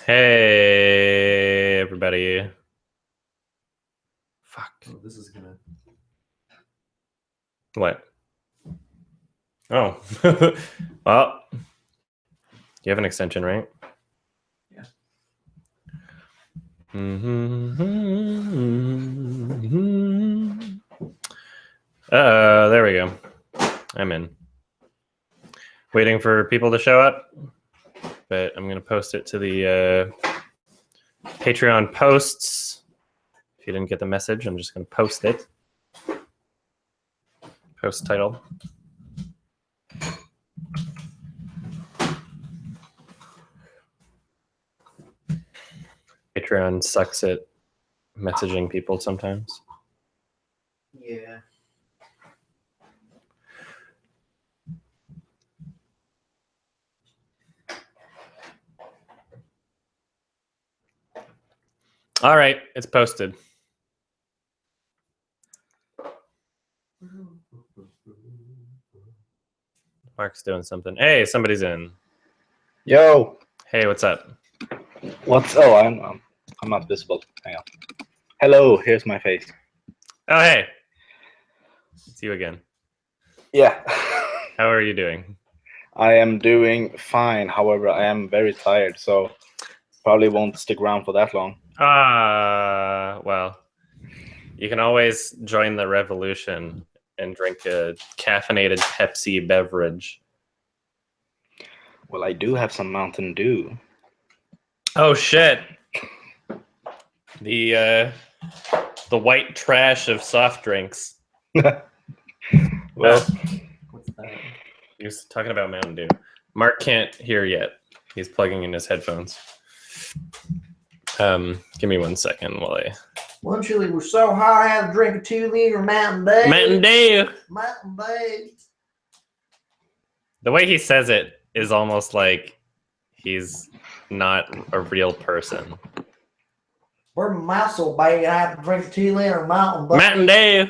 Hey, everybody. Fuck. Oh, this is gonna. What? Oh. Well, you have an extension, right? Yeah. There we go. I'm in. Waiting for people to show up, but I'm going to post it to the Patreon posts. If you didn't get the message, I'm just going to post it. Post title. Patreon sucks at messaging people sometimes. Yeah. All right, it's posted. Mark's doing something. Hey, somebody's in. Yo. Hey, what's up? What's? Oh, I'm not visible. Hang on. Hello. Here's my face. Oh, hey. It's you again. Yeah. How are you doing? I am doing fine. However, I am very tired, so probably won't stick around for that long. Well, you can always join the revolution and drink a caffeinated Pepsi beverage. Well, I do have some Mountain Dew. Oh shit! The white trash of soft drinks. Well, What's that? He was talking about Mountain Dew. Mark can't hear yet. He's plugging in his headphones. Give me 1 second while I. One chili was so hot I had to drink a 2-liter Mountain Dew. Mountain Dew. Mountain Dew. The way he says it is almost like he's not a real person. Where my mouth so bad I had to drink a 2-liter Mountain Dew. Mountain Dew.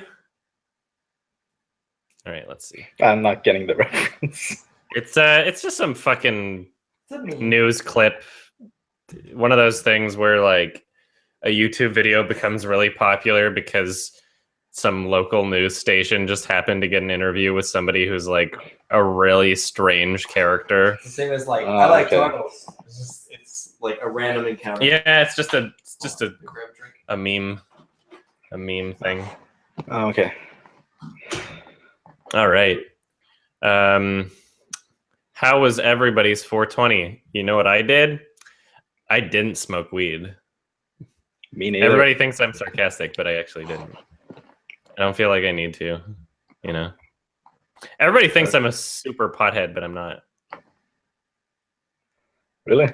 All right, let's see. I'm not getting the reference. It's just some fucking It's a meme. news clip. One of those things where like a YouTube video becomes really popular because some local news station just happened to get an interview with somebody who's like a really strange character. It's the same as like Oh, I like okay. tunnels. It's like a random encounter. Yeah, it's just a The grab drink. a meme thing. Oh, okay. All right. How was everybody's 420? You know what I did? I didn't smoke weed. Me neither. Everybody thinks I'm sarcastic, but I actually didn't. I don't feel like I need to, you know. Everybody thinks I'm a super pothead, but I'm not. Really?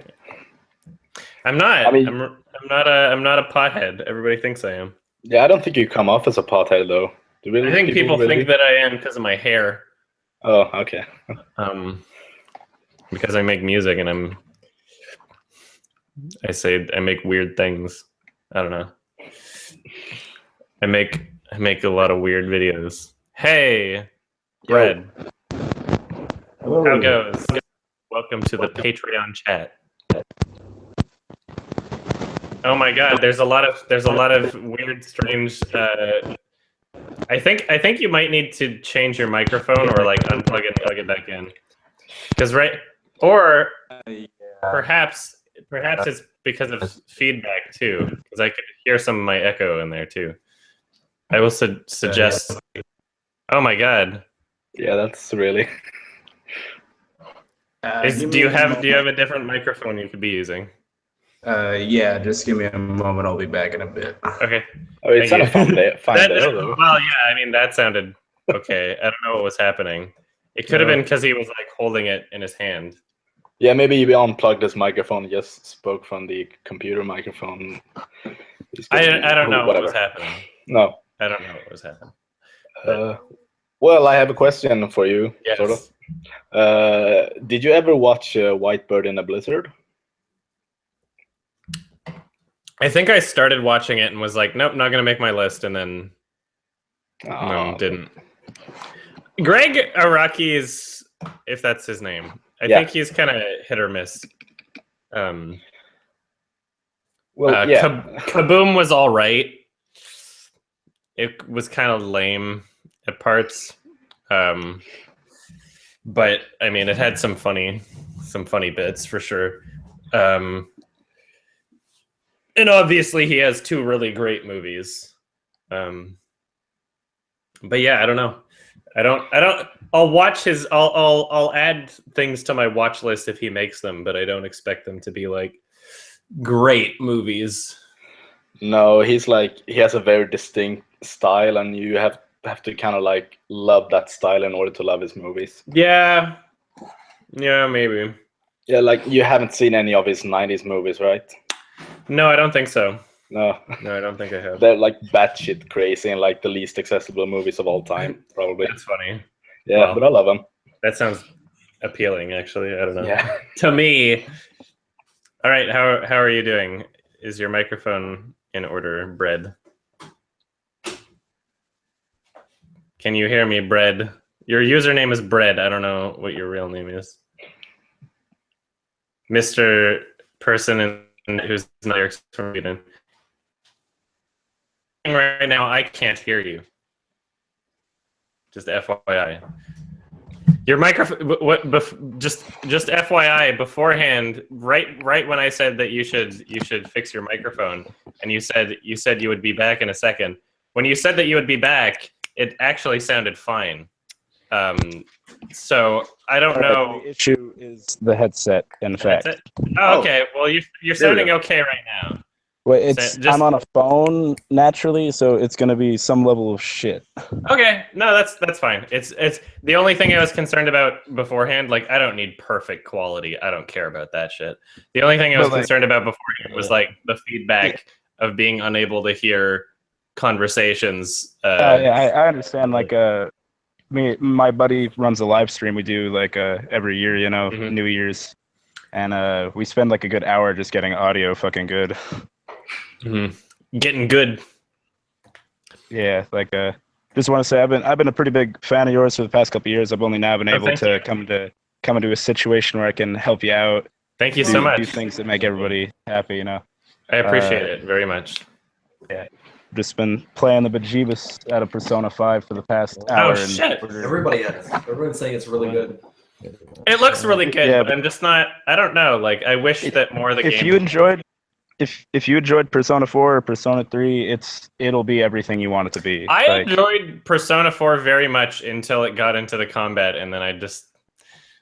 I'm not. I mean- I'm not a pothead. Everybody thinks I am. Yeah, I don't think you come off as a pothead though. Do really, I think people really? think that I am because of my hair. Oh, okay. Because I make music and I make weird things. I don't know. I make a lot of weird videos. Hey, Brad. How goes? Welcome to the Patreon chat. Oh my God, there's a lot of weird, strange. I think you might need to change your microphone or like unplug it, plug it back in. Because or perhaps it's because of feedback too. Because I could hear some of my echo in there too. I will suggest. Oh my God. Yeah, that's really. Do you have a different microphone you could be using? Yeah, just give me a moment. I'll be back in a bit. Okay. Oh, it's Thank not a fun day. Fine That- day though. well, yeah, I mean that sounded okay. I don't know what was happening. It could have been because he was like holding it in his hand. Yeah, maybe you unplugged this microphone. And just spoke from the computer microphone. I don't know what was happening. No. I don't know what was happening. Well, I have a question for you. Yes. Sort of. Did you ever watch White Bird in a Blizzard? I think I started watching it and was like, nope, not gonna make my list, and then didn't. Greg Araki is, if that's his name, I think he's kind of hit or miss. Well, yeah. Kaboom was all right. It was kind of lame at parts, but I mean, it had some funny bits for sure. And obviously, he has 2 really great movies. But yeah, I don't know. I don't. I'll watch his. I'll add things to my watch list if he makes them, but I don't expect them to be like great movies. No, he has a very distinct style, and you have to kind of like love that style in order to love his movies. Yeah, maybe. Yeah, like you haven't seen any of his '90s movies, right? No, I don't think so. No, I don't think I have. they're like batshit crazy and like the least accessible movies of all time, probably. That's funny. Yeah, Well, but I love them. That sounds appealing, actually. I don't know. Yeah. To me. All right, how are you doing? Is your microphone in order, Bread? Can you hear me, Bread? Your username is Bread. I don't know what your real name is. Mr. Person who's not from Sweden. Right now, I can't hear you. Just FYI. Your microphone. Just FYI. Beforehand, right when I said that you should fix your microphone, and you said you would be back in a second. When you said that you would be back, it actually sounded fine. So I don't know. The issue is the headset, in fact. Oh, okay. Well, you're sounding okay right now. Well, I'm on a just phone naturally, so it's gonna be some level of shit. okay. No, that's fine. It's the only thing I was concerned about beforehand. Like, I don't need perfect quality. I don't care about that shit. The only thing I was concerned about beforehand was like the feedback of being unable to hear conversations. Yeah, I understand. Like, my buddy runs a live stream. We do like every year, you know, Mhm. New Year's, and we spend like a good hour just getting audio fucking good. Getting good. Yeah, like just want to say I've been a pretty big fan of yours for the past couple of years. I've only now been able thank to you. come into a situation where I can help you out. Thank you so Do much. things that make everybody happy, you know. I appreciate it very much. Just been playing the bejeebus out of Persona 5 for the past hour. Oh shit! Everybody has. Everyone's saying it's really good. It looks really good, Yeah, but I'm just not. I don't know. Like, I wish that more of the If game. you enjoyed Persona 4 or Persona 3, it'll be everything you want it to be. I Like, enjoyed Persona 4 very much until it got into the combat, and then I just.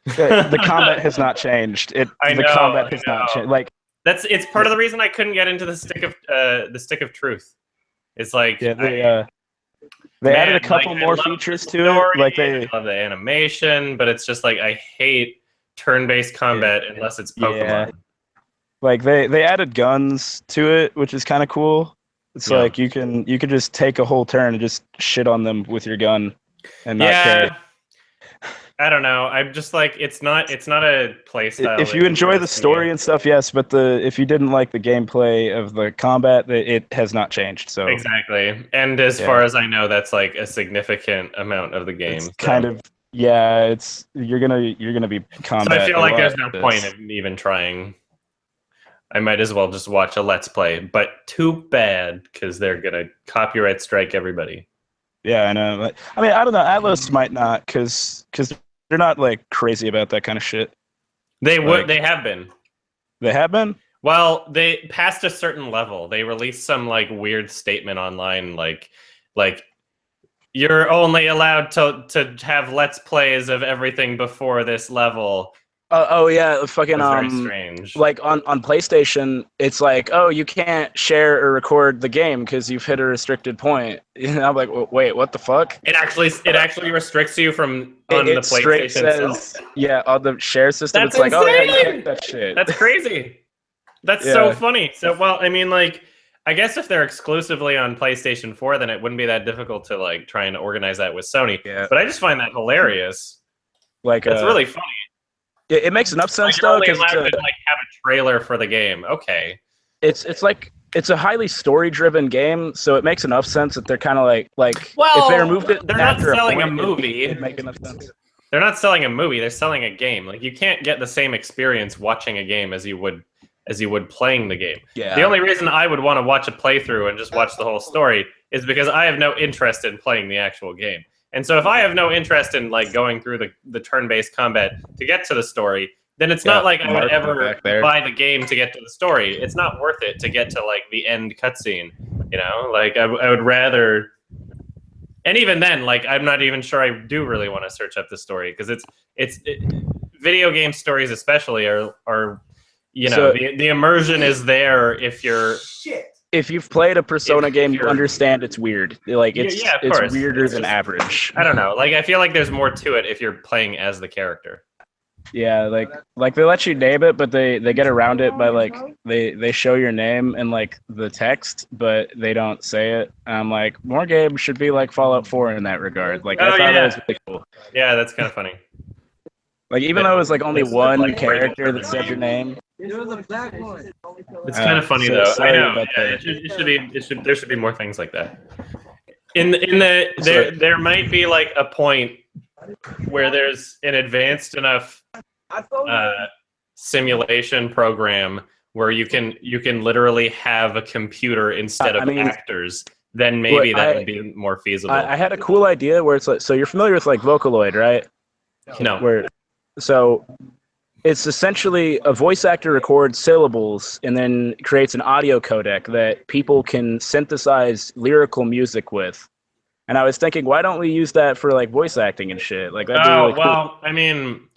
the combat has not changed. The combat has not changed. Like, it's part of the reason I couldn't get into the stick of truth. It's like yeah, they added a couple I more love features the to story, it. Like I love the animation, but it's just like I hate turn-based combat unless it's Pokemon. Yeah. Like they added guns to it, which is kind of cool. It's Yeah. like you can just take a whole turn and just shit on them with your gun and not care. I don't know. I'm just like it's not a play style. If you enjoy the story and stuff, yes, but if you didn't like the gameplay of the combat, it has not changed. So exactly, and as far as I know, that's like a significant amount of the game. It's kind of it's you're gonna be combat. So I feel a like lot there's with no this. point in even trying. I might as well just watch a Let's Play, but too bad because they're gonna copyright strike everybody. Yeah, I know. I mean, I don't know. Atlas might not, because they're not like crazy about that kind of shit. They would. Like- They have been. They have been. Well, they passed a certain level. They released some like weird statement online, like you're only allowed to have Let's Plays of everything before this level. Oh yeah, fucking It's very strange. like on PlayStation, it's like, oh, you can't share or record the game because you've hit a restricted point. And I'm like, wait, what the fuck? It actually restricts you from on the PlayStation itself. Yeah, on the share system, That's it's like, oh yeah, you insane! can't do that shit. That's crazy. That's Yeah. so funny. So, well, I mean, like, I guess if they're exclusively on PlayStation 4, then it wouldn't be that difficult to like try and organize that with Sony. Yeah. But I just find that hilarious. Like, That's really funny. it makes enough sense Like, you're though, only because allowed to like have a trailer for the game. Okay. it's like it's a highly story-driven game, so it makes enough sense that they're kind of like Well, if they removed it, they're not after selling a point, movie. it'd make enough sense. They're not selling a movie. They're selling a game. Like, you can't get the same experience watching a game as you would as you would playing the game. Yeah. The only reason I would want to watch a playthrough and just watch the whole story is because I have no interest in playing the actual game. And so if I have no interest in like going through the turn-based combat to get to the story, then it's not like I would ever buy the game to get to the story. It's not worth it to get to like the end cutscene, you know? Like I would rather, and even then, like I'm not even sure I do really want to search up the story because video game stories especially are you know, the immersion is there if you're if you've played a Persona game, you understand it's weird. Like it's weirder than average. I don't know. Like I feel like there's more to it if you're playing as the character. Yeah, like they let you name it, but they get around it by like they show your name and like the text, but they don't say it. And I'm like, more games should be like Fallout 4 in that regard. Like I thought that was really cool. Yeah, that's kind of funny. Like even though it was like only one character that said your name. It's kind of funny though. I know. Yeah, there should be more things like that. There might be like a point where there's an advanced enough simulation program where you can literally have a computer instead of actors. Then maybe that would be more feasible. I had a cool idea where it's like, so you're familiar with like Vocaloid, right? No. So it's essentially a voice actor records syllables and then creates an audio codec that people can synthesize lyrical music with. And I was thinking, why don't we use that for like voice acting and shit? Like that'd be really cool. Well, I mean,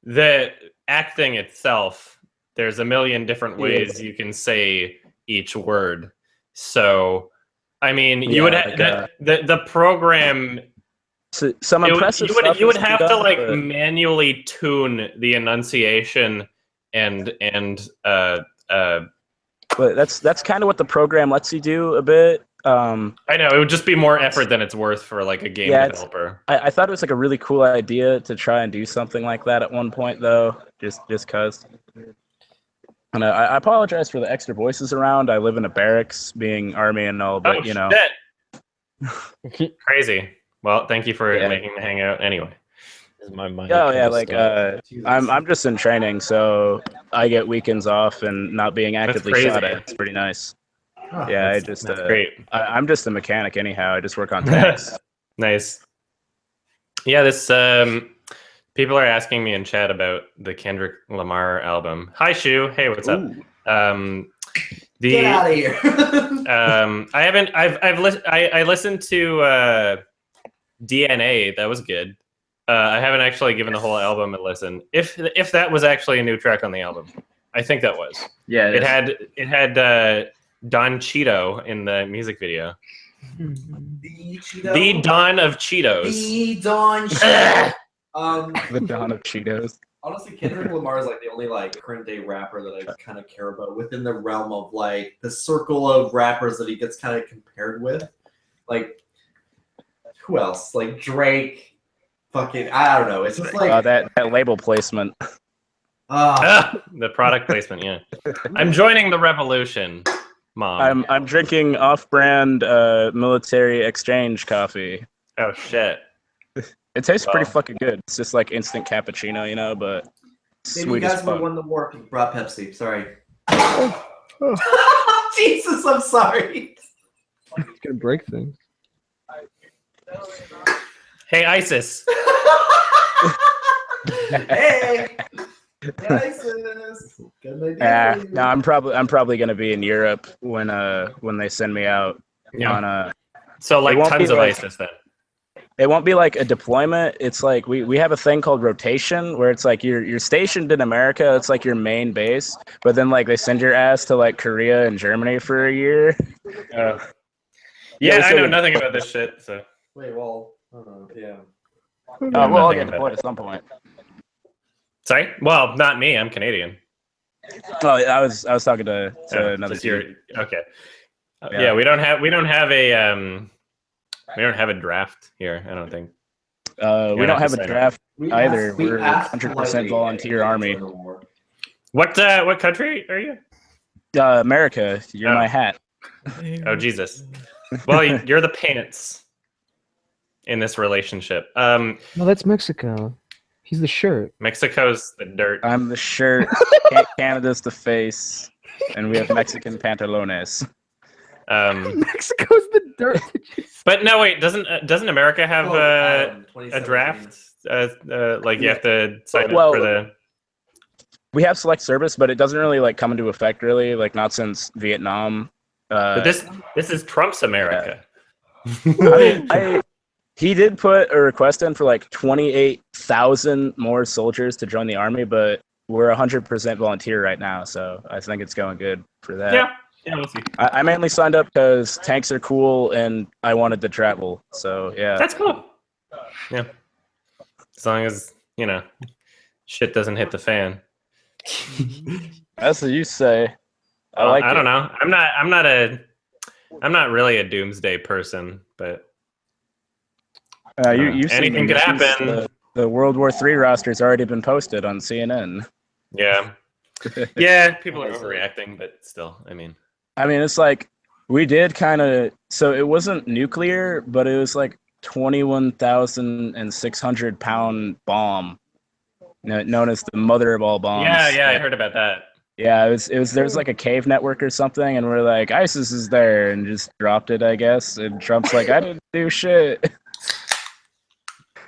the acting itself, there's a million different ways you can say each word. So, I mean, you would the program. So, some impressive stuff. You would have to like manually tune the enunciation and but that's kind of what the program lets you do a bit. I know it would just be more effort than it's worth for like a game developer. I thought it was like a really cool idea to try and do something like that at one point, though. Just cause. And I apologize for the extra voices around. I live in a barracks, being army and all, but you know. Crazy. Well, thank you for making the hangout anyway. Is my mic like I'm just in training, so I get weekends off and not being actively shot at. It's pretty nice. Oh, yeah, that's great. I'm just a mechanic anyhow. I just work on tanks. Nice. Yeah, this people are asking me in chat about the Kendrick Lamar album. Hi, Shu. Hey, what's up? Get out of here. I listened to DNA. That was good. I haven't actually given the whole album a listen. If that was actually a new track on the album, I think that was. Yeah, it had Don Cheeto in the music video. The Don of Cheetos. The Don Cheeto. The Don of Cheetos. Honestly, Kendrick Lamar is like the only like current day rapper that I kind of care about within the realm of like the circle of rappers that he gets kind of compared with. Like, who else? Like Drake. Fucking, I don't know. It's just like that label placement. The product placement. Yeah, I'm joining the revolution, Mom. I'm drinking off-brand military exchange coffee. Oh shit. It tastes pretty fucking good. It's just like instant cappuccino, you know, but maybe sweet you as guys would fuck. won the war if you brought Pepsi. Sorry. Jesus, I'm sorry. It's gonna break things. Hey, ISIS. Hey, ISIS. No, I'm probably gonna be in Europe when they send me out on So like tons of ISIS then. It won't be like a deployment. It's like we have a thing called rotation where it's like you're stationed in America. It's like your main base, but then like they send your ass to like Korea and Germany for a year. Yeah, I know nothing about this shit. So wait, well, yeah. We'll all get deployed at some point. Sorry? Well, not me. I'm Canadian. Oh, I was talking to another dude. Okay. Yeah, we don't have a draft here. I don't think. We don't have a draft either. We're 100% volunteer army. What country are you? America. You're my hat. Oh Jesus. Well, you're the pants in this relationship. No, that's Mexico. He's the shirt. Mexico's the dirt. I'm the shirt. Canada's the face. and we have Mexican pantalones. Mexico's the dirt. But no, wait, doesn't America have a 2017. draft? Like you have to sign up Well, for the. We have select service, but it doesn't really like come into effect really, like not since Vietnam. But this is Trump's America. I mean, he did put a request in for like 28,000 more soldiers to join the army, but we're 100% volunteer right now, so I think it's going good for that. Yeah, we'll see. I mainly signed up because tanks are cool and I wanted to travel. So yeah, That's cool. Yeah, as long as shit doesn't hit the fan. that's what you say. I like. I don't know. I'm not really a doomsday person, but You've seen anything the could missions, happen. The World War III roster's already been posted on CNN. Yeah, yeah. People are overreacting, but still, I mean, it's like we did kind of. So it wasn't nuclear, but it was like 21,600 pound bomb, known as the mother of all bombs. yeah. I heard about that. Yeah, it was. There was like a cave network or something, and we're like, ISIS is there, and just dropped it, I guess. And Trump's like, I didn't do shit.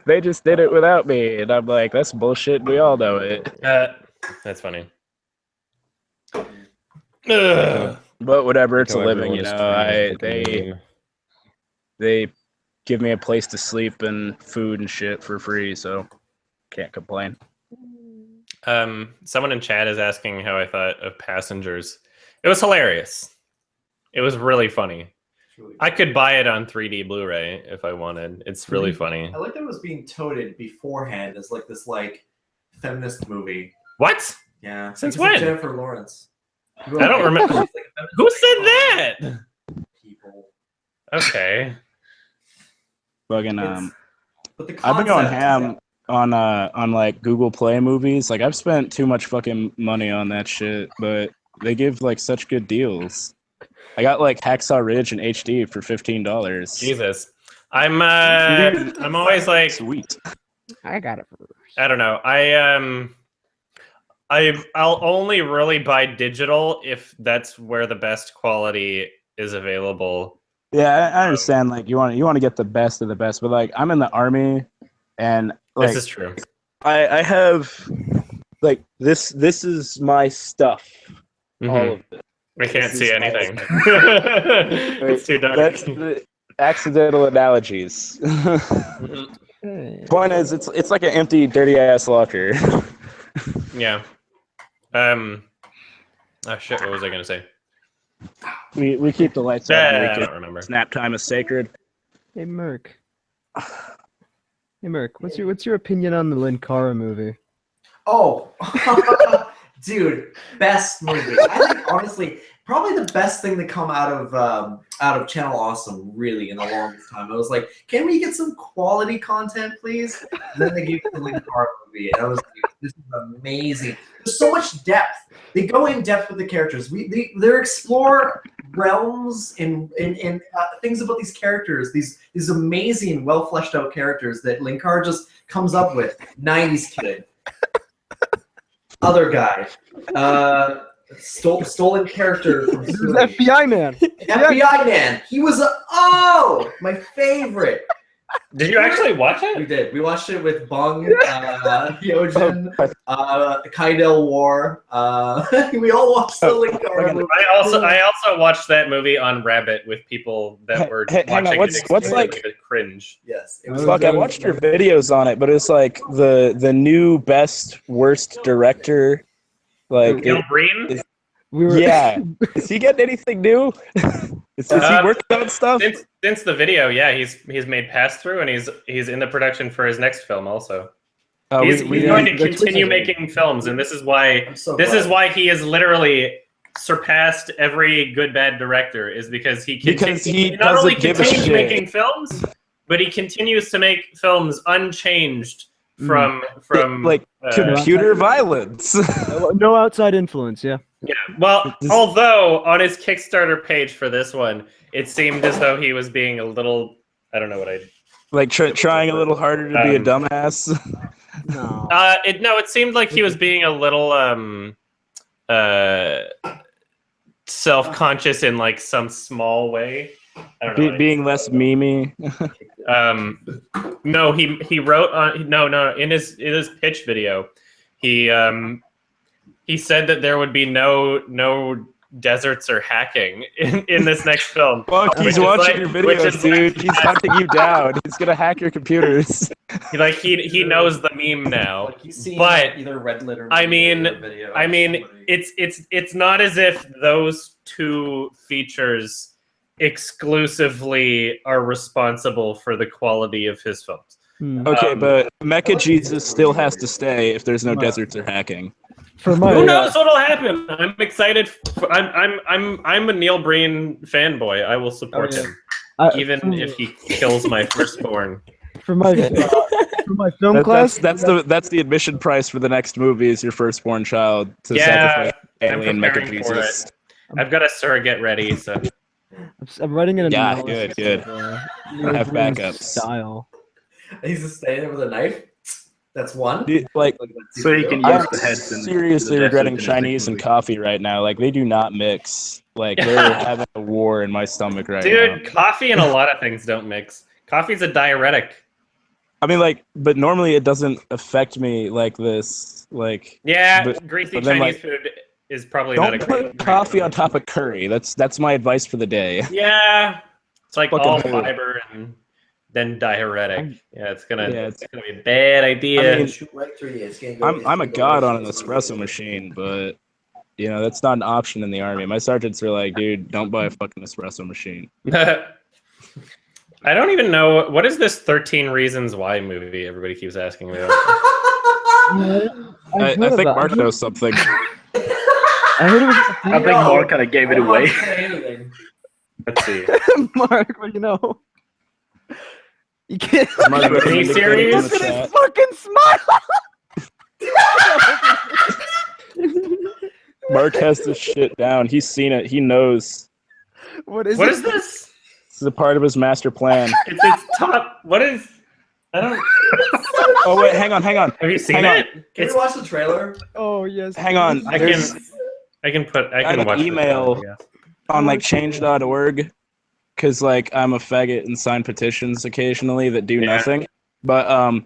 They just did it without me, and I'm like, that's bullshit. We all know it. That's funny. But whatever, it's a How living, everyone is They give me a place to sleep and food and shit for free, so can't complain. Someone in chat is asking how I thought of Passengers. It was hilarious. It was really funny. I could buy it on 3D Blu-ray if I wanted. It's really funny. I like that it was being touted beforehand as like this feminist movie. What? Yeah. Since Because of when? Jennifer Lawrence. I don't remember. Who said that? People. Okay. Fucking But the I've been going concept- ham on like Google Play movies. Like I've spent too much fucking money on that shit, but they give like such good deals. I got like Hacksaw Ridge in HD for $15. Jesus. I'm always like, Sweet. I got it first. I don't know. I'll only really buy digital if that's where the best quality is available. Yeah, I understand. Like you want to get the best of the best, but like I'm in the army, and like This is true. I have like this is my stuff. All Mhm. of it. I can't This see is my- anything. It's too dark. That's the accidental analogies. Mhm. Point is, it's like an empty, dirty ass locker. Yeah. Oh shit! What was I gonna say? we keep the lights on. I We don't remember. Snap time is sacred. Hey Merc. Hey Merc, what's your opinion on the Linkara movie? Oh, dude, best movie. I think honestly, probably the best thing to come out of Channel Awesome really in the longest time. I was like, can we get some quality content, please? And then they gave the Link Car movie, and I was like, this is amazing. There's so much depth. They go in depth with the characters. They explore realms and things about these characters. These amazing, well fleshed out characters that Linkar just comes up with. 90s kid. Other guy. Stolen character from This is Stewie. FBI man. FBI man. He was my favorite. Did you actually watch We it? did. We watched it with Bung, Hyojin, Kaidel War. We all watched the Linkara movie. I also watched that movie on Rabbit with people that were Hang on, watching what's it like- exclusively to cringe. Yes. It was- Fuck, I watched your videos on it, but it's like the new best worst director. Like, Gil Breen? We were yeah, is he getting anything new? Is he working on stuff? Since the video, yeah, he's made Pass Through, and he's in the production for his next film also. He's going to continue making films, and this is why I'm so this glad. is why he has literally surpassed every good bad director, is because he Because he not only doesn't give a continues shit. making films, but he continues to make films unchanged from like uh, computer violence. no outside influence. Yeah. yeah. Well, although on his Kickstarter page for this one, it seemed as though he was being a little, I don't know what I. Like trying a little harder to be a dumbass. No. It seemed like he was being a little self-conscious in like some small way. I don't know. Being less memey. No, he wrote on no in his pitch video, he said that there would be no deserts or hacking in this next film. Fuck, he's watching your videos, dude. He's hunting you down. He's gonna hack your computers. Like he knows the meme now. Like he's seen But, either Red Litter. I mean, video I or mean, somebody. it's not as if those two features exclusively are responsible for the quality of his films. Okay, but Mecha Jesus still has to stay if there's no deserts or hacking. For my Who knows what'll happen? I'm excited. I'm a Neil Breen fanboy. I will support him, even if he kills my firstborn. for my film class. That's the admission price for the next movie is your firstborn child to Yeah, sacrifice alien Mecha preparing for Jesus. it. I've got a surrogate ready, so I'm writing an Yeah, analysis good. of, I have Neil Breen's backups. Style. He's just standing there with a knife. That's one. Dude, like, So you can I'm use the heads and seriously the regretting desert in a Chinese and movie. coffee right now. Like, they do not mix. Like, they're having a war in my stomach right now. dude, coffee and a lot of things don't mix. Coffee's a diuretic. I mean, like, but normally it doesn't affect me like this. Like, Yeah, But- greasy but then, Chinese like, food is probably not a don't great. put coffee on top of curry. That's my advice for the day. Yeah, it's like Fucking all who? fiber and then diuretic. Yeah, it's gonna Yeah, it's gonna be a bad idea. I mean, Shoot right through you. It's gonna go- I'm a it's gonna go god right on an through espresso machine, but you know that's not an option in the army. My sergeants are like, dude, don't buy a fucking espresso machine. I don't even know what is this 13 Reasons Why movie everybody keeps asking me about. I think Mark knows something. I heard it was. I think Mark kind of gave it I don't away. want to say anything. Let's see. Mark, what do you know? You can't. Mark Are you serious? in the chat. Fucking smile. Mark has this shit down. He's seen it. He knows. What is What it? is this? This is a part of his master plan. It's top. What is? I don't. Oh wait, hang on. Have you seen Hang on. it? Can It's. we watch the trailer? Oh yes. Hang on. I There's can. I can have an watch the email. trailer, yeah. on like change.org because like I'm a faggot and sign petitions occasionally that do Yeah. nothing. But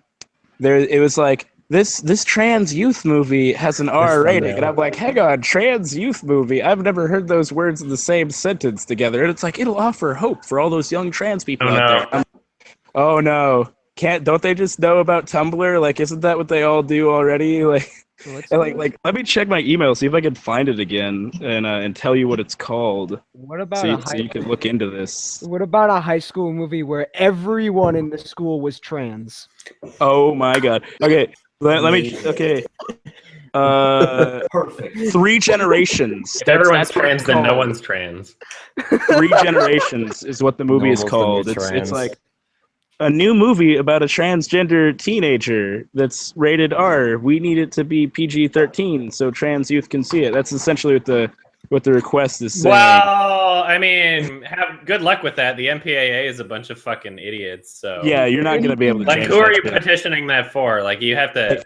there it was like this trans youth movie has an R rating, and I'm like, hang on, trans youth movie. I've never heard those words in the same sentence together, and it's like it'll offer hope for all those young trans people Oh, out no. there. Oh no. Don't they just know about Tumblr? Like, isn't that what they all do already? Like, and like, let me check my email, see if I can find it again, and tell you what it's called, What about so a you, high? so you can look into this. What about a high school movie where everyone in the school was trans? Oh my god. Okay, let me. Okay. Perfect. 3 Generations. If everyone's That's what trans, it's then no called. one's trans. 3 Generations is what the movie is Normal's the new called. It's trans. like a new movie about a transgender teenager that's rated R. We need it to be PG-13 so trans youth can see it. That's essentially what the request is saying. Well, I mean, have good luck with that. The MPAA is a bunch of fucking idiots. So Yeah, you're not going to be able to like, change who are that you shit. petitioning that for? Like, you have to.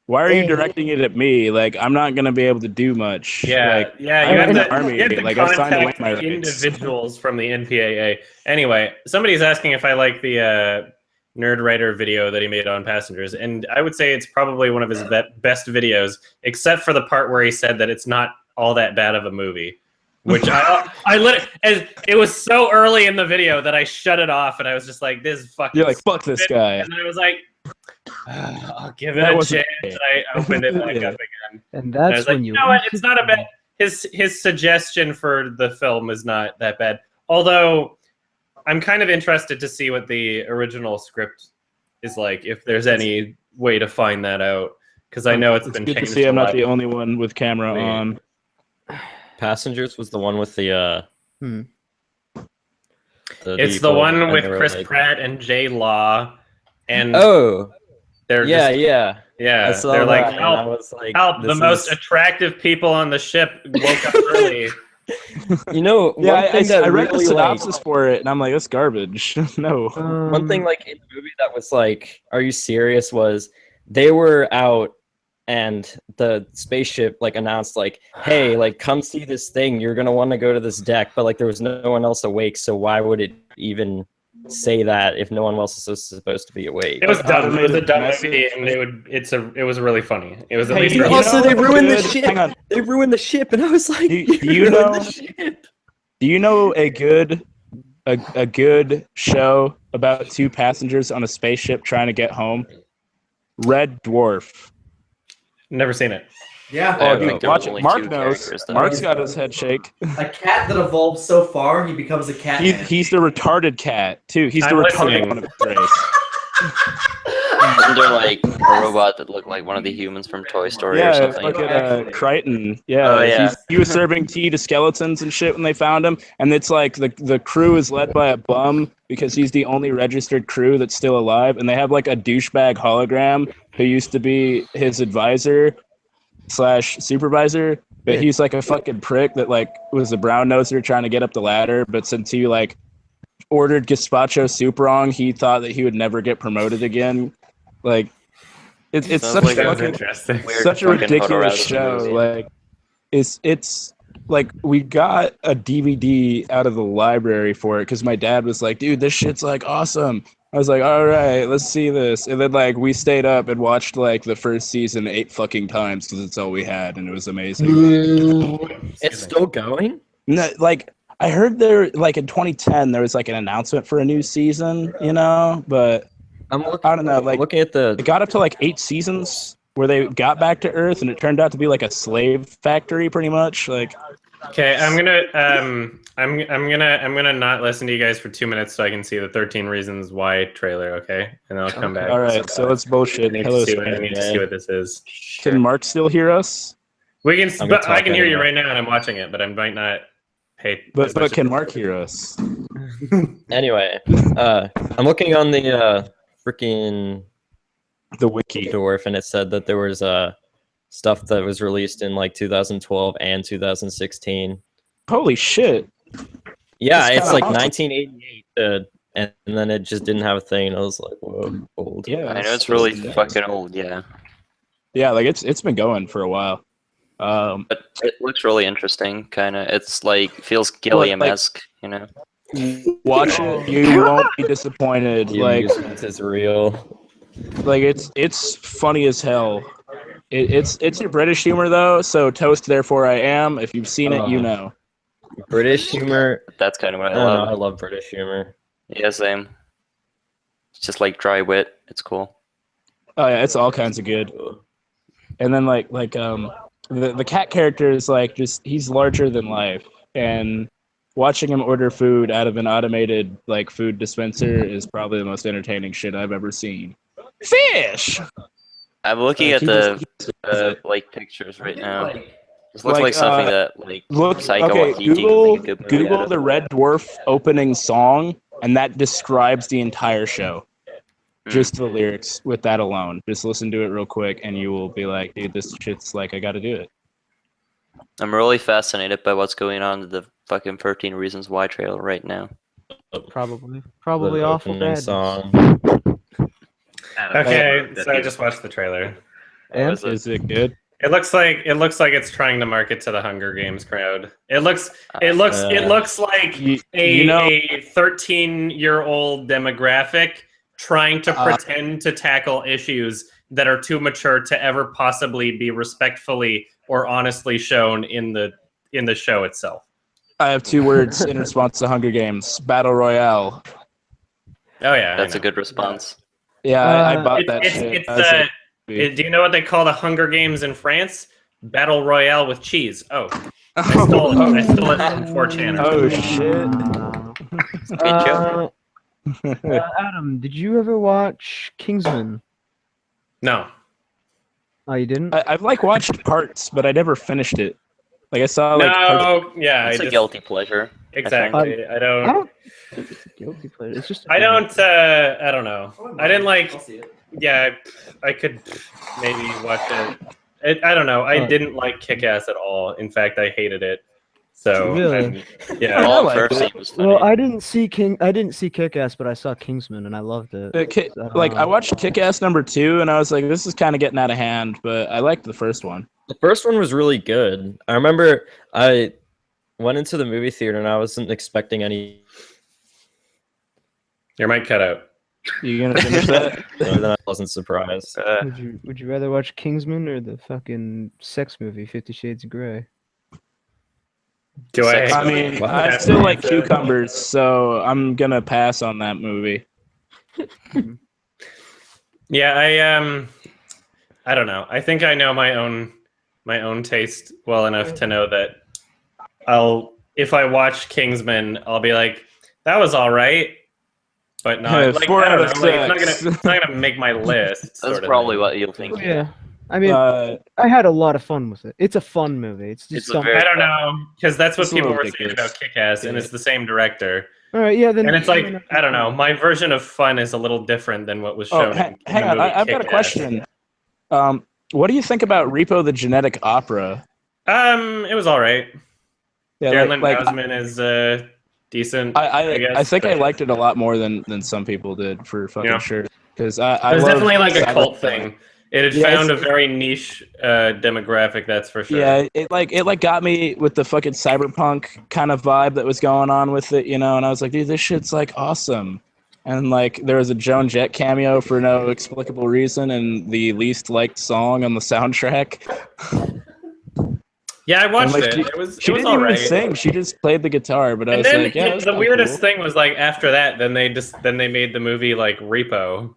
Why are you directing it at me? Like, I'm not going to be able to do much. Yeah, Like, yeah. I'm You have in to. the army. You have to Like, I signed away contact my rights. individuals from the NPAA. Anyway, somebody's asking if I like the Nerd Writer video that he made on Passengers, and I would say it's probably one of his best videos, except for the part where he said that it's not all that bad of a movie. Which I literally, it was so early in the video that I shut it off, and I was just like, "This is fucking." You're like, fuck this stupid." guy. And I was like, "I'll give it That a wasn't chance." okay. I opened it back Yeah. up again. And And I that's was like, when you know what? It's not a bad. His suggestion for the film is not that bad. Although, I'm kind of interested to see what the original script is like, if there's any way to find that out, because I know it's been good to changed. see I'm a not lot. the only one with camera Wait. on. Passengers was the one with the Hmm. It's the people, one and with they were Chris like- Pratt and Jay Law, and Oh, they're yeah, just, yeah. yeah, I saw they're that, like, and I help, was like, help! The this most is- attractive people on the ship woke up early. You know, Yeah, one thing that I read really, the like, synopsis for it, and I'm like, that's garbage. No. one thing like in the movie that was like, are you serious? Was they were out and the spaceship like announced like, "Hey, like come see this thing. You're gonna want to go to this deck," but like there was no one else awake, so why would it even say that if no one else is supposed to be awake? It was dumb. It was a dumb Message. movie, and it was really funny. It was at Hey, least you really know- Also, they ruined the good- ship. hang on. They ruined the ship, and I was like, Do "You you ruined know- the ship." Do you know a good show about two passengers on a spaceship trying to get home? Red Dwarf. never seen it. Yeah. I Oh, think dude, there watch was it. only Mark two knows. characters, though. Mark's got his head shake. A cat that evolves so far, he becomes a cat. man. He's the retarded cat too. He's the I'm retarded listening. one of his race. Wasn't there like a robot that looked like one of the humans from Toy Story or Yeah, something? fucking Crichton. Yeah, Oh, yeah. He was serving tea to skeletons and shit when they found him, and it's like the crew is led by a bum because he's the only registered crew that's still alive, and they have like a douchebag hologram who used to be his advisor / supervisor, but he's like a fucking prick that like was a brown noser trying to get up the ladder, but since he like ordered gazpacho soup wrong, he thought that he would never get promoted again. Like it's Sounds such like That was fucking interesting. weird such a fucking ridiculous Hotarazzo show. movie. Like it's like we got a DVD out of the library for it because my dad was like, dude, this shit's like awesome. I was like, all right, let's see this. And then like we stayed up and watched like the first season 8 fucking times because it's all we had, and it was amazing. It's still going. No, like I heard there like in 2010 there was like an announcement for a new season, you know, but I'm looking. I don't know, like looking at the. it got up to like 8 seasons where they got back to Earth, and it turned out to be like a slave factory, pretty much. Like, Okay, I'm gonna not listen to you guys for 2 minutes so I can see the 13 Reasons Why trailer. Okay, and then I'll come back. all right, so let's I bullshit. need, Hello, to see what, I Stan. need to see what this is. Can Mark still hear us? We can, I'm but gonna I talk can hear you anyway. right now, and I'm watching it, but I might not pay. But as much can attention. Mark hear us? Anyway, I'm looking on the freaking The wiki. dwarf, and it said that there was stuff that was released in like 2012 and 2016. Holy shit! Yeah, That's it's kinda like awesome. 1988, and then it just didn't have a thing. And I was like, whoa, old. Yeah, I know it's really fucking old, yeah. Yeah, like it's been going for a while. But it looks really interesting, kind of. It's like, feels Gilliam-esque, you know? Watch it, you won't be disappointed. The Like amusement is real. it's funny as hell. It's your British humor though, so toast. Therefore, I am. If you've seen it, you know. British humor. That's kind of what I I don't know. love. I love British humor. Yeah, same. It's just like dry wit. It's cool. Oh yeah, it's all kinds of good. And then the cat character is like just he's larger than life, and watching him order food out of an automated like food dispenser is probably the most entertaining shit I've ever seen. Fish. I'm looking Like, at he the just- like pictures right now. Like, This looks like, like something that like Look, Taika okay, Waititi would Google make a good movie out Google of. the Red Dwarf opening song, and that describes the entire show. Just the lyrics with that alone. Just listen to it real quick, and you will be like, dude, this shit's like, I got to do it. I'm really fascinated by what's going on in the fucking 13 Reasons Why trailer right now. Probably The awful opening bad. song. Okay, so I just watched the trailer. And Is it good? It looks like it's trying to market to the Hunger Games crowd. It looks like You a know, a 13-year-old demographic trying to pretend to tackle issues that are too mature to ever possibly be respectfully or honestly shown in the show itself. I have 2 words in response to Hunger Games: Battle Royale. Oh yeah, That's a good response. Yeah, I bought that It's, shit. it's I was like, do you know what they call the Hunger Games in France? Battle Royale with cheese. Oh, I stole it from 4chan. oh shit! Good joke. Adam, did you ever watch Kingsman? No. Oh, you didn't? I've like watched parts, but I never finished it. Like I saw like parts. No, yeah, It's I a just, guilty pleasure. exactly. I I don't. don't think it's a guilty pleasure. It's just. I don't. I don't know. I didn't like. I'll see it. Yeah, I could maybe watch it. I don't know. I didn't like Kick-Ass at all. In fact, I hated it. So Really? yeah. All liked first it. scene was funny. Well, I didn't see Kick-Ass, but I saw Kingsman and I loved it. I watched Kick-Ass #2 and I was like, this is kind of getting out of hand, but I liked the first one. The first one was really good. I remember I went into the movie theater and I wasn't expecting any. Your mic cut out. You gonna finish that? Then I wasn't surprised. Would you rather watch Kingsman or the fucking sex movie 50 Shades of Grey? Do I? I mean, I still like cucumbers, so I'm gonna pass on that movie. Yeah, I don't know. I think I know my own taste well enough to know that if I watch Kingsman, I'll be like, that was all right, but not like 4 I don't out of know. Like, 6. it's not gonna make my list. That's sort of probably thing. what you'll think. Yeah. I mean, I had a lot of fun with it. It's a fun movie. It's just It's a something. very- I don't know because that's what It's a people little were saying ridiculous. about Kick-Ass, and it's the same director. All right, yeah. Then And it's like I don't know. My version of fun is a little different than what was shown. in hang the on. movie I've got a Kick-Ass. question. What do you think about Repo the Genetic Opera? It was all right. Yeah, Darren Lynn Bousman is decent. I guess. I think I liked it a lot more than some people did, for fucking sure. Because It was definitely like a cult cyberpunk. thing. It had Yeah, found a very niche demographic, that's for sure. Yeah, it got me with the fucking cyberpunk kind of vibe that was going on with it, and I was like, dude, this shit's like awesome. And like there was a Joan Jett cameo for no explicable reason, and the least liked song on the soundtrack. Yeah, I watched like, it. she It was didn't all even right. sing; she just played the guitar. But I And was then like, yeah, that's the kinda weirdest cool. thing was like after that, then they made the movie like Repo,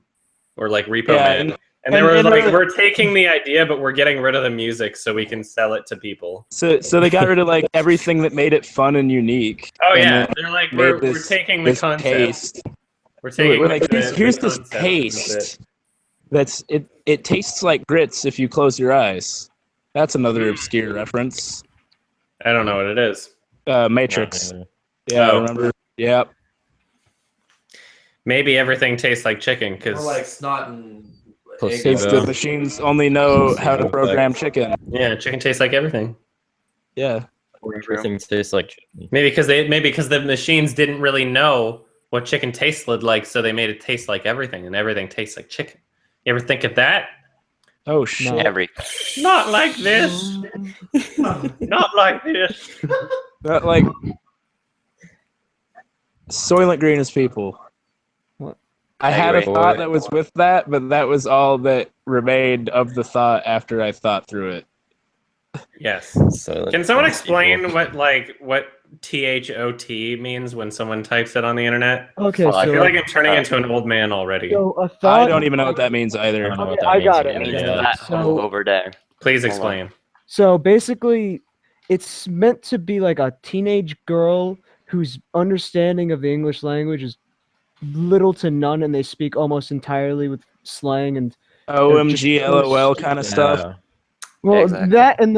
or like Repo Yeah, Man. And they were and like, the- we're taking the idea, but we're getting rid of the music so we can sell it to people. So they got rid of like everything that made it fun and unique. Oh and yeah, then they're like, made we're this- taking the this concept. taste. We're taking We're like, here's this concept, that's taste. That's it. It tastes like grits if you close your eyes. That's another obscure reference. I don't know what it is. Matrix. Yeah, Oh. remember? Yeah. Maybe everything tastes like chicken More because like snot and Placebo. egg. Since the machines only know how to program chicken. yeah, chicken tastes like everything. Yeah. Everything tastes like chicken. Maybe because the machines didn't really know what chicken tasted like, so they made it taste like everything, and everything tastes like chicken. You ever think of that? Oh shit. Every Not like this. Not like this. That, like Soylent Green is people. What? I had a agree. thought that was with that, but that was all that remained of the thought after I thought through it. Yes. So Can someone that's explain evil. what THOT means when someone types it on the internet? Okay, Well, I feel so, like I'm turning into an old man already. so a I thought. don't even know what that means I either. don't know what Okay, that I means got either, it. yeah. that So- hole over there. Please Hold on. explain. So basically, it's meant to be like a teenage girl whose understanding of the English language is little to none, and they speak almost entirely with slang and OMG, just LOL kind of stuff. Yeah. well, Exactly.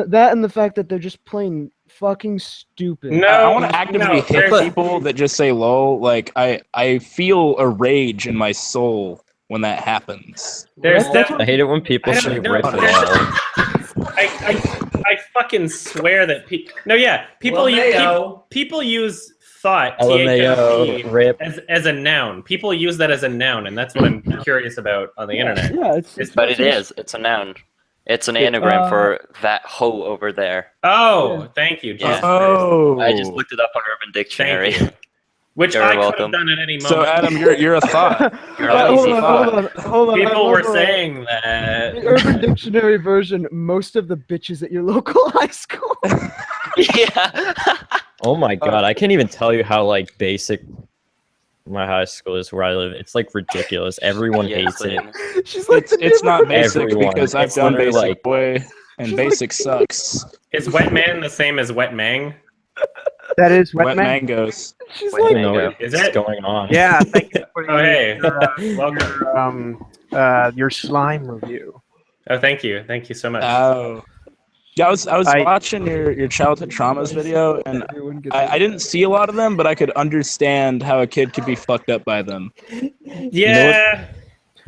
that and the fact that they're just plain fucking stupid. No, I want to actively no, hit there's- people that just say lol. Like I feel a rage in my soul when that happens. There's That's definitely. I hate it when people I say don't know. rip I fucking swear that people use thought LMAO, THOT rip. as a noun. People use that as a noun, and that's what I'm curious about on the internet. Yeah, But it is. It's a noun. It's an anagram for that hoe over there. Oh, thank you, Jesus Christ. Oh, I just looked it up on Urban Dictionary. Thank you. Which You're I could welcome. have done at any moment. so Adam, you're a thought. You're a lazy. hold on. I People were love, saying the that. Urban Dictionary version. Most of the bitches at your local high school. Yeah. Oh my god, I can't even tell you how like basic my high school is where I live. It's like ridiculous. Everyone Yeah, hates it. clean. She's like, It's not basic Everyone. because I've It's done literally basic like- boy, and She's basic sucks. Is wet man the same as wet mang? That is Wet mangoes. she's Wait, I like, don't know Mango. what Is is it? going on. Yeah, thank you for Oh, hey. welcome. Your slime review. Oh, thank you so much. Oh. Yeah, I was I- watching your childhood traumas video, and everyone gets I didn't see a lot of them, but I could understand how a kid could be fucked up by them. Yeah,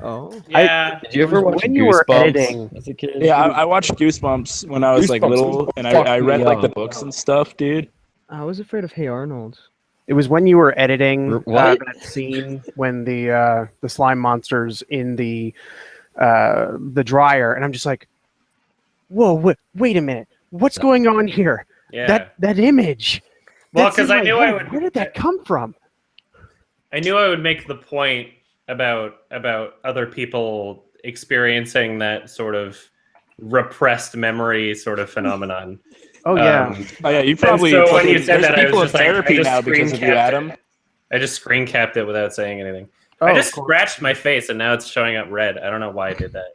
Oh, yeah. Did you ever watch When you were Goosebumps editing- as a kid? Yeah, I watched Goosebumps when I was like Goosebumps little, and I fucked read me like the up. books and stuff, dude. I was afraid of Hey Arnold. It was when you were editing What? that scene when the slime monsters in the dryer, and I'm just like, whoa, wait a minute, what's going on here? Yeah. That image. Well, that's in because I my knew I head. would. Where did that come from? I knew I would make the point about other people experiencing that sort of repressed memory sort of phenomenon. Oh yeah. Oh yeah, you And probably. so when you fucking- said there's that, I people was in just like, therapy I just now because of you, screen capped Adam. I just screen capped it without saying anything. Oh, I just of course. scratched my face and now it's showing up red. I don't know why I did that.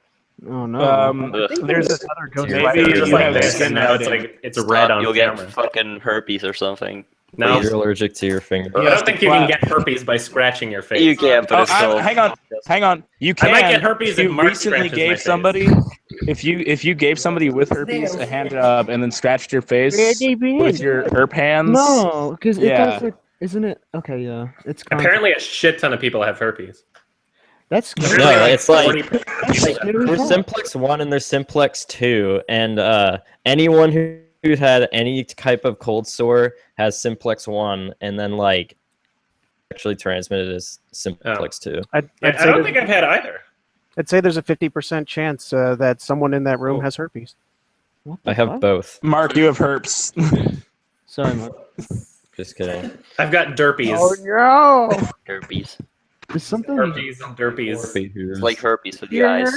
Oh no. There's another ghost. maybe It's just you like have this, skin and now it's writing. like it's red on You'll camera. get fucking herpes or something. No, You're allergic to your finger. I don't think you can get herpes by scratching your face. You can, but it's still. Hang on. You can. I might get herpes if if you Mark recently scratches my gave face. somebody. If you gave somebody with herpes a hand job and then scratched your face with your herp hands. No, because it Yeah. does like, isn't it? Okay, yeah, it's contact. Apparently, a shit ton of people have herpes. That's No, Apparently, it's like 40% there's simplex 1 and there's simplex 2, and anyone who had any type of cold sore has simplex 1, and then like actually transmitted as simplex 2. I'd Yeah, say I don't there's- think I've had either. I'd say there's a 50% chance that someone in that room has herpes. What the I have fuck? both. Mark, you have herpes. Sorry, Mark. Just kidding. I've got derpies. no! Herpes. Is something? Herpes and derpies. It's like herpes for the eyes.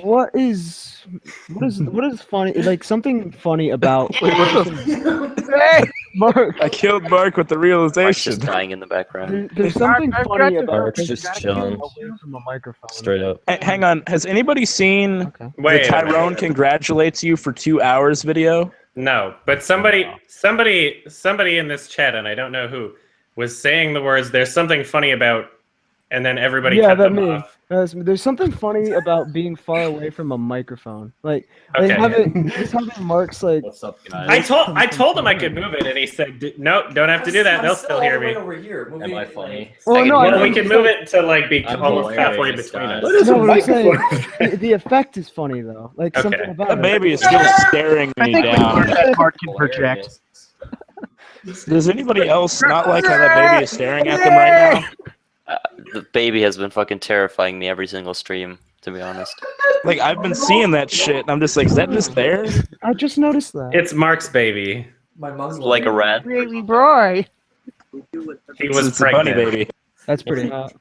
What is funny? Like something funny about Mark. I killed Mark with the Mark's realization. just dying in the background. There's something I've funny got about Mark's just chilling. away from a microphone. Straight up. Hang on. Has anybody seen Okay. Wait, the Tyrone congratulates you for 2 hours video? No, but somebody in this chat, and I don't know who, was saying the words "there's something funny about," and then everybody Yeah, cut that them me. off. There's something funny about being far away from a microphone. Like Okay. just having Mark's like. What's up, guys? I told him I could move it, and he said, "No, don't have to do that. They'll still hear me." Over here. Am I funny? Oh no, Well, I we know, can move it to like be I'm almost halfway hilarious, between guys. us. No, what I'm saying, the effect is funny though. Like Okay. something about That it. baby is still staring I me think down. Mark can project. Does anybody else not like how that baby is staring at them right now? The baby has been fucking terrifying me every single stream, to be honest. Like, I've been seeing that shit, and I'm just like, is that just there? I just noticed that. It's Mark's baby. My mom's Like a rat. Baby boy. He was It's a bunny pregnant. baby. That's pretty hot.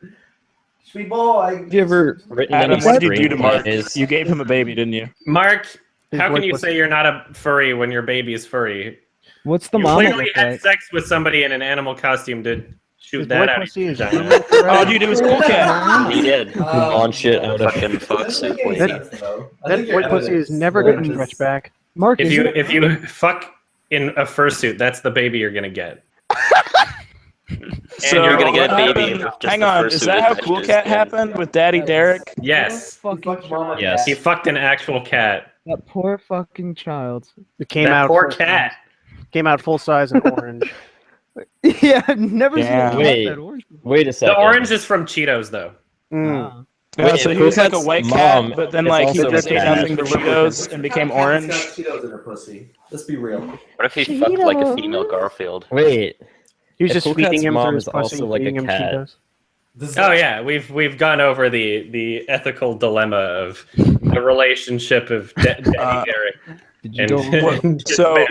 Sweet boy. Have you ever written Adam, any what did you do to stream Mark? plays? You gave him a baby, didn't you? Mark, His how can voice you was- say you're not a furry when your baby is furry? What's the You mama clearly look had like? sex with somebody in an animal costume to shoot His that boy out of pussy your is vagina. Oh, dude, it was cool cat. He did. On shit out of Fucking fox suit. That boy pussy is never getting stretched back. Mark, If is you it? if you fuck in a fursuit, that's the baby you're gonna get. So you're gonna get a what baby happened- with just Hang the on, first is suit that how attached Cool to his Cat head. happened with Daddy Derek? Yes, Fucking child. Yes. he fucked an actual cat. That poor fucking child. It came That out poor full- cat. Came out full size and orange. Yeah, I've never seen Yeah. it Wait. that orange. Wait a second. The orange is from Cheetos, though. Mm. Ah. Yeah, Wait, so if he was like a Cool white Cat's cat, mom but then is like he also just a ate cat. nothing but Cheetos and became orange. Cheetos in her pussy. Let's be real. What if he fucked like a female Garfield? Wait. He was If just Cool feeding Cat's him mom through his is pussy, also like a feeding him cat. Cheetos. Oh yeah, we've gone over the ethical dilemma of the relationship of Daddy Derek. Did you And, go? and his So- family.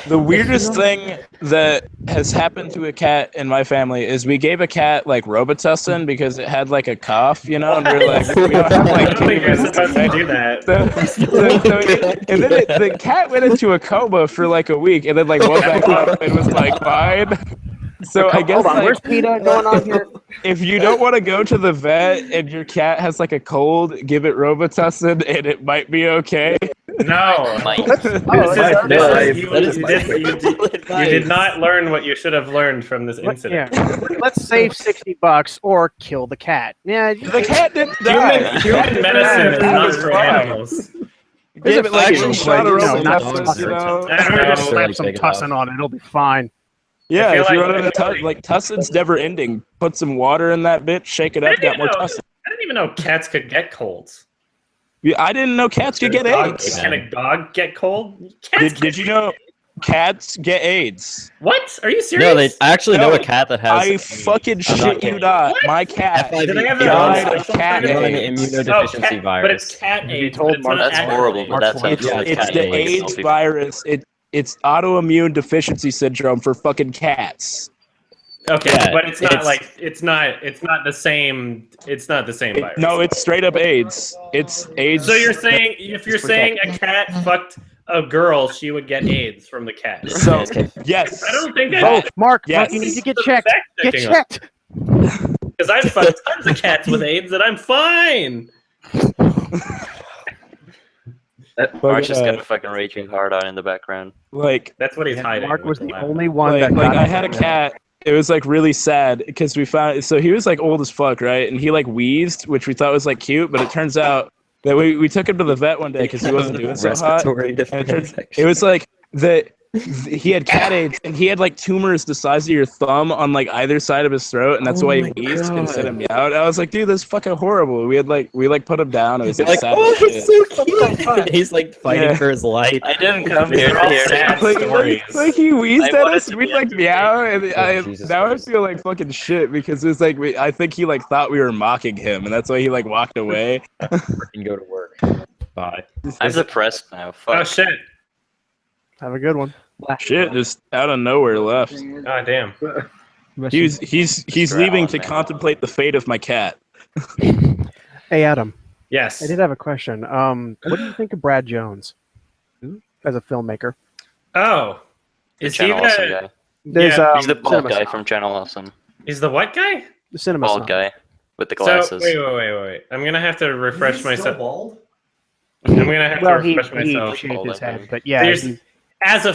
The weirdest thing that has happened to a cat in my family is we gave a cat like Robitussin because it had like a cough, you know, and we're like, we don't have I like don't think you're humans, supposed to right? do that. And then the cat went into a coma for like a week, and then like woke back up and was like fine. So I guess Hold on, like, where's PETA going on here? if you don't want to go to the vet and your cat has like a cold, give it Robitussin and it might be okay. No. Mike. You Nice. did not learn what you should have learned from this incident. Yeah. Let's save $60 or kill the cat. Yeah, The cat didn't die. Human medicine is That not was for fine. animals. Yeah, but like Actually, shot a like, no, not Robitussin, Tussin. you know? I don't know. Just slap some tussin on it. It'll be fine. Yeah, I feel if you like- run into like Tussin's never ending. Put some water in that bitch, shake it up, got more Tussin. I didn't even know cats could get colds. Yeah, I didn't know cats could get Dog- AIDS. Can a dog get cold? Cats Did you know? cats get AIDS. What? Are you serious? No, they I actually know No, a cat that has. I AIDS. fucking I'm not shit you kidding. not. What? My cat FIV. Did I have died the of cat You're on AIDS. immunodeficiency cat, virus. but it's cat Have you AIDS. told but it's Mark- not That's actual horrible, AIDS. but that sounds It's really it's cat the like AIDS selfie. virus. It's autoimmune deficiency syndrome for fucking cats. Okay, Yeah, but it's not it's- like it's not the same. It's not the same virus. No, it's straight up AIDS. It's AIDS. So you're saying if you're for saying a cat fucked a girl, she would get AIDS from the cat? So Okay. yes. I don't think Oh, Mark, Yes. you need to get checked. Get checked. Because I've fucked tons of cats with AIDS and I'm fine. Mark's just got a fucking raging hard on in the background. Like That's what he's hiding. Mark was with the laptop. only one like, that like got I it. had a cat. It was like really sad because we found so he was like old as fuck, right? And he like wheezed, which we thought was like cute, but it turns out that we took him to the vet one day because he wasn't doing so hot. Respiratory And it, defense. it was like he had cat AIDS and he had like tumors the size of your thumb on like either side of his throat, and that's Oh why he my wheezed and sent God. him out. I was like, dude, that's fucking horrible. We put him down. It was You're like, like, sad oh, as he's shit. so cute. He's like fighting Yeah. for his life. I didn't come here They're all to hear sad that. stories. Like he wheezed I at wanted us, to we be like meow, and Jesus now Christ. I feel like fucking shit because it's like I think he like thought we were mocking him, and that's why he like walked away. Freaking go to work. Bye. I'm depressed now. Oh Fuck. shit! Have a good one. Shit, just out of nowhere left. Oh damn! He's leaving to contemplate the fate of my cat. Hey, Adam. Yes. I did have a question. What do you think of Brad Jones as a filmmaker? Oh, is he Channel Awesome the? guy. There's Yeah, He's the bald Cinema guy Snob. from Channel Awesome. He's the what guy? The cinema Bald snob. guy with the So glasses. wait. I'm gonna have to refresh Is he still myself. bald? I'm gonna have Well, to he refresh myself. shaved his Bald, I head, think. but yeah, There's he- as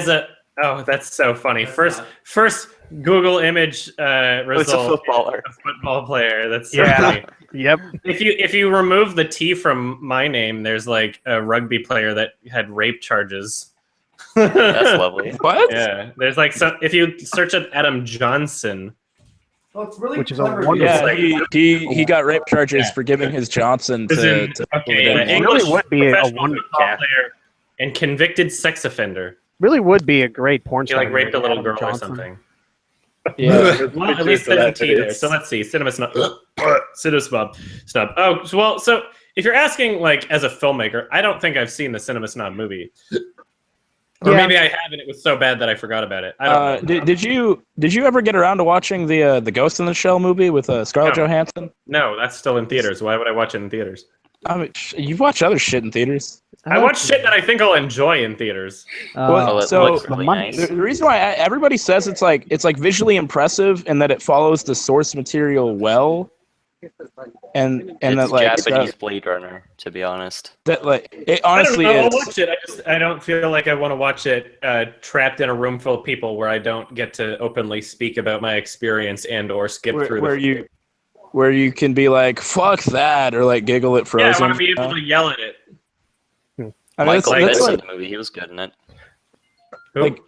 a. Oh, that's so funny. First Google image Oh, it's a result. footballer. A football player. That's so Yeah. funny. yep. If you remove the T from my name, there's like a rugby player that had rape charges. That's lovely. What? Yeah, there's like some. If you search up Adam Johnson, Oh, it's really Which is a clever. wonderful- Yeah, he got rape charges for giving his Johnson Is to. in- to okay, to- an It English really would be a professional wonderful football cat. player and convicted sex offender. Really would be a great porn He star. like raped a little Adam girl Johnson. or something. yeah. Well, at least there's a T there. So let's see. Cinema Snob. Cinema Snob. Oh, well, so if you're asking like as a filmmaker, I don't think I've seen the Cinema Snob movie. Or Yeah. maybe I have, and it was so bad that I forgot about it. I don't know. Did you ever get around to watching the Ghost in the Shell movie with Scarlett No. Johansson? No, that's still in theaters. Why would I watch it in theaters? I mean, you've watched other shit in theaters. I watch shit that I think I'll enjoy in theaters. Oh, it So, looks really money- nice. The reason why everybody says it's like visually impressive and that it follows the source material well, and It's that like Japanese Blade Runner, to be honest. that like it honestly I don't know, is. I'll watch it. I don't feel like I want to watch it trapped in a room full of people where I don't get to openly speak about my experience and or skip through Where you can be like fuck that or like giggle at Yeah, Frozen. I want to be able to yell at it. I mean, Michael that's Pitt's in like, the movie. He was good in it.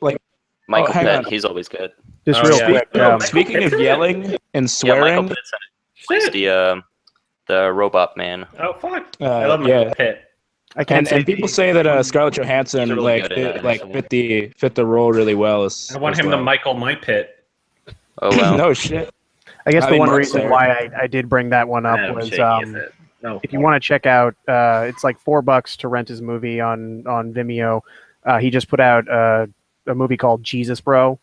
like Michael hang Pitt, on. he's always good. Just Oh, real yeah. quick. Oh, speaking of yelling and Yeah, Michael swearing, Pitt's in it. He's the robot man. Oh fuck! I love my yeah. pit. I can't and people say that Scarlett Johansson He's really like good at it, fit the role really well. I want him to Michael my pit. Oh wow. No shit. I guess I the mean, one Mark's reason there. why I did bring that one up was No. if you want to check out, it's like $4 to rent his movie on Vimeo. He just put out a movie called Jesus Bro,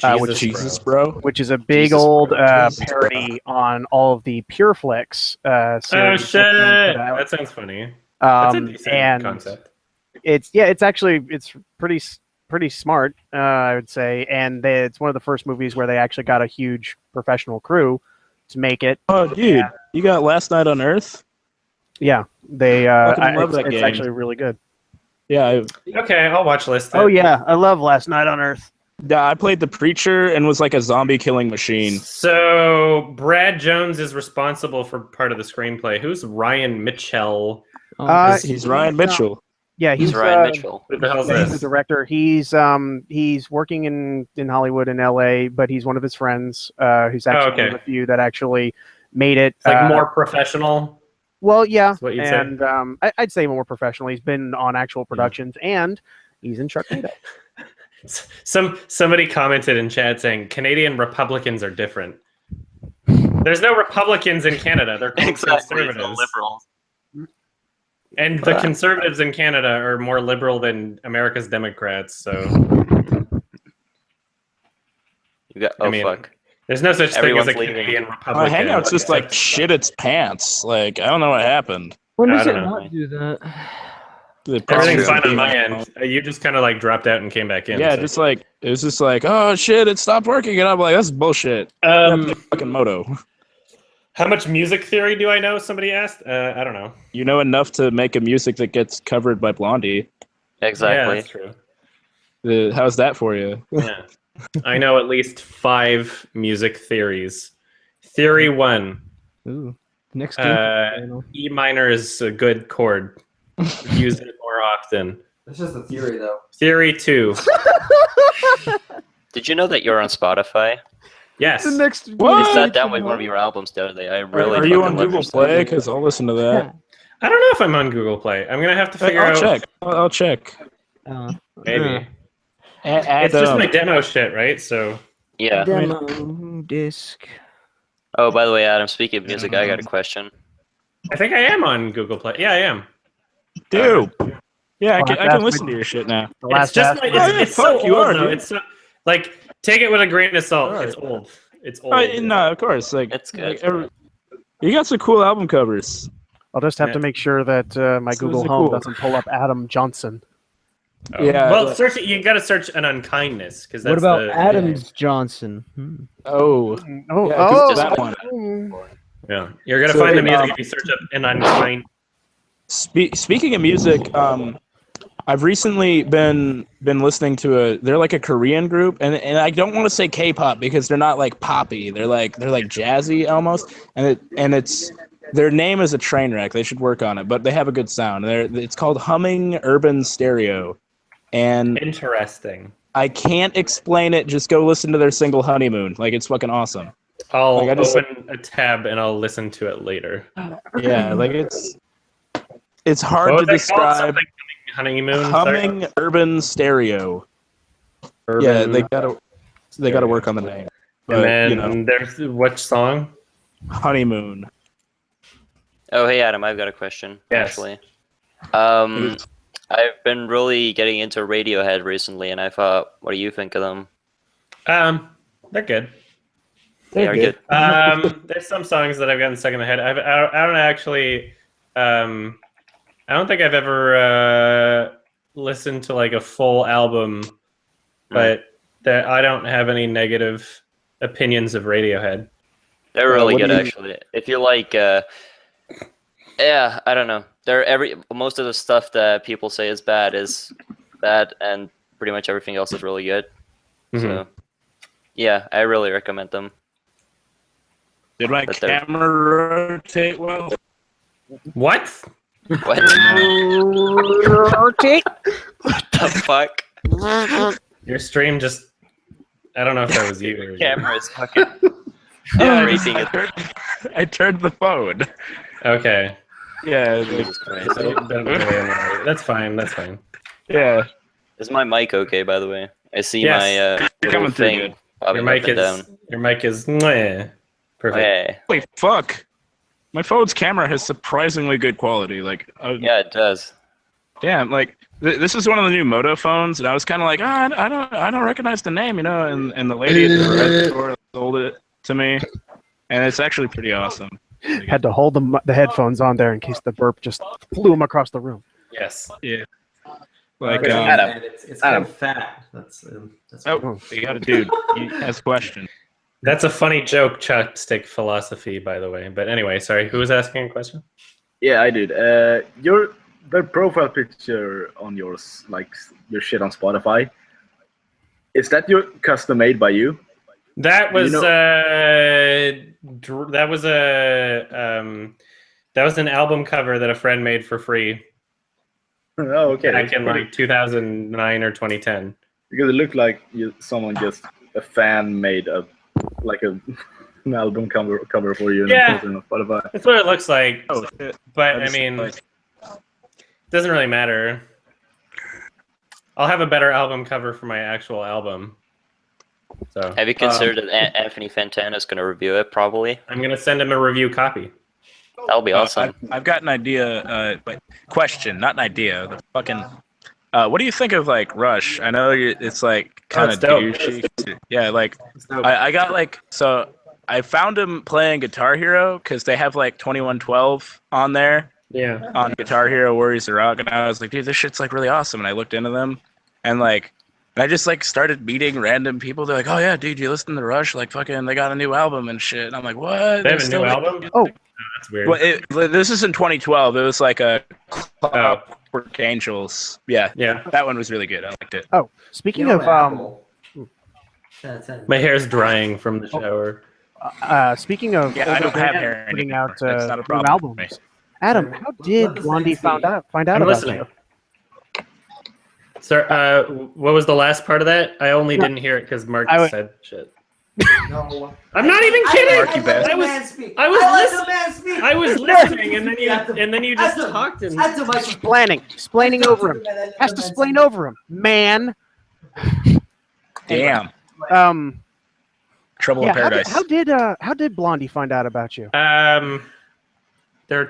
Jesus, bro. which is a big Jesus old Bro. parody on all of the Pure Flicks Oh series. shit! that he put out. That sounds funny. That's a decent And concept. it's pretty smart, I would say, and it's one of the first movies where they actually got a huge professional crew to make it. Oh, dude, you got Last Night on Earth? Yeah, they Fucking love that it's game. actually really good. Yeah, Okay, I'll watch list. Oh yeah, I love Last Night on Earth. I played the preacher and was like a zombie killing machine. So Brad Jones is responsible for part of the screenplay. Who's Ryan Mitchell? He's Ryan Mitchell. Yeah, He's he's Ryan Mitchell. Who the hell's Yeah, he's the this? director. He's working in Hollywood in LA, but he's one of his friends who's actually okay. one of the few that actually made it. It's like more professional. Well, yeah, That's what you'd say. and I'd say more professional. He's been on actual productions, and he's in Sharknado. Somebody commented in chat saying Canadian Republicans are different. There's no Republicans in Canada. They're called conservatives. liberals. And the conservatives in Canada are more liberal than America's Democrats. So You got fuck. There's no such Everyone's thing as a leaving. Canadian Republican. Hangout's just like shit its pants. Like I don't know what happened. When does I it don't not do that? Everything's fine on True. my end. You just kind of like dropped out and came back in. Yeah, so. just like it was just like, oh shit, it stopped working, and I'm like, that's bullshit. Fucking Moto. How much music theory do I know? Somebody asked. I don't know. You know enough to make a music that gets covered by Blondie. Exactly. Yeah, that's true. How's that for you? Yeah. I know at least 5 music theories. Theory 1. Ooh. Next game. E minor is a good chord. Use it more often. That's just a theory, though. Theory 2. Did you know that you're on Spotify? Yes. The next I sat down with one of your albums the other day. I really Are you fucking on love Google your stuff. Play? Because I'll listen to that. I don't know if I'm on Google Play. I'm gonna have to figure I'll out. check. I'll check. Maybe. Add, It's just my demo shit, right? So. Yeah. Demo disc. Oh, by the way, Adam, speaking of music, I got a question. I think I am on Google Play. Yeah, I am. Dude. Yeah, I Well, can that's listen to your shit now. The It's last just ask- my, it's so fuck, you old are, though. dude. It's so, like take it with a grain of salt. Alright. It's old. It's old. No, of course. Like It's good. you got some cool album covers. I'll just have Yeah. to make sure that my So Google is it Home cool? doesn't pull up Adam Johnson. Oh. Yeah, Well, like- search it. You got to search an unkindness because that's What about the, Adams Johnson? Oh, Oh, yeah, 'cause oh, that one. Yeah, you're gonna So, find the music if you search up an unkind. Speaking of music, I've recently been listening to they're like a Korean group, and I don't want to say K-pop because they're not like poppy. They're like jazzy almost, and it's their name is a train wreck. They should work on it, but they have a good sound. It's called Humming Urban Stereo, and Interesting. I can't explain it. Just go listen to their single Honeymoon. Like it's fucking awesome. I'll Like, I just- open a tab and I'll listen to it later. Yeah, like it's hard What to was that called? describe. Something honeymoon. Sorry? Humming Urban Stereo. Urban. Yeah, they gotta work on the name. But, And you then know, there's which song? Honeymoon. Oh, hey, Adam, I've got a question, Yes. actually. I've been really getting into Radiohead recently, and I thought, what do you think of them? They're good. They are good. There's some songs that I've gotten stuck in my head. I don't actually. I don't think I've ever listened to like a full album, but that I don't have any negative opinions of Radiohead. They're really what good, do you- actually. If you like, yeah, I don't know. Most of the stuff that people say is bad, and pretty much everything else is really good. So, yeah, I really recommend them. Did my But they're- camera rotate well? What? What? What the fuck? Your stream just—I don't know if that was you. Or Camera is fucking. Yeah, rating it. I turned the phone. Okay. Yeah, like, Jesus Christ. That's fine. That's fine. yeah. Is my mic okay, by the way? I see Yes. my You're little coming through thing good. popping Your up mic and is. down. Your mic is. Mwah. Perfect. Hey. Wait, fuck. My phone's camera has surprisingly good quality. Like, Yeah, it does. damn, like this is one of the new Moto phones, and I was kind of like, I don't recognize the name, you know. And the lady at the store sold it to me, and it's actually pretty awesome. Had to hold the headphones on there in case the burp just flew him across the room. Yes. Yeah. Like, And it's kind of fat. That's oh, you got a dude. He has a question. That's a funny joke, chopstick philosophy, by the way. But anyway, sorry. Who was asking a question? Yeah, I did. The profile picture on yours, like your shit on Spotify, is that your custom made by you? That was You that was an album cover that a friend made for free Oh, okay. back in like 2009 or 2010. Because it looked like someone a fan made an album cover for you. And Yeah. posted it on Spotify. That's what it looks like. Oh shit. But I just, mean, like, it doesn't really matter. I'll have a better album cover for my actual album. So Have you considered that Anthony Fantana is going to review it? Probably. I'm gonna send him a review copy. That'll be awesome. I've got an idea. But question, not an idea. The fucking. What do you think of like Rush? I know it's like kind of douchey. Yeah, like I got like so. I found him playing Guitar Hero because they have like 2112 on there. Yeah. On Guitar Hero Warriors of Rock, and I was like, dude, this shit's like really awesome. And I looked into them, and like, I just like started meeting random people. They're like, oh yeah, dude, you listen to Rush? Like fucking, they got a new album and shit. And I'm like, what? They have a new album? Oh, that's weird. Well, this is in 2012. It was like a Clockwork Angels. Yeah, that one was really good. I liked it. Oh, speaking of my hair's drying from the shower. Speaking of I don't have hair putting anymore. out That's not a new problem albums, Adam, how did Blondie find out I'm about listening. you? Sir, what was the last part of that? I only didn't hear it because Mark said shit. No. I'm not even kidding. I was listening, and then you just talked and Explaining over him. Has to explain over him, man. Damn. Trouble in Yeah, Paradise. how did Blondie find out about you? There are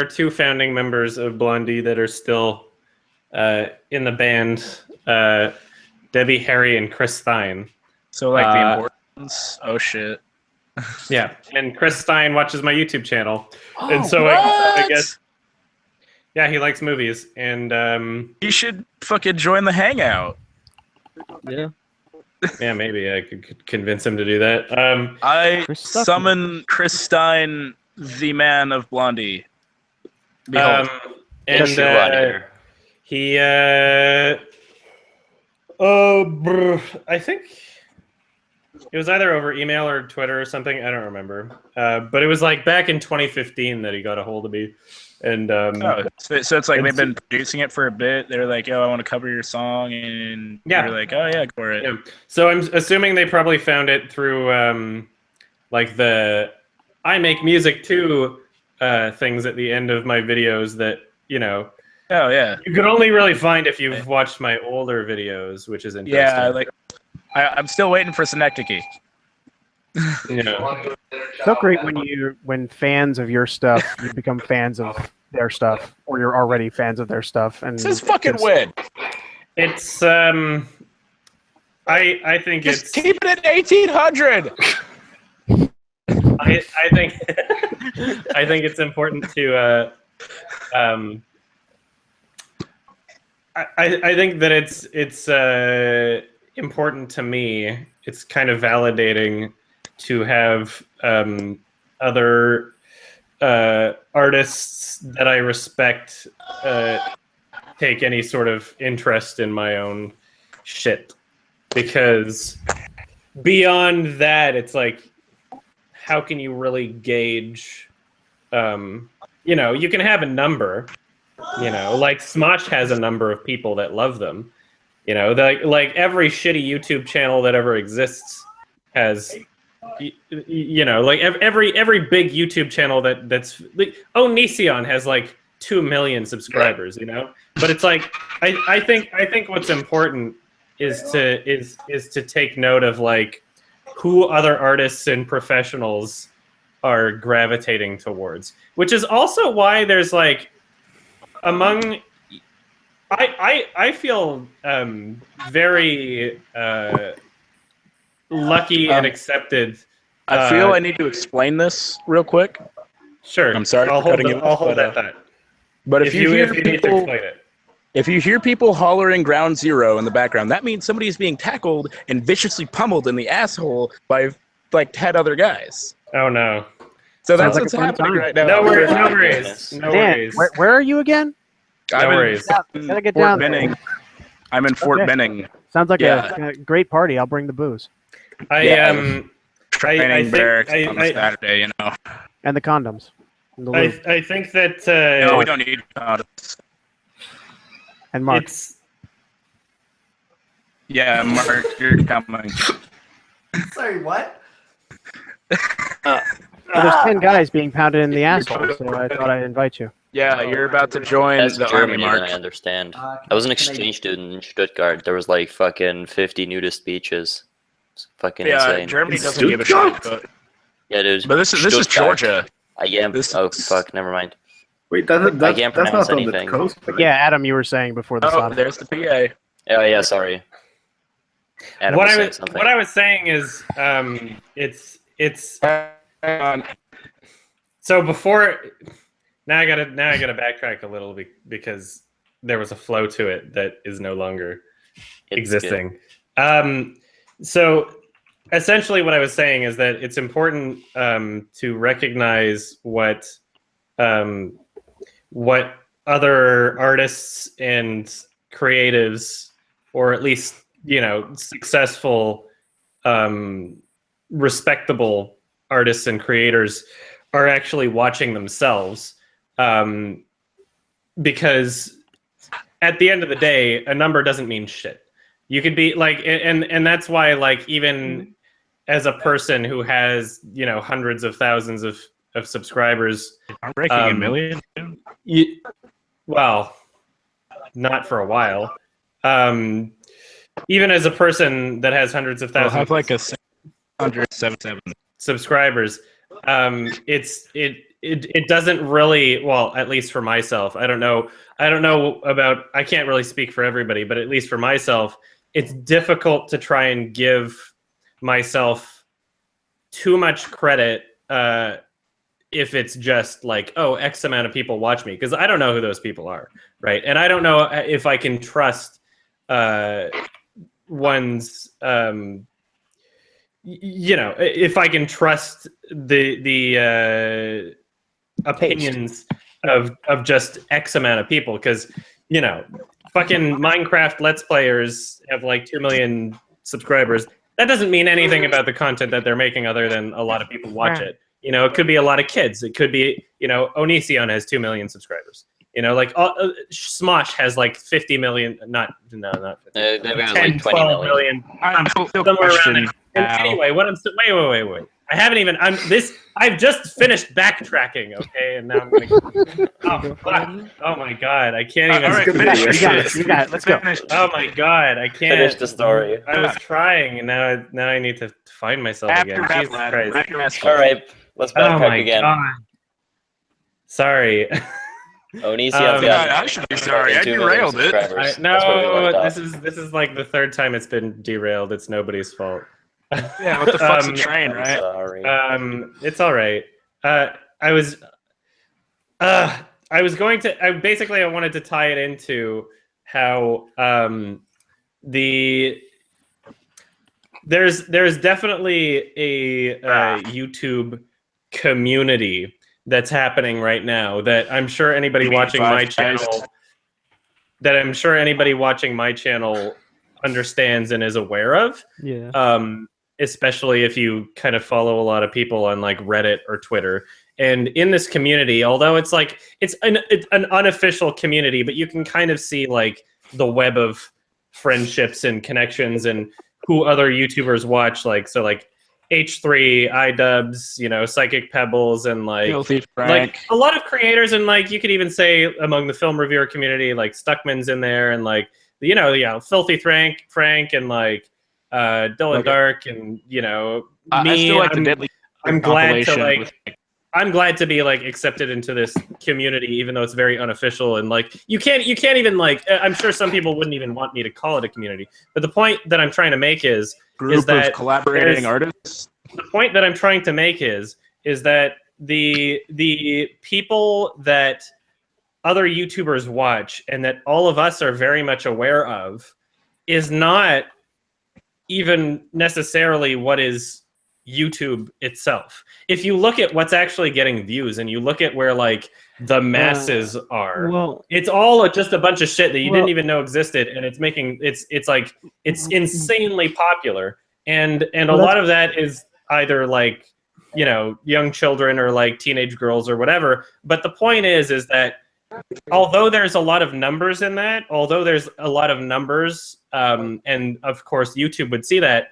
two founding members of Blondie that are still in the band. Debbie Harry and Chris Stein. So like the importance. Oh shit. Yeah, and Chris Stein watches my YouTube channel, and so I guess. Yeah, he likes movies, and you should fucking join the Hangout. Yeah. Yeah, maybe I could convince him to do that. I summon Chris Stein, the man of Blondie. Behold. And he, I think it was either over email or Twitter or something. I don't remember. But it was like back in 2015 that he got a hold of me. And so it's like they've been producing it for a bit. They're like, "Yo, I want to cover your song," and you're like, "Oh yeah, go for it." Yeah. So I'm assuming they probably found it through like the "I make music too" things at the end of my videos that Oh yeah. you could only really find if you've watched my older videos, which is interesting. Yeah, like I'm still waiting for Synecdoche. So great when fans of your stuff, you become fans of their stuff, or you're already fans of their stuff. And this is fucking win. It's I think just keep it at 1800. I think I think it's important to I think that it's important to me. It's kind of validating to have other artists that I respect take any sort of interest in my own shit, because beyond that, it's like, how can you really gauge? You can have a number. Like Smosh has a number of people that love them. Like every shitty YouTube channel that ever exists has. Like every big YouTube channel that's like, Nision has like 2 million subscribers, but it's like I think what's important is to take note of like who other artists and professionals are gravitating towards, which is also why there's like among I feel very lucky and accepted. I feel I need to explain this real quick. Sure. I'm sorry. I'll hold that thought. But if you hear need to people, explain it. if you hear people hollering "Ground Zero" in the background, that means somebody is being tackled and viciously pummeled in the asshole by like 10 other guys. Oh no. So that's what's happening right now. No worries. No worries. Where are you again? I'm worries. Gotta get Fort down Benning. I'm in Fort Benning. Sounds like a great party. I'll bring the booze Training barracks on a Saturday, and the condoms. And the lube. I think that no, we don't need condoms. And Mark. Yeah, Mark, you're coming. Sorry, what? There's 10 guys being pounded in the asshole, so I thought I'd invite you. Yeah, you're about to join That's the army, Germany, Mark. then I understand. Can I was an can exchange student in Stuttgart. There was like fucking 50 nudist beaches. It's fucking Yeah, insane. Germany In doesn't give a Stuttgart? shit. Yeah, dude. But this is Stuttgart. Georgia. I am. This Oh is- fuck, never mind. Wait, I can't that's pronounce not on the anything. coast, right? Yeah, Adam, you were saying before the Oh, sun. there's the PA. Oh yeah, sorry. Adam what was I saying was something. what I was saying is it's so before now I gotta backtrack a little because there was a flow to it that is no longer It's existing. So essentially what I was saying is that it's important to recognize what other artists and creatives, or at least successful respectable artists and creators are actually watching themselves, because at the end of the day a number doesn't mean shit. You could be like, and that's why, like, even as a person who has hundreds of thousands of subscribers, I'm breaking a million. well, not for a while. Even as a person that has hundreds of I'll thousands have like a 177 subscribers, it doesn't really, well, at least for myself, I don't know about, I can't really speak for everybody, but at least for myself, it's difficult to try and give myself too much credit if it's just like, oh, X amount of people watch me, because I don't know who those people are, right? And I don't know if I can trust one's if I can trust the opinions of just X amount of people, because fucking Minecraft Let's Players have like 2 million subscribers. That doesn't mean anything about the content that they're making other than a lot of people watch it. It could be a lot of kids. It could be, Onision has 2 million subscribers. Like Smosh has like 50 million, not 50, They've got 10, like 20 12 million. million. Somewhere around there. And anyway, what I'm wait. I haven't even. I've just finished backtracking. Okay, and now I'm gonna. Oh fuck! Oh my god! I can't even. All right, finish. You got it. Let's go. Oh my god! I can't Finish the story. I was trying, and now I need to find myself again. Jesus Christ! All right, let's Oh backtrack my again. god! Sorry. Onision's Um, got. I should be sorry. I 2 million derailed it. subscribers. That's where we No, left this off. is like the third time it's been derailed. It's nobody's fault. Yeah, what the fuck's a Um, train, I'm right? sorry. It's all right. I was going to. I wanted to tie it into how there's definitely a YouTube community that's happening right now that I'm sure anybody watching my channel understands and is aware of. Yeah. Especially if you kind of follow a lot of people on like Reddit or Twitter. And in this community, although it's an unofficial community, but you can kind of see like the web of friendships and connections and who other YouTubers watch. Like H3, iDubbbz, Psychic Pebbles, and Filthy Frank. like a lot of creators, and like you could even say among the film reviewer community, like Stuckman's in there, and like Filthy Frank, and like Dylan Okay. Dark, and I me. still like the Deadly I'm glad to compilation like. I'm glad to be like accepted into this community, even though it's very unofficial, and like you can't even like. I'm sure some people wouldn't even want me to call it a community. But the point that I'm trying to make is group that of collaborating there's- artists. the point that I'm trying to make is that the people that other YouTubers watch and that all of us are very much aware of is not even necessarily what is YouTube itself. If you look at what's actually getting views and you look at where like the masses are, Well, it's all just a bunch of shit that you Well- didn't even know existed, and it's insanely popular, and a Well, lot of that is either like young children or like teenage girls or whatever. But the point is that although there's a lot of numbers in that, and of course YouTube would see that,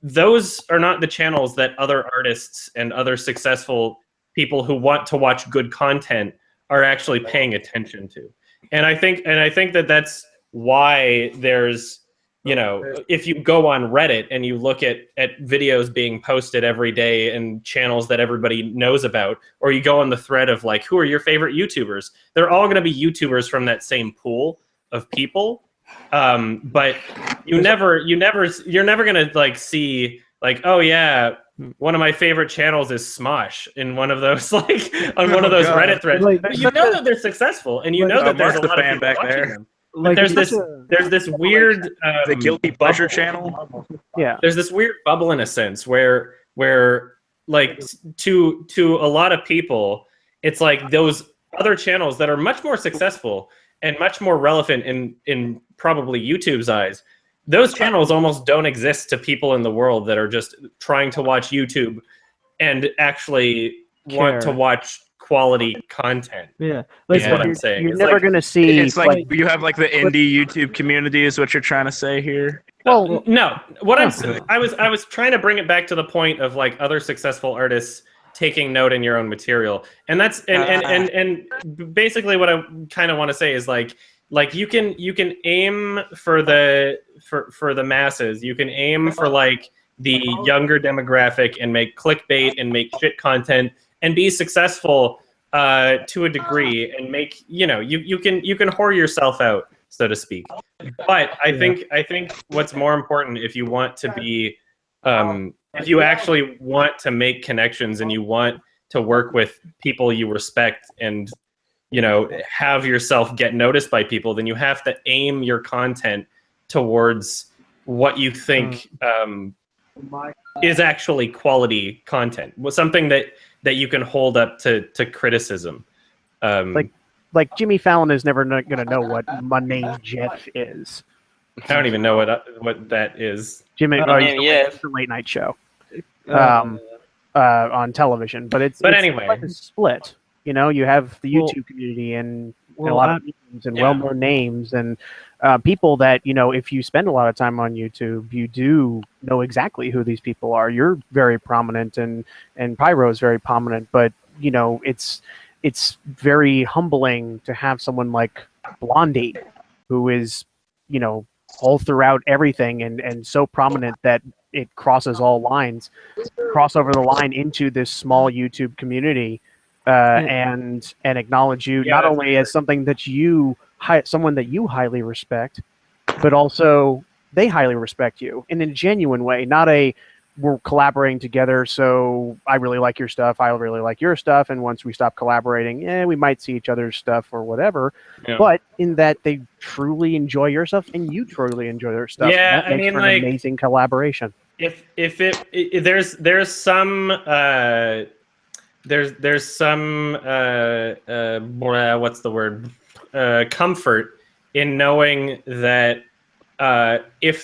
those are not the channels that other artists and other successful people who want to watch good content are actually paying attention to. And I think that that's why there's, you know, if you go on Reddit and you look at videos being posted every day and channels that everybody knows about, or you go on the thread of like, who are your favorite YouTubers? They're all going to be YouTubers from that same pool of people. But you're never going to like see like, oh yeah, one of my favorite channels is Smosh in one of those like on one of those Reddit threads. Like, But you know that they're successful, and you know that there's a lot of people back watching there. them. Like, There's it's this such a- there's this weird The guilty pleasure bubble. channel. Yeah. There's this weird bubble in a sense where like to a lot of people, it's like those other channels that are much more successful and much more relevant in probably YouTube's eyes. Those channels almost don't exist to people in the world that are just trying to watch YouTube and actually want to Care. watch quality content. Yeah, Is like what I'm saying. You're It's never like- going to see. It's like you have like the indie YouTube community is what you're trying to say here. well, No, what I was trying to bring it back to the point of like other successful artists taking note in your own material, and that's and basically what I kind of want to say is like you can aim for the masses, you can aim for like the younger demographic and make clickbait and make shit content and be successful to a degree and make, you know, you can whore yourself out, so to speak. But I think what's more important, if you want to be if you actually want to make connections and you want to work with people you respect and, you know, have yourself get noticed by people, then you have to aim your content towards what you think is actually quality content, something that you can hold up to criticism. like Jimmy Fallon is never going to know what Money Jeff is. I don't even know what that is. Jimmy, yeah. it's a late night show on television, but it's anyway. like a split. You know, you have the Well- YouTube community and a well, lot of names and yeah. well-known names and people that, you know, if you spend a lot of time on YouTube, you do know exactly who these people are. You're very prominent and Pyro is very prominent, but you know, it's very humbling to have someone like Blondie, who is, you know, all throughout everything and so prominent that it crosses all lines, cross over the line into this small YouTube community. And acknowledge you Yeah, not that's only as something that someone that you highly respect, but also they highly respect you in a genuine way, not a we're collaborating together, so I really like your stuff, I really like your stuff, and once we stop collaborating, we might see each other's stuff or whatever. Yeah. But in that they truly enjoy your stuff and you truly enjoy their stuff. Yeah, that makes I mean, for an like, amazing collaboration. If there's some there's some what's the word, comfort in knowing that if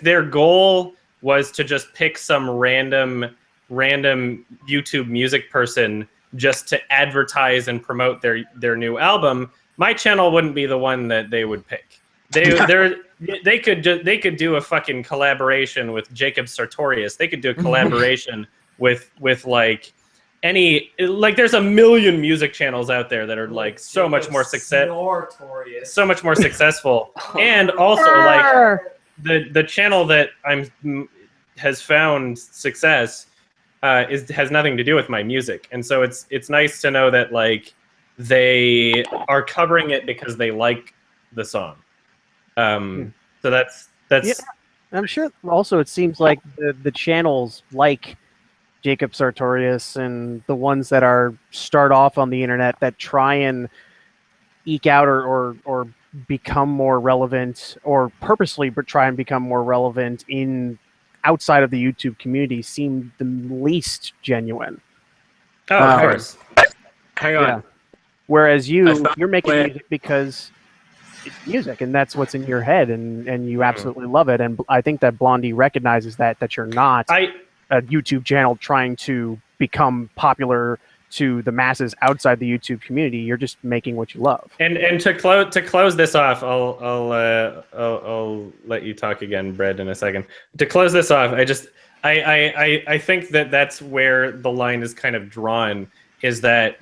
their goal was to just pick some random YouTube music person just to advertise and promote their new album, my channel wouldn't be the one that they would pick. They could do a fucking collaboration with Jacob Sartorius. They could do a collaboration with like any, like there's a million music channels out there that are like so much more successful, and also like the channel that has found success has nothing to do with my music, and so it's nice to know that like they are covering it because they like the song. So that's Yeah. I'm sure also it seems like the channels like Jacob Sartorius and the ones that start off on the internet that try and eke out or become more relevant or purposely try and become more relevant in outside of the YouTube community seem the least genuine. Oh, of course. Hang on. Yeah. Whereas you're making Wait. music because it's music and that's what's in your head and you absolutely love it. And I think that Blondie recognizes that you're not a YouTube channel trying to become popular to the masses outside the YouTube community. You're just making what you love. And to close this off, I'll let you talk again, Brad, in a second. To close this off, I think that's where the line is kind of drawn, is that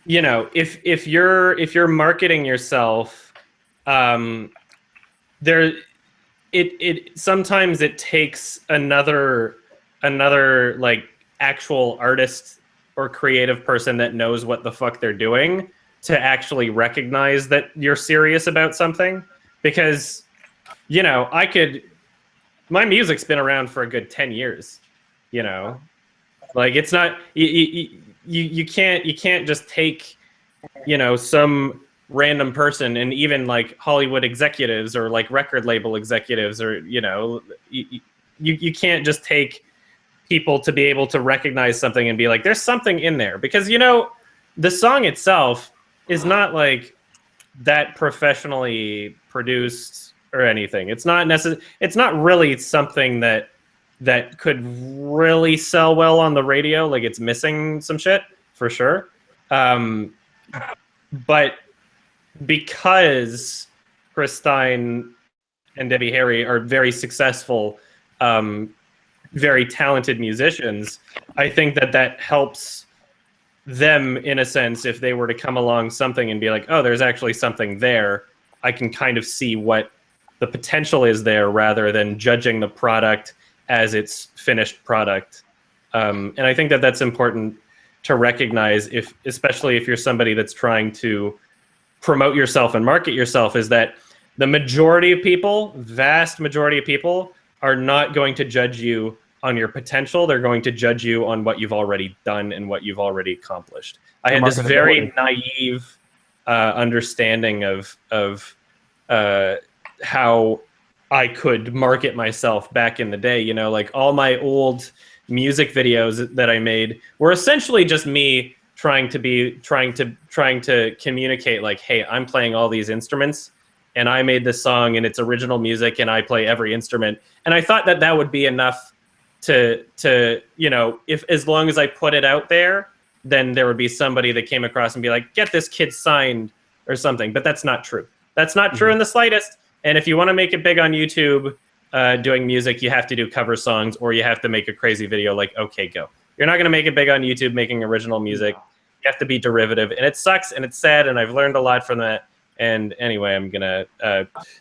you know, if you're marketing yourself, there it sometimes it takes another like actual artist or creative person that knows what the fuck they're doing to actually recognize that you're serious about something. Because, you know, my music's been around for a good 10 years, you know, like it's not, you can't just take, you know, some random person, and even like Hollywood executives or like record label executives, or, you know, you can't just take people to be able to recognize something and be like, there's something in there. Because, you know, the song itself is not like that professionally produced or anything. It's not it's not really something that could really sell well on the radio. Like, it's missing some shit for sure. But because Chris Stein and Debbie Harry are very successful, very talented musicians, I think that helps them in a sense. If they were to come along something and be like, oh, there's actually something there, I can kind of see what the potential is there, rather than judging the product as its finished product. And I think that's important to recognize, especially if you're somebody that's trying to promote yourself and market yourself, is that the majority of people, vast majority of people, are not going to judge you on your potential. They're going to judge you on what you've already done and what you've already accomplished. I had this very naive understanding of how I could market myself back in the day. You know, like all my old music videos that I made were essentially just me trying to communicate, like, hey, I'm playing all these instruments and I made this song and it's original music and I play every instrument. And I thought that would be enough to you know, if as long as I put it out there, then there would be somebody that came across and be like, get this kid signed or something. But that's not true. That's not true in the slightest. And if you want to make it big on YouTube doing music, you have to do cover songs, or you have to make a crazy video like OK Go. You're not going to make it big on YouTube making original music. You have to be derivative, and it sucks and it's sad, and I've learned a lot from that. And anyway, I'm gonna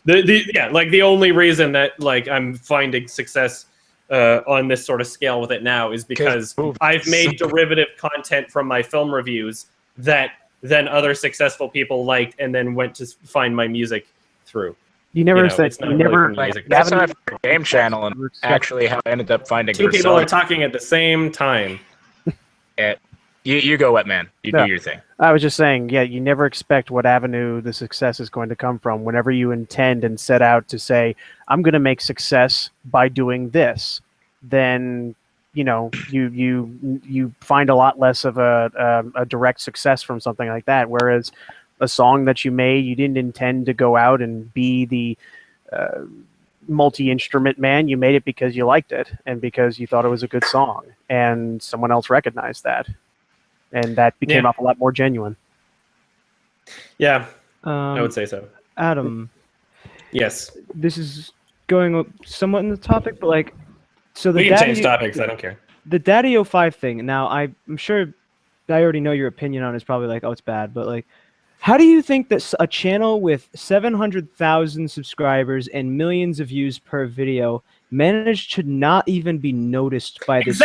the only reason that like I'm finding success on this sort of scale with it now is because I've made derivative content from my film reviews that then other successful people liked and then went to find my music through. You never said you never. That's not a game channel, and actually how I ended up finding two people are talking at the same time. You go, Wetman. You do your thing. I was just saying, yeah, you never expect what avenue the success is going to come from. Whenever you intend and set out to say, I'm going to make success by doing this, then, you know, you find a lot less of a direct success from something like that. Whereas a song that you made, you didn't intend to go out and be the multi-instrument man. You made it because you liked it and because you thought it was a good song, and someone else recognized that. And that became off a lot more genuine. Yeah, I would say so. Adam. Yes. This is going somewhat in the topic, but like, so the we can change topics. I don't care. The Daddy 05 thing. Now, I'm sure I already know your opinion on it. It's probably like, oh, it's bad. But like, how do you think that a channel with 700,000 subscribers and millions of views per video managed to not even be noticed by this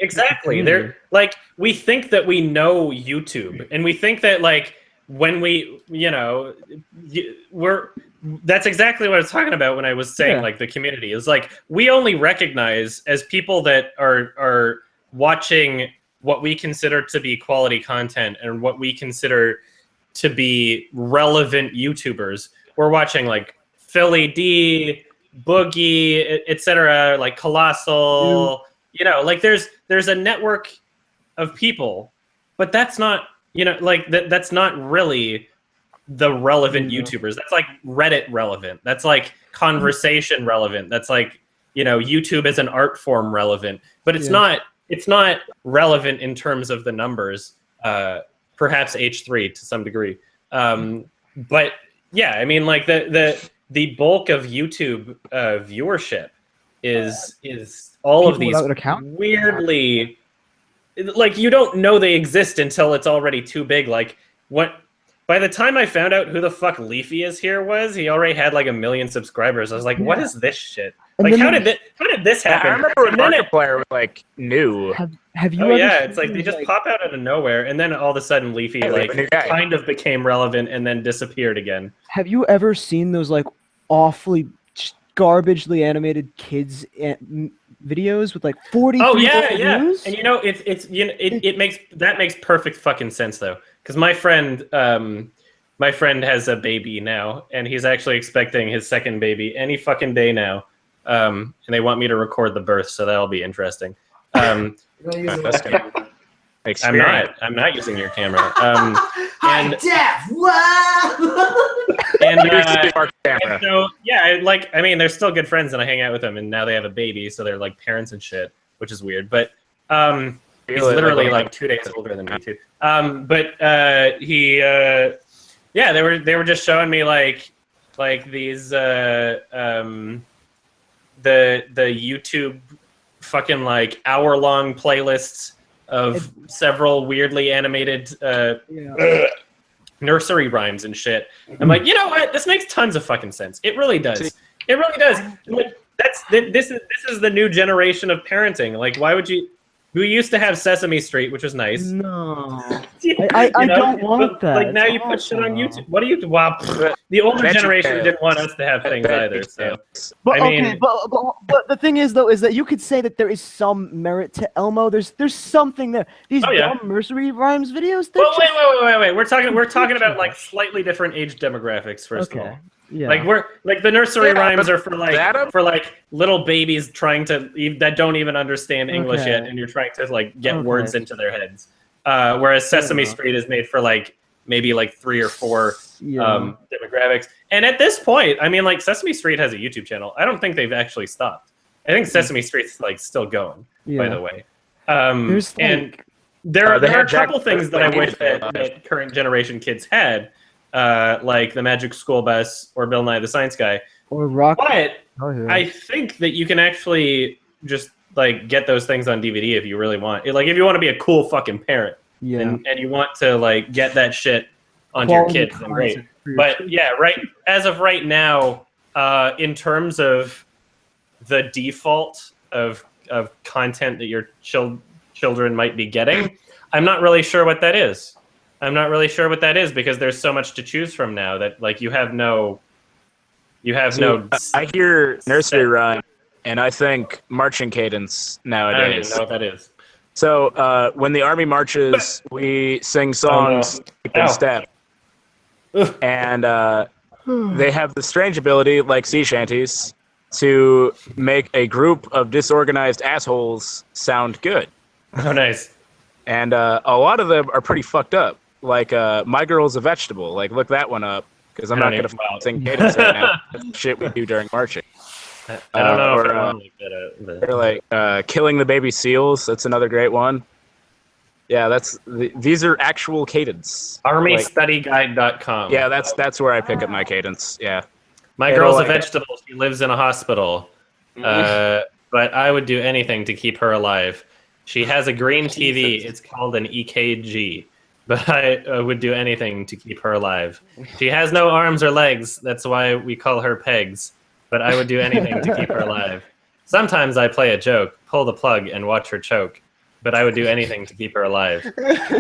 exactly they're like, we think that we know YouTube, and we think that like when we, you know, that's exactly what I was talking about when I was saying like the community is like, we only recognize as people that are watching what we consider to be quality content and what we consider to be relevant YouTubers. We're watching like Philly D, Boogie, etc., like Colossal. You know, like there's a network of people, but that's not, you know, like that's not really the relevant YouTubers. That's like Reddit relevant. That's like conversation relevant. That's like, you know, YouTube as an art form relevant. But it's not relevant in terms of the numbers. Perhaps H3 to some degree. But yeah, I mean, like the bulk of YouTube viewership is all of these weirdly like you don't know they exist until it's already too big. Like what? By the time I found out who the fuck Leafy is here he already had like 1 million subscribers. I was like, what is this shit? And Like, then how did this happen? I remember when And then Markiplier was like new. Have you Oh ever yeah, seen it's like they those, just pop out of nowhere, and then all of a sudden Leafy Yeah, like new guy. kind of became relevant and then disappeared again. Have you ever seen those like awfully just garbagely animated kids videos with like 40 Oh yeah, yeah. views? And you know, it makes perfect fucking sense though, because my friend has a baby now, and he's actually expecting his second baby any fucking day now. And they want me to record the birth, so that'll be interesting. You're gonna use That's it. good. I'm not using your camera. Hi, Def. Wow. And so yeah, I mean, they're still good friends, and I hang out with them, and now they have a baby, so they're like parents and shit, which is weird. But he's literally like 2 days older than me too. Yeah, they were just showing me like these the YouTube fucking like hour-long playlists of several weirdly animated nursery rhymes and shit. I'm like, you know what? This makes tons of fucking sense. It really does. It really does. Like, this is the new generation of parenting. Like, why would you? We used to have Sesame Street, which was nice. No, You I know? don't want that. Like now It's you put shit on awful. YouTube. What do you? Wow, the older generation didn't want us to have things either. So But I mean, okay, but the thing is though is that you could say that there is some merit to Elmo. There's something there. These Oh, yeah. dumb nursery rhymes videos. They're well, just, wait. We're talking about like slightly different age demographics. First of all. okay. Yeah. Like we're like the nursery rhymes are for Adam? little babies trying to that don't even understand English Okay. yet, and you're trying to like get Okay. words into their heads. Whereas Sesame Yeah. Street is made for like maybe like 3 or 4 Yeah. demographics. And at this point, I mean, like Sesame Street has a YouTube channel. I don't think they've actually stopped. I think Sesame Street's like still going. By the way, There's and like there are they a had Jack couple things that I Black wish that current generation kids had. Like the Magic School Bus or Bill Nye the Science Guy. or rock. But Oh, yeah. I think that you can actually just like get those things on DVD if you really want. Like if you want to be a cool fucking parent yeah. and you want to like get that shit onto your Quality kids, then great. content for your But kids. yeah, as of right now, in terms of the default of content that your children might be getting, I'm not really sure what that is. Because there's so much to choose from now that like you have no. I hear nursery rhyme, and I think marching cadence I don't nowadays. even know what that is. So when the army marches, we sing songs in step, and they have the strange ability, like sea shanties, to make a group of disorganized assholes sound good. Oh, nice. And a lot of them are pretty fucked up. Like My Girl's a Vegetable. Like look that one up, because I'm I not don't gonna even- sing cadence right now. That's the shit we do during marching. I don't know if or, I want to Or like Killing the Baby Seals. That's another great one. Yeah, these are actual cadence. ArmyStudyGuide.com. Yeah, that's where I pick up my cadence. Yeah. My It'll, girl's a like- vegetable. She lives in a hospital. But I would do anything to keep her alive. She has a green TV. It's called an EKG. But I would do anything to keep her alive. She has no arms or legs. That's why we call her Pegs. But I would do anything to keep her alive. Sometimes I play a joke, pull the plug, and watch her choke. But I would do anything to keep her alive.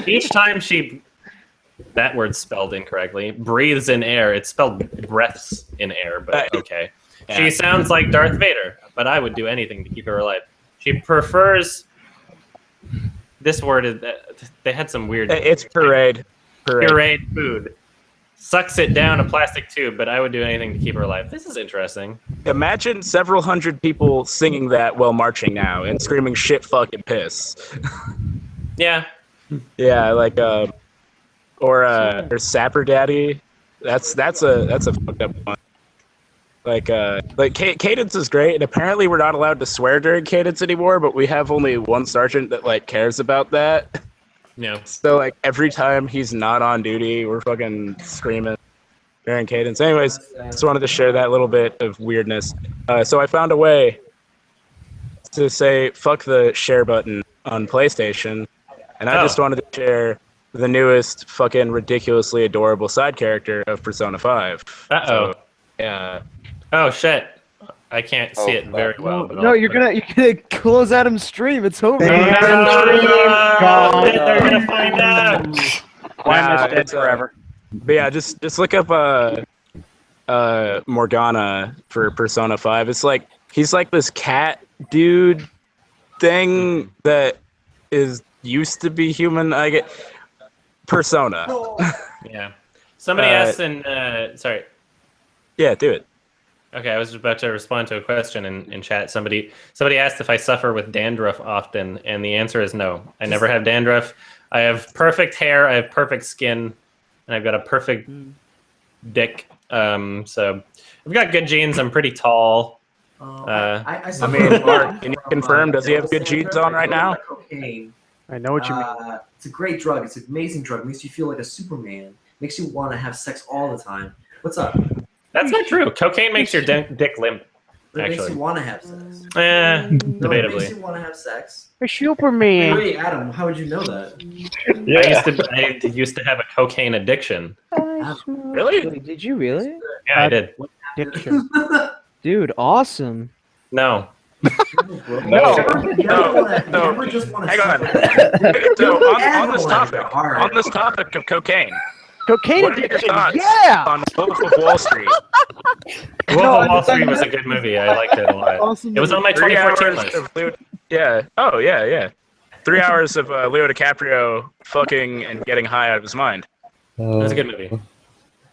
Each time she, that word's spelled incorrectly, breathes in air. It's spelled breaths in air, but okay. Yeah. She sounds like Darth Vader, but I would do anything to keep her alive. She prefers, this word is, they had some weird. It's parade. Pureed food. Sucks it down a plastic tube, but I would do anything to keep her alive. This is interesting. Imagine several hundred people singing that while marching now and screaming shit fucking piss. Yeah. Yeah, like or Sapper Daddy. That's a fucked up one. Like cadence is great, and apparently we're not allowed to swear during cadence anymore, but we have only one sergeant that like cares about that. No. So like every time he's not on duty, we're fucking screaming during cadence. Anyways, just wanted to share that little bit of weirdness. So I found a way to say fuck the share button on PlayStation and I just wanted to share the newest fucking ridiculously adorable side character of Persona 5. Uh-oh. So, yeah. Oh shit! I can't see it very well. But No, I'll you're put it- gonna close Adam's stream. It's over. No, Damn. they're gonna find out. Why am Nah, I dead it's, forever? But yeah, just look up Morgana for Persona 5. It's like he's like this cat dude thing that is used to be human. I get Persona. Yeah. Somebody asked in. Sorry. Yeah, do it. Okay, I was just about to respond to a question in chat. Somebody asked if I suffer with dandruff often, and the answer is no. I never have dandruff. I have perfect hair. I have perfect skin, and I've got a perfect dick. So I've got good genes. I'm pretty tall. I I mean, Mark, can you confirm? Does he have good genes on right now? Cocaine. I know what you mean. It's a great drug. It's an amazing drug. It makes you feel like a Superman. Makes you want to have sex all the time. What's up? That's not true. Cocaine makes your dick limp. It makes Actually, you want to have sex. No, it debatably. makes you want to have sex. A Superman. Wait, Adam, how would you know that? I used to have a cocaine addiction. Really? Wait, did you really? Yeah, I did. Addiction. Dude, awesome. No. No. Just want to Hang on. So on this topic of cocaine, Cocaine what are your addiction. thoughts Yeah. on Wolf of Wall Street? Wolf of Wall Street was a good movie. I liked it a lot. Awesome. It was on my 3 2014 hours list. of Leo. Yeah. Oh yeah, yeah. 3 hours of Leo DiCaprio fucking and getting high out of his mind. It was a good movie.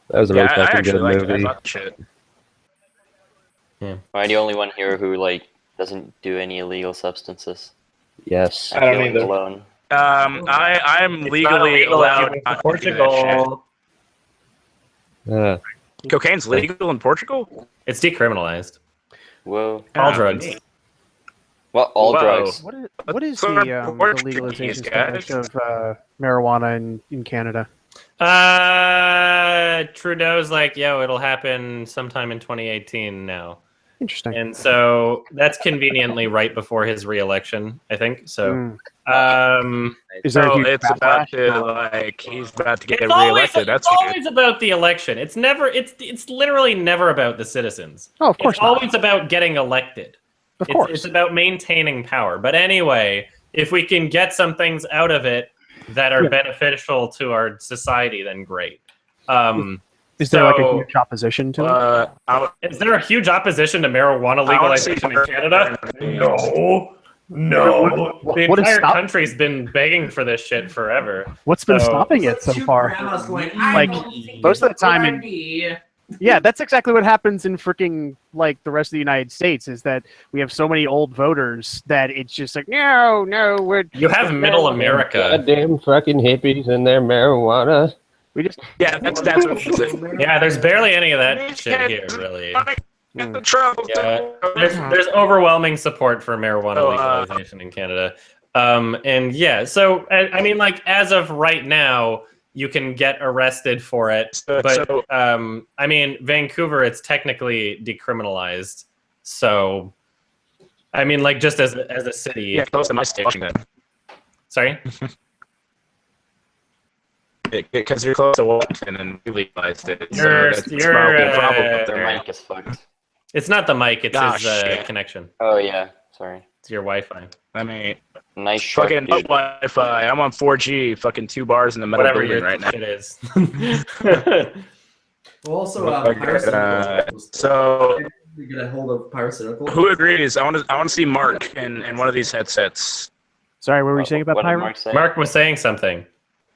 That was a Yeah, really I fucking actually good liked it. I movie. thought shit. Am I the only one here who like doesn't do any illegal substances? Yes. I don't either. Alone. I'm It's legally not illegal allowed in not to do that Portugal. shit. Cocaine's legal in Portugal? It's decriminalized. Whoa. All drugs. Well, all Whoa. drugs. What is So the are Portuguese legalization guys. status of marijuana in Canada? Trudeau's like, yo, it'll happen sometime in 2018 now. Interesting. And so that's conveniently right before his re-election, I think. So, Is there a So huge it's about backlash? to like he's about to get it's always, reelected. That's it's weird. always about the election. It's never. It's literally never about the citizens. Oh, of course It's not. always about getting elected. Of course. It's about maintaining power. But anyway, if we can get some things out of it that are beneficial to our society, then great. Is there like a so- huge opposition to it? Is there a huge opposition to marijuana I wanna see legalization in Canada? No. No. The What is entire stop- country's been begging for this shit forever. What's been So- stopping it so Two far? grandmas going, Like, most of the time Yeah, that's exactly what happens in freaking like the rest of the United States. Is that we have so many old voters that it's just like no, we're You have middle America. Goddamn fucking hippies and their marijuana. we just Yeah, that's what it is. Yeah, there's barely any of that shit here, really. Get the trouble. Yeah, there's overwhelming support for marijuana legalization in Canada. And yeah, so I mean, like as of right now, you can get arrested for it. But I mean, Vancouver, it's technically decriminalized. So, I mean, like just as a city. Yeah, close to my station then. Sorry. Because you're close to Washington and we legalized it. You're- so that's you're, probably a problem up The there. mic is fucked. It's not the mic. It's Ah, his shit. connection. Oh yeah, sorry. It's your Wi-Fi. I mean, Nice shot, fucking dude. Wi-Fi. I'm on 4G. Fucking 2 bars in the middle Whatever building your right now. shit is. Well, also, Okay, Pyrocynical. so We get a hold of Pyrocynical. who agrees? I want to see Mark in one of these headsets. sorry. What were you saying about What did Pyro? Mark say? Mark was saying something.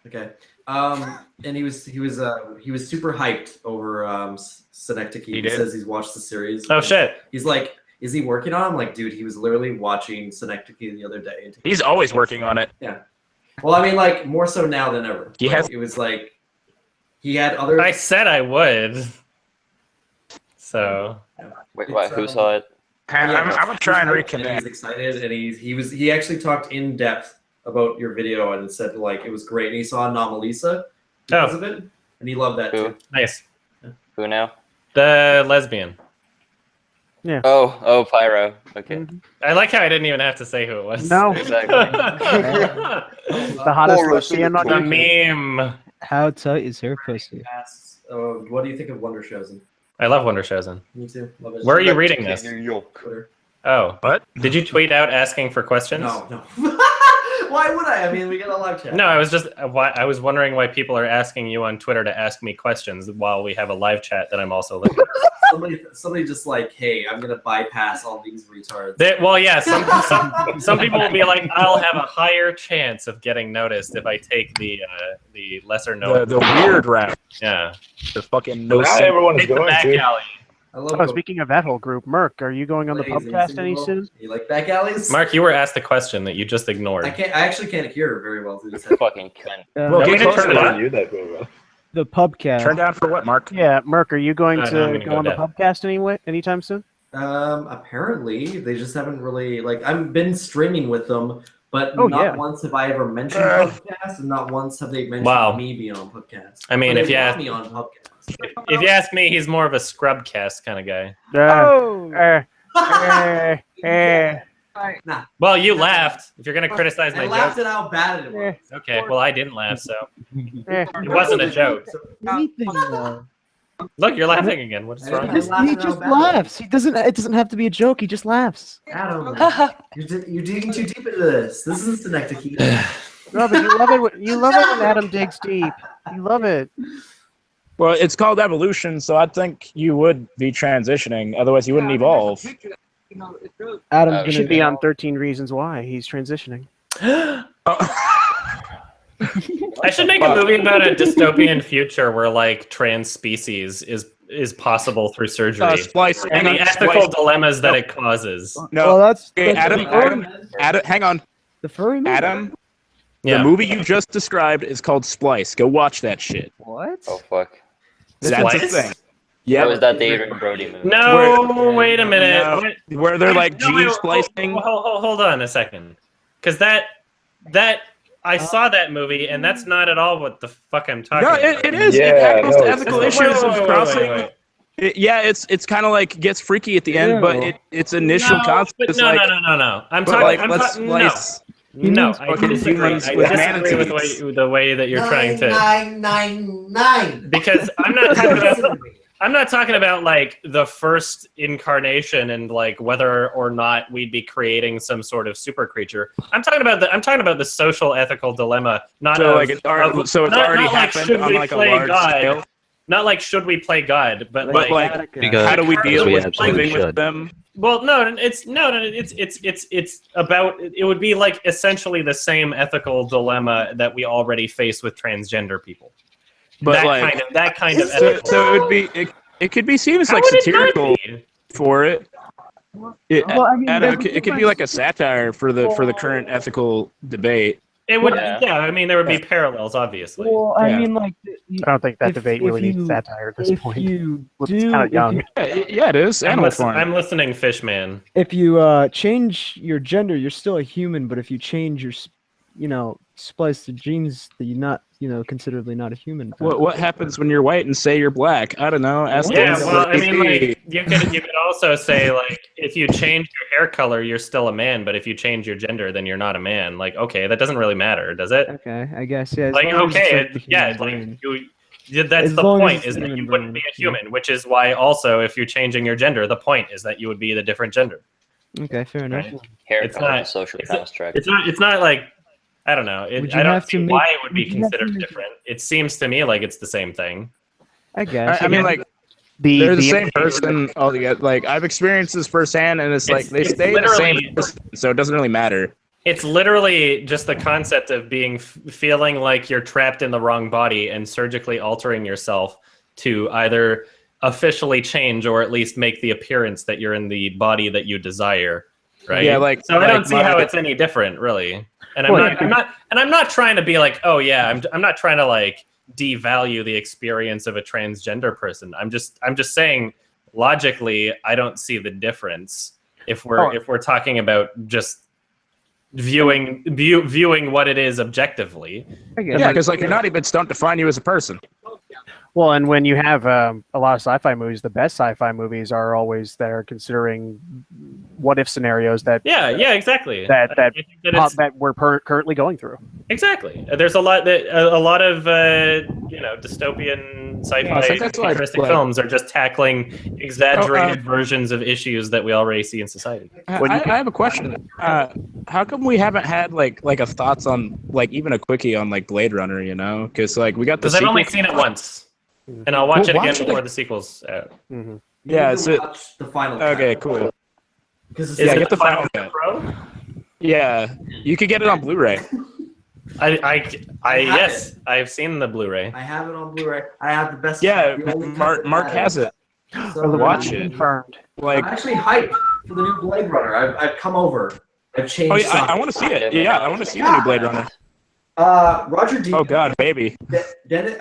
Okay. And he was super hyped over Synecdoche. He He did? says he's watched the series. Oh shit. He's like, is he working on it? I'm like, dude, he was literally watching Synecdoche the other day. He's always working on it. Well, I mean, like more so now than ever. He Like, has- It was like he had other. I said I would. So Wait, what? Who saw it? I'm gonna try and He's reconnect. excited, and he actually talked in depth about your video and said like it was great. And he saw Anomalisa because of it, and he loved that Who? too. nice. Who now? The lesbian. Oh, Pyro. Okay. Mhm. I like how I didn't even have to say who it was. No. Exactly. The hottest lesbian on The YouTube. meme. How tight is her pussy? Asks, what do you think of Wonder Chosen? I love Wonder Chosen. Me too. Love it. Where are you reading this? Twitter. Oh. What? Did you tweet out asking for questions? No. Why would I? I mean, we get a live chat. No, I was wondering why people are asking you on Twitter to ask me questions while we have a live chat that I'm also looking at. Somebody just like, hey, I'm gonna bypass all these retards. Well, yeah, some people will be like, I'll have a higher chance of getting noticed if I take the lesser known. The weird route. Yeah. The fucking no. Not everyone is Take the going back to. alley. I love Oh, speaking of that whole group, Merc, are you going on the Lazy podcast any single. soon? You like back alleys? Mark, you were asked a question that you just ignored. I actually can't hear very well through this headset. Fucking cunt. Well, Do we get need to closer turn to it that. on? You that very well. The pubcast. Turn down for what, Mark? Yeah, Merc, are you going No, to I'm gonna go go on the deaf. podcast anytime soon? Apparently, they just haven't really like. I've been streaming with them, but Oh, not yeah. once have I ever mentioned podcast, and not once have they mentioned Wow. me being on podcast. I mean, But if they you want ask- me on podcast. If you ask me, he's more of a scrub cast kind of guy. Oh. Nah, Well, you laughed. If you're gonna criticize my I laughed joke, at how bad it was. okay. Well, I didn't laugh, so Eh. it wasn't a joke. Anything, though. Look, you're laughing again. What's wrong? I laughed He at how just bad it laughs. He doesn't. It doesn't have to be a joke. He just laughs. Adam, you're digging too deep into this. This isn't synecdoche. No, but you love it. You love it when Adam digs deep. You love it. Well, it's called evolution, so I think you would be transitioning. Otherwise, you wouldn't evolve. Adam's Oh, He should gonna be on 13 Reasons Why. He's transitioning. I should make a movie about a dystopian future where like trans species is possible through surgery Splice. and the ethical dilemmas that it causes. No, Well, that's okay, that's Adam, hang on. the furry movie. Adam, Yeah. the movie you just described is called Splice. Go watch that shit. What? Oh fuck. That's Splice? a thing. Or Yeah, was that the Adrian Brody movie? No, wait a minute. No. Wait. where they're like No, gene wait, splicing. Hold on a second, because that I saw that movie, and that's not at all what the fuck I'm talking No, about. it is. Yeah, it tackles no, the it's- ethical Wait, issues of wait, crossing. wait. Yeah, it's kind of like gets freaky at the end, but Ew. its initial No, concept but is no, like, no. I'm but talking. like I'm let's talking. splice. No, I fucking disagree. humans I with disagree with manatees. the way that you're trying to. 999. Because I'm not talking about. I'm not talking about like the first incarnation and like whether or not we'd be creating some sort of super creature. I'm talking about the social ethical dilemma. Not So of, like it's already, of- so it's not, already not like happened should on we like a play large God. scale. Not like should we play God, but But like, Because- how do we deal we with absolutely living with should. them? well, it's about it would be like essentially the same ethical dilemma that we already face with transgender people. But that like, kind of so, ethical. so it would be it could be seen as How like would it not satirical be? for it. Well, I mean, Adam, there's it could be like a satire for the current ethical debate. It would, Yeah. yeah. I mean, there would be parallels, obviously. Well, I Yeah. mean, like, I don't think that If- debate if really needs you- satire at this if point. you It's do, kinda if young. you- Yeah, it is. Animal Farm. I'm listening, Fishman. if you change your gender, you're still a human. But if you change your, splice the genes, that you're not, considerably not a human. What happens when you're white and say you're black? I don't know. Ask Yeah, the well, I mean, like, NCAA. you could also say like, if you change your hair color, you're still a man, but if you change your gender, then you're not a man. Like, okay, that doesn't really matter, does it? Okay, I guess yeah. as Like, long as it's okay, like the yeah, human like brain. that's As the long as point it's is that human you wouldn't brain, be a human, which is why also if you're changing your gender, the point is that you would be the different gender. Okay, fair enough. Right? Hair It's color not- is a social it's not- construct. It's not like I don't know. Would you I don't have to see make- why it would be would you have to considered make- different. It seems to me like it's the same thing. I guess. I mean, like The they're the same person altogether. Like I've experienced this firsthand, and it's like they it's stay the same literally- person, so it doesn't really matter. It's literally just the concept of being feeling like you're trapped in the wrong body and surgically altering yourself to either officially change or at least make the appearance that you're in the body that you desire. Right. Yeah, like so I don't like see how it's any different, really. And I'm not trying to be like, oh yeah, I'm not trying to like devalue the experience of a transgender person. I'm just saying logically, I don't see the difference if we're talking about just viewing what it is objectively. I guess. Yeah, because like your naughty bits don't define you as a person. Well, and when you have a lot of sci-fi movies, the best sci-fi movies are always that are considering what if scenarios that Yeah, exactly. that I think it's- that we're currently going through. Exactly. There's a lot of dystopian sci-fi so that's like- futuristic films are just tackling exaggerated versions of issues that we already see in society. I have a question. How come we haven't had like a thoughts on like even a quickie on like Blade Runner? You know, because like we got the. Because I've only sequel- seen it once, and I'll watch it Well, again watch it before ag- the sequel's out. Mm-hmm. Yeah, You need to so- watch the final. Okay, cut. cool. Because it's Yeah, Is get it the final Cut cut. Pro? Yeah, you could get it on Blu-ray. Yes, I've seen the Blu-ray. I have it on Blu-ray. I have the best. Yeah, the only cut Mark that has it. So Watch it. Confirmed. Like, I'm actually hyped for the new Blade Runner. I've come over. I've changed. oh yeah, I sides. want to see it. Yeah, I want to see the new Blade Runner. Roger D. Oh God, baby. Denis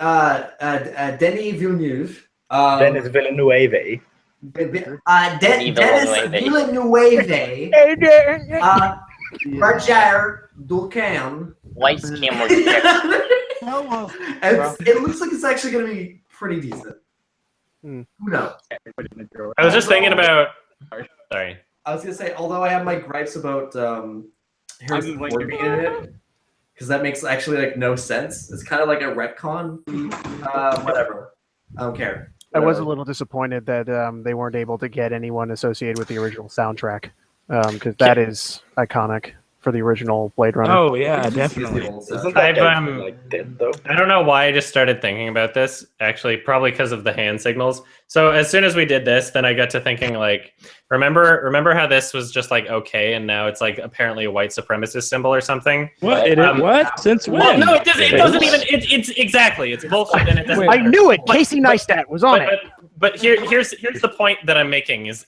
Villeneuve. Dennis Villeneuve. Dennis Villeneuve. Roger Dulcan. White's camera. It looks like it's actually going to be pretty decent. Who knows? I was just thinking about. Sorry. I was going to say, although I have my gripes about Harrison Ford being in it, because that makes actually like no sense. It's kind of like a retcon. Whatever. I don't care. I was a little disappointed that they weren't able to get anyone associated with the original soundtrack because that is iconic for the original Blade Runner. Oh yeah, definitely. I don't know why I just started thinking about this. Actually, probably because of the hand signals. So as soon as we did this, then I got to thinking like, remember how this was just like okay, and now it's like apparently a white supremacist symbol or something. What? What? Since when? Well, no, it doesn't even. It's exactly. It's bullshit, and it doesn't. I knew it. Casey Neistat was on it. But here's the point that I'm making is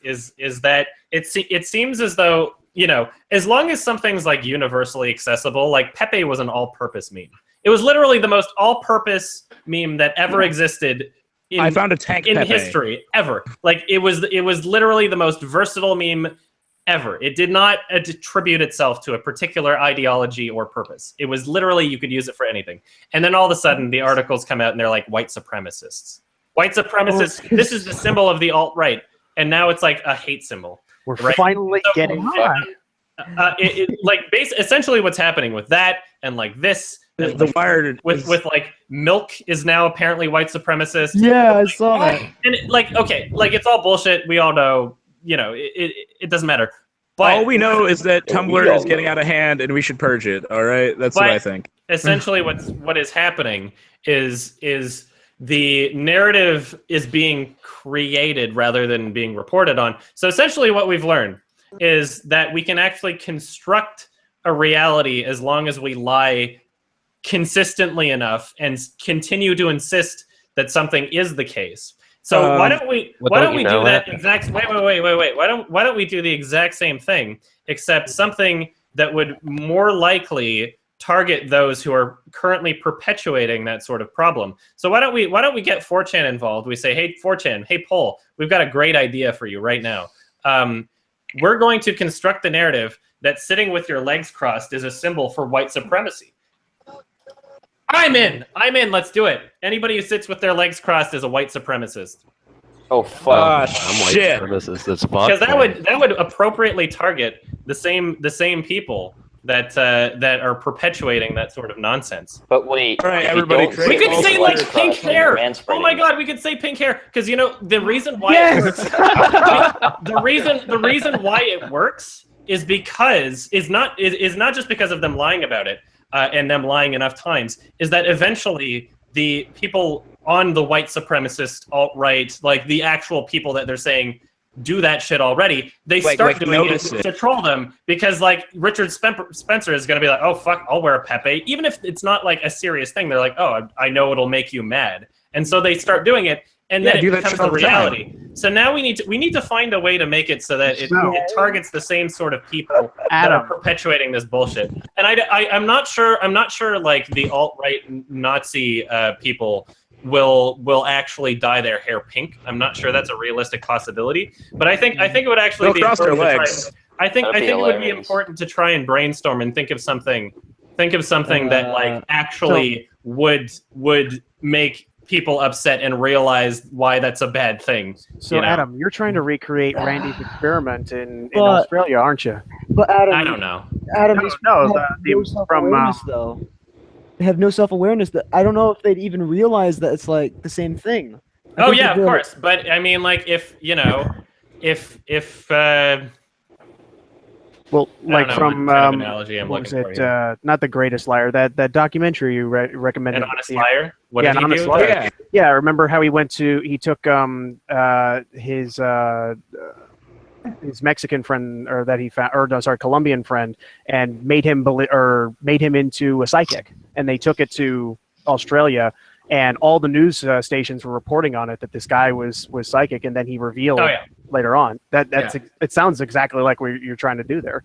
that it seems as though, you know, as long as something's like universally accessible, like Pepe was an all-purpose meme. It was literally the most all-purpose meme that ever existed I found a tank in Pepe. history ever. Like it was literally the most versatile meme ever. It did not attribute itself to a particular ideology or purpose. It was literally you could use it for anything. And then all of a sudden the articles come out and they're like white supremacists. White supremacists. This is the symbol of the alt-right, and now it's like a hate symbol. We're right? finally getting on. Essentially what's happening with that and like this and The Wired with like milk is now apparently white supremacist. Yeah, I saw that. And it's all bullshit. We all know, you know, it doesn't matter. But all we know is that Tumblr is getting out of hand and we should purge it. All right, that's what I think. Essentially, what is happening is the narrative is being created rather than being reported on. So essentially what we've learned is that we can actually construct a reality as long as we lie consistently enough and continue to insist that something is the case. So why don't we do that exact wait. Why don't we do the exact same thing, except something that would more likely target those who are currently perpetuating that sort of problem. So why don't we get 4chan involved? We say, hey 4chan, hey Poll, we've got a great idea for you right now. We're going to construct the narrative that sitting with your legs crossed is a symbol for white supremacy. I'm in. Let's do it. Anybody who sits with their legs crossed is a white supremacist. Oh fuck! I'm white shit. supremacist. That's fun. Because that would appropriately target the same people that are perpetuating that sort of nonsense. But wait, All right, if you everybody, don't create We could False say legs like pink crossed, then hair. you're Oh manspreading. my god, we could say pink hair because you know the reason why the reason why it works is because is not just because of them lying about it and them lying enough times. Is that eventually the people on the white supremacist alt-right, like the actual people that they're saying do that shit already, they start doing it to troll them because like Richard Spencer is going to be like, oh fuck, I'll wear a Pepe, even if it's not like a serious thing. They're like, oh, I know it'll make you mad, and so they start doing it, and then it becomes a reality. So now we need to find a way to make it so that it targets the same sort of people that are perpetuating this bullshit. And I'm not sure like the alt-right Nazi people will actually dye their hair pink. I'm not sure that's a realistic possibility, but I think it would actually be cross their important legs. I think it would be important to try and brainstorm and think of something that like actually would make people upset and realize why that's a bad thing. So you know? Adam, you're trying to recreate Randy's experiment in But- Australia, aren't you? But Adam, I don't know. Adam, No, these no, people have the- no from, self-awareness though. They have no self-awareness. That I don't know if they'd even realize that it's like the same thing. I Oh think yeah, they'd of be like, course. But I mean, like, if you know, if Well, I like don't know from what kind of analogy I'm what was looking it? for here. Not The Greatest Liar. That documentary you recommended. An honest liar. What Yeah, did An he Honest do? Liar. Yeah. Yeah, I remember how he took his Mexican friend, or that he found, or no, sorry, Colombian friend, and made him into a psychic, and they took it to Australia, and all the news stations were reporting on it that this guy was psychic, and then he revealed Oh, yeah. later on that's it sounds exactly like what you're trying to do there.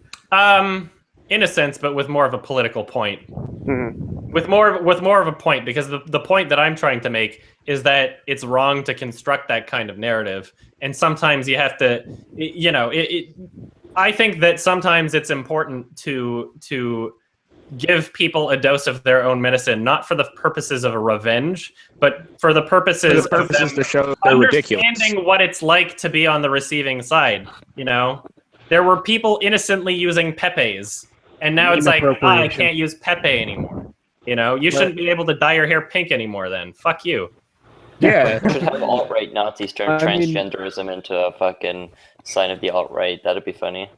In a sense, but with more of a political point. Mhm. With more of a point, because the point that I'm trying to make is that it's wrong to construct that kind of narrative, and sometimes you have to, you know, I think that sometimes it's important to give people a dose of their own medicine, not for the purposes of a revenge, but for the purposes of them to show they're ridiculous. understanding what it's like to be on the receiving side. You know, there were people innocently using Pepes, and now it's like, I Inappropriation. can't use Pepe anymore. You know, you shouldn't be able to dye your hair pink anymore. Then fuck you. Yeah. Should have alt-right Nazis turn I mean- transgenderism into a fucking sign of the alt-right. That'd be funny.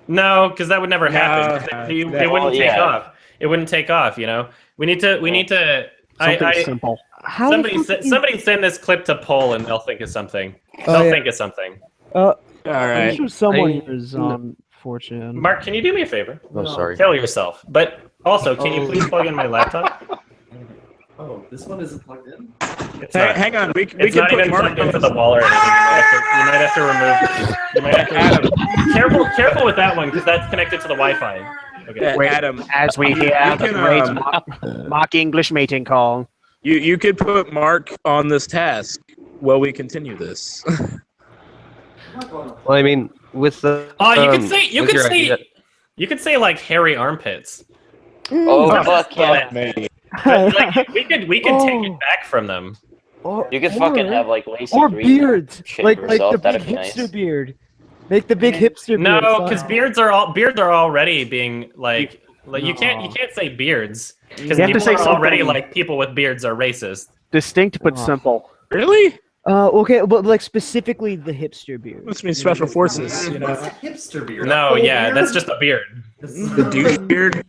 No, because that would never happen. No, It that- wouldn't take yeah. off. It wouldn't take off. You know, we need to. Something simple. how Somebody the fuck do you- somebody send this clip to poll, and they'll think of something. Oh, They'll yeah. think of something. All I'm right. sure someone I- here is on 4chan. Mark, can you do me a favor? Oh, sorry. Kill yourself. But also, can you please plug in my laptop? Oh, this one isn't plugged in? It's Hey, not. hang on. We It's can not put even Mark plugged on into the the wall or anything. You might have to remove. You might have to Adam. careful with that one, because that's connected to the Wi-Fi. Okay. Yeah, Wait. Adam. As we hear You the can, great mock English mating call. You could put Mark on this task while we continue this. Well, I mean, with the Oh, you could say with your idea- you could say like hairy armpits. Oh, Oh, fuck yeah. But, like, we could take Oh. it back from them. Or, You could fucking or- have like Lacey or Green beards, shit like yourself. the big That'd be hipster nice. beard. Make the big hipster beard. No, because fun. beards are already being like you can't say beards because You have to people say are already something- like people with beards are racist. Distinct but Oh. simple. Really? Okay, but like specifically the hipster beard. Must mean special forces, you know. What's a hipster beard? No, A full yeah, beard? that's just a beard. The douche beard.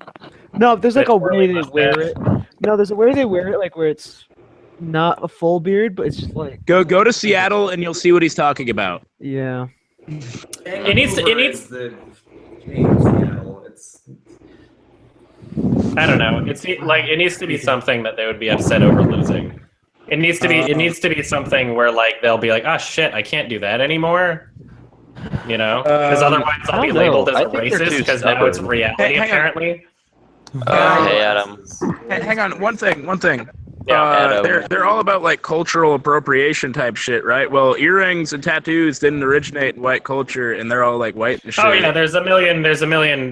No, there's like a That's way they mustache. wear it. No, there's a way they wear it, like where it's not a full beard, but it's just like Go to Seattle and you'll see what he's talking about. yeah. It needs to- it needs- The James, you know, it's I don't know. It needs to be something that they would be upset over losing. It needs to be something where like they'll be like, oh shit, I can't do that anymore. You know, because otherwise I'll be I don't know. labeled as I a think they're racist too because now it's stubborn. reality Hey, hang on. apparently. Hey, Adam. Hey, hang on, one thing. Yeah, Adam. They're all about like cultural appropriation type shit, right? Well, earrings and tattoos didn't originate in white culture, and they're all like white and shit. Oh yeah, there's a million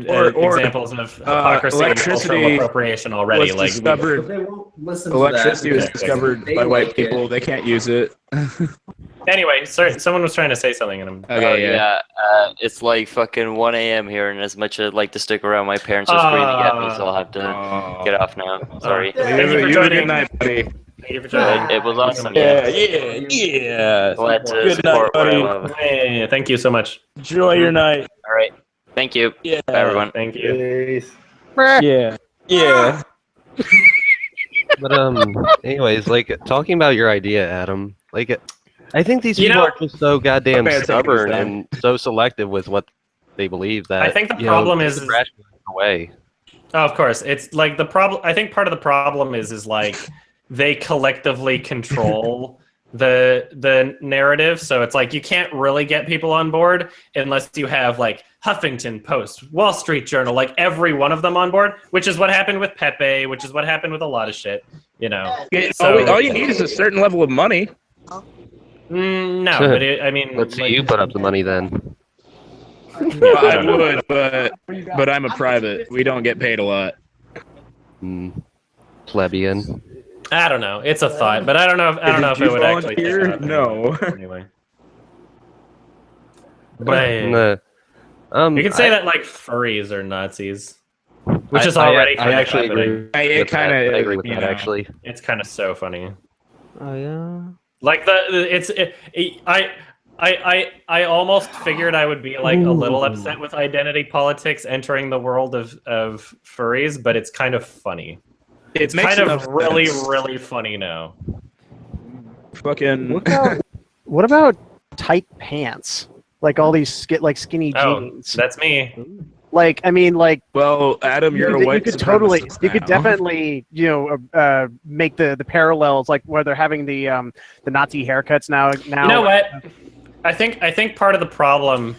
Or- examples of hypocrisy and cultural electricity appropriation already. was Like discovered. but they won't listen to Electricity that. was discovered They by white like it. people. They can't use it. anyway, sorry, someone was trying to say something, and I'm. Oh, yeah. It's like fucking 1 a.m. here, and as much as I'd like to stick around, my parents are screaming at me, so I'll have to get off now. Sorry. Thank you for You have a joining. good night, buddy. Thank you for joining. It was awesome. Yeah. Glad to Good night, support what I buddy. love. Hey, thank you so much. Enjoy your night. All right. Thank you. Yeah. Bye, everyone. Thank you. Yeah. Yeah. But anyways, like talking about your idea, Adam. Like, I think these You people know- are just so goddamn Okay, I'll take stubborn this and so selective with what they believe that I think the you know, problem they is- should rationalize away. Oh, of course, it's like the problem. I think part of the problem is like they collectively control the narrative. So it's like you can't really get people on board unless you have like Huffington Post, Wall Street Journal, like every one of them on board, which is what happened with Pepe, which is what happened with a lot of shit. You know. So- all you need is a certain level of money. No, but I mean, Let's see like, you put up the money then. Well, I would, but I'm a private. We don't get paid a lot. Plebeian. I don't know. It's a thought, but I don't know if it would actually take off. No. Anyway. No. You can say that like furries are Nazis, which I- is already I kind of actually happening. agree. It with that. kind of I agree with that actually. It's kind of so funny. Oh yeah. Like I almost figured I would be like a little upset with identity politics entering the world of furries, but it's kind of funny. It's kind of really, really funny now. Fucking. What about tight pants? Like all these skinny jeans. That's me. Like I mean, like. Well, Adam, you're a white You could totally, supremacist you could now. definitely, make the parallels, like where they're having the Nazi haircuts now. You know what? I think part of the problem.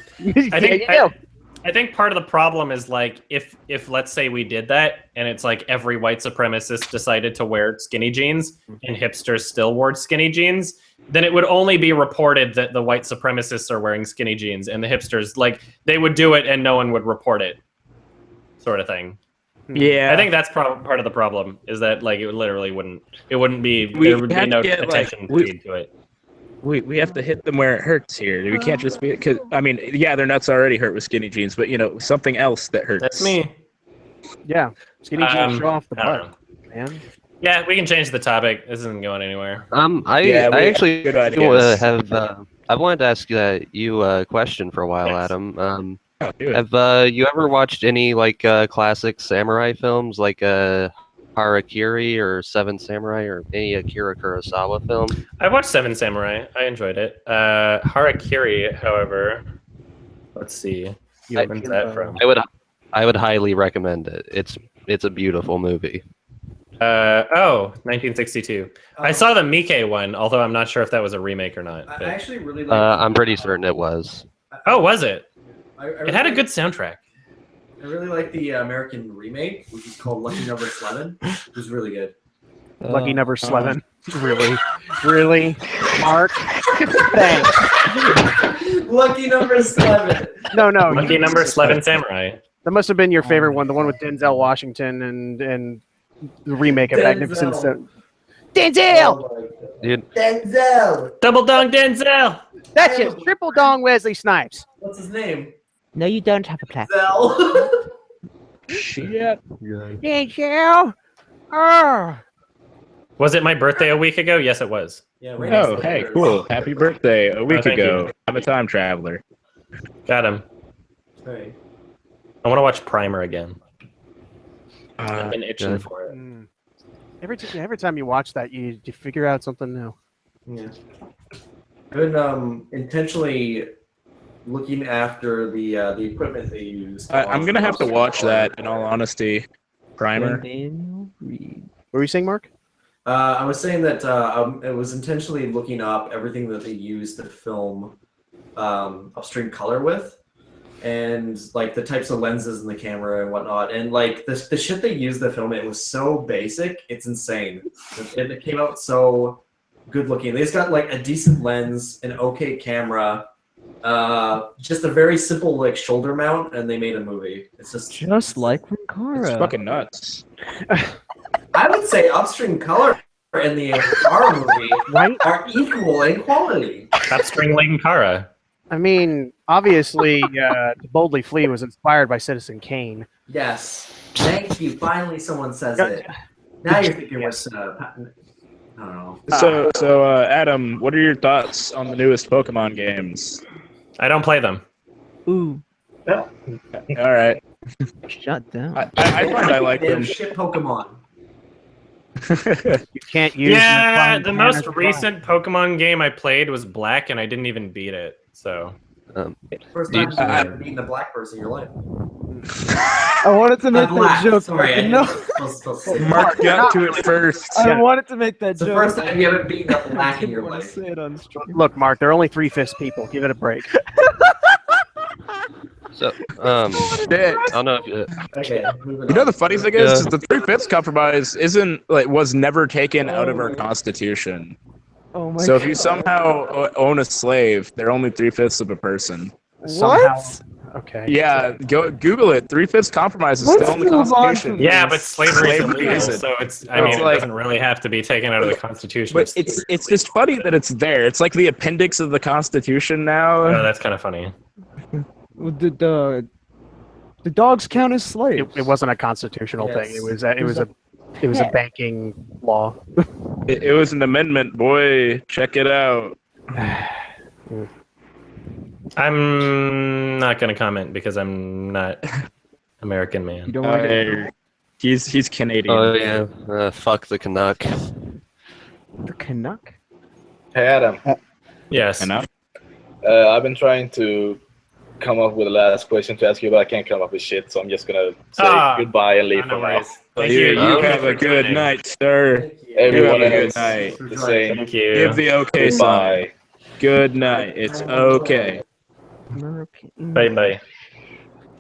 I think part of the problem is like if let's say we did that and it's like every white supremacist decided to wear skinny jeans and hipsters still wore skinny jeans, then it would only be reported that the white supremacists are wearing skinny jeans and the hipsters like they would do it and no one would report it, sort of thing. Yeah, I think that's part of the problem is that like it literally wouldn't there would be no attention paid to it. We have to hit them where it hurts here. We can't just be because I mean, yeah, their nuts already hurt with skinny jeans, but something else that hurts. That's me. Yeah, skinny jeans show off the I don't butt, man. Yeah, we can change the topic. This isn't going anywhere. I actually have. I wanted to ask you a question for a while, Yes. Adam. Oh, do it. Have you ever watched any like classic samurai films, like Harakiri or Seven Samurai or any Akira Kurosawa film? I watched Seven Samurai. I enjoyed it. Harakiri, however, let's see. When's that from? I would highly recommend it. It's a beautiful movie. 1962. I saw the Miike one, although I'm not sure if that was a remake or not. I but- actually really like. I'm pretty certain it was. Oh, was it? I It had a good soundtrack. I really like the American remake, which is called Lucky Number 11. It was really good. Lucky number 11. Really, Mark. Thanks. Lucky Number 11. No. Lucky Number 11 Samurai. That must have been your favorite one, the one with Denzel Washington and the remake of Magnificent Denzel. Seven. Denzel. Oh my God. Dude, Denzel. Double Dong Denzel. That's it. Triple Dong Wesley Snipes. What's his name? No, you don't have a plan. Denzel. Shit. Denzel. Oh. Was it my birthday a week ago? Yes, it was. Yeah, Oh, hey, cool. Happy birthday a week thank ago. you. I'm a time traveler. Got him. Hey. I want to watch Primer again. I've been itching good. for it. Mm. Every time you watch that, you figure out something new. Yeah. I've been intentionally looking after the equipment they use. I'm gonna have to watch that. In all honesty, Primer. Daniel Reed. What were you saying, Mark? I was saying that it was intentionally looking up everything that they use to film upstream color with, and like the types of lenses in the camera and whatnot, and like the shit they used to film it was so basic, it's insane. It came out so good looking. They just got like a decent lens, an okay camera, just a very simple like shoulder mount, and they made a movie. It's Just like Rinkara. It's fucking nuts. I would say upstream color and the Kara movie are equal in quality. Upstream Linkara. I mean, obviously, To Boldly Flee was inspired by Citizen Kane. Yes. Thank you. Finally, someone says it. Now you're thinking what's I don't know. So, Adam, what are your thoughts on the newest Pokemon games? I don't play them. Ooh, All right. shut down. I find I like They have them. shit Pokemon. You can't use. Yeah, McFarlane the Pan most as a recent Pokemon game I played was Black, and I didn't even beat it. So First Do you- time you've ever beaten a black person in your life. I wanted to make Black. that joke. Sorry, I no, supposed to say Mark got to it first. I wanted to make that It's the joke. first time you ever beaten a black in your I wanna life. say it on stream. Look, Mark, there are only 3/5 people. Give it a break. So, Shit. I don't know if Okay, moving You know on. the funny thing is the 3/5 compromise was never taken out of our constitution. Oh my So god. if you somehow own a slave, they're only 3/5 of a person. Somehow, Okay. Yeah, go Google it. 3/5 compromise is Let's still in the move on Constitution. from Yeah, but slavery is Slavery illegal, isn't. so it's. I It's mean, it like- doesn't really have to be taken out of the Constitution. But it's just funny that it's there. It's like the appendix of the Constitution now. Oh, that's kind of funny. The dogs count as slaves. It wasn't a constitutional thing. It was a Yeah. banking law. It was an amendment, boy. Check it out. I'm not going to comment because I'm not American You man. don't want to He's Canadian. Oh yeah, fuck the Canuck. the Canuck? Hey Adam, Yes. I know. I've been trying to come up with a last question to ask you, but I can't come up with shit, so I'm just gonna say goodbye and leave No for now. worries. Thank You you. have a good night, sir. Everyone You have a else, good night. the same. Thank you. Give the okay sign. Goodbye. Good night. It's okay. Bye bye.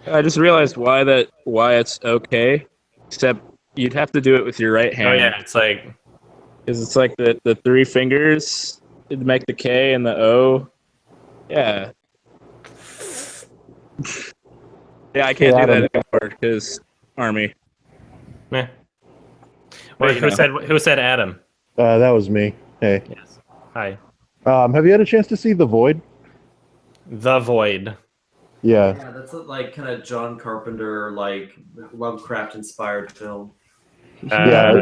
I just realized why it's okay. Except you'd have to do it with your right hand. Oh yeah, it's like Because it's like the three fingers to make the K and the O. Yeah. Yeah, I can't do that anymore because Army. meh. But, Wait, you who know. said Adam? That was me. Hey. Yes. Hi. Have you had a chance to see The Void? The Void. Yeah. Yeah, that's a, like kind of John Carpenter, like Lovecraft inspired film. Yeah.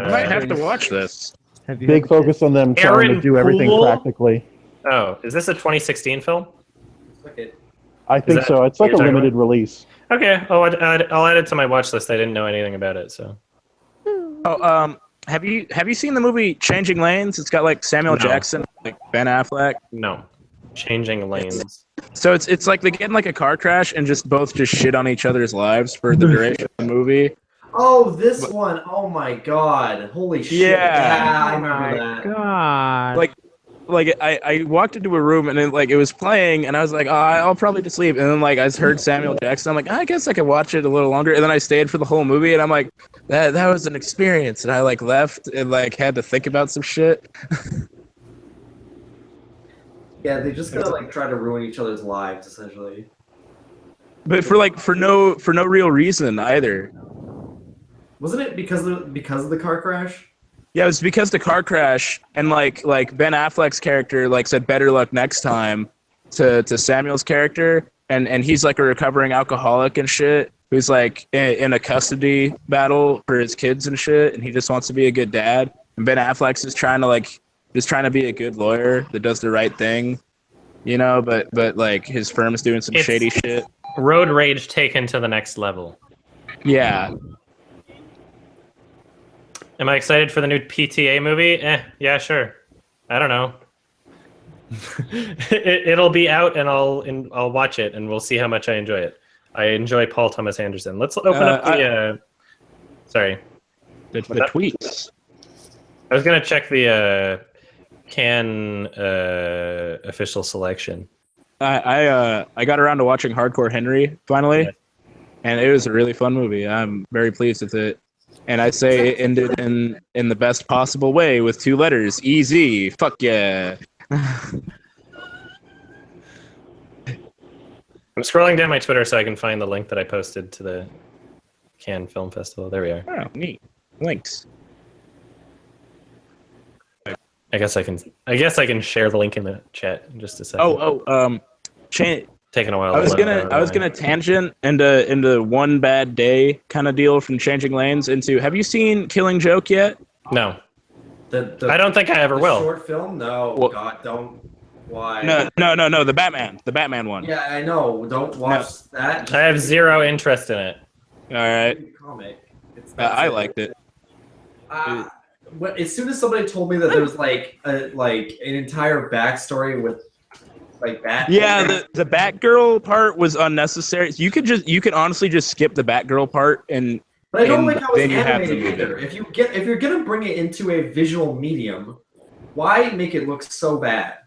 I might have to watch this. Have you Big had- focus on them trying to Aaron do everything Poole? practically. Oh, is this a 2016 film? Okay. I think that so. It's what like a you're talking limited release. Okay, I'll add it to my watch list. I didn't know anything about it, so. Oh, have you seen the movie Changing Lanes? It's got like Samuel No. Jackson, like Ben Affleck. No. Changing Lanes. So it's like they get in like a car crash and just shit on each other's lives for the duration of the movie. Oh, this one. Oh my god. Holy shit. Yeah. I remember that. God. Like I walked into a room and it was playing and I was like, oh, I'll probably just leave. And then like I heard Samuel Jackson. I'm like, I guess I could watch it a little longer. And then I stayed for the whole movie and I'm like, that was an experience. And I like left and like had to think about some shit. Yeah, they just gotta like try to ruin each other's lives, essentially. But for no real reason either. Wasn't it because of the car crash? Yeah, it was because the car crash and like Ben Affleck's character like said better luck next time to Samuel's character and he's like a recovering alcoholic and shit who's like in a custody battle for his kids and shit and he just wants to be a good dad and Ben Affleck's just trying to be a good lawyer that does the right thing, you know, but like his firm's doing some It's- shady shit. Road Rage taken to the next level. Yeah. Am I excited for the new PTA movie? Yeah, sure. I don't know. It'll be out, and I'll watch it, and we'll see how much I enjoy it. I enjoy Paul Thomas Anderson. Let's open up the. Sorry, the tweets. I was gonna check the Cannes official selection. I got around to watching Hardcore Henry finally, and it was a really fun movie. I'm very pleased with it. And I say it ended in the best possible way with 2 letters. Easy. Fuck yeah. I'm scrolling down my Twitter so I can find the link that I posted to the Cannes Film Festival. There we are. Oh, neat. Links. I guess I can share the link in the chat in just a second. Taking a while. I was gonna tangent into One Bad Day kind of deal from Changing Lanes into. Have you seen Killing Joke yet? No. I don't think I ever will. Short film? No. Well- God, don't. Why? No. The Batman one. Yeah, I know. Don't watch that. I have zero interest in it. All right. Comic. I liked it. As soon as somebody told me that there was like an entire backstory with like that. Yeah, the Batgirl part was unnecessary. You could honestly just skip the Batgirl part and. But I don't and like how it's then you have the animated movie. either. If you're gonna bring it into a visual medium, why make it look so bad?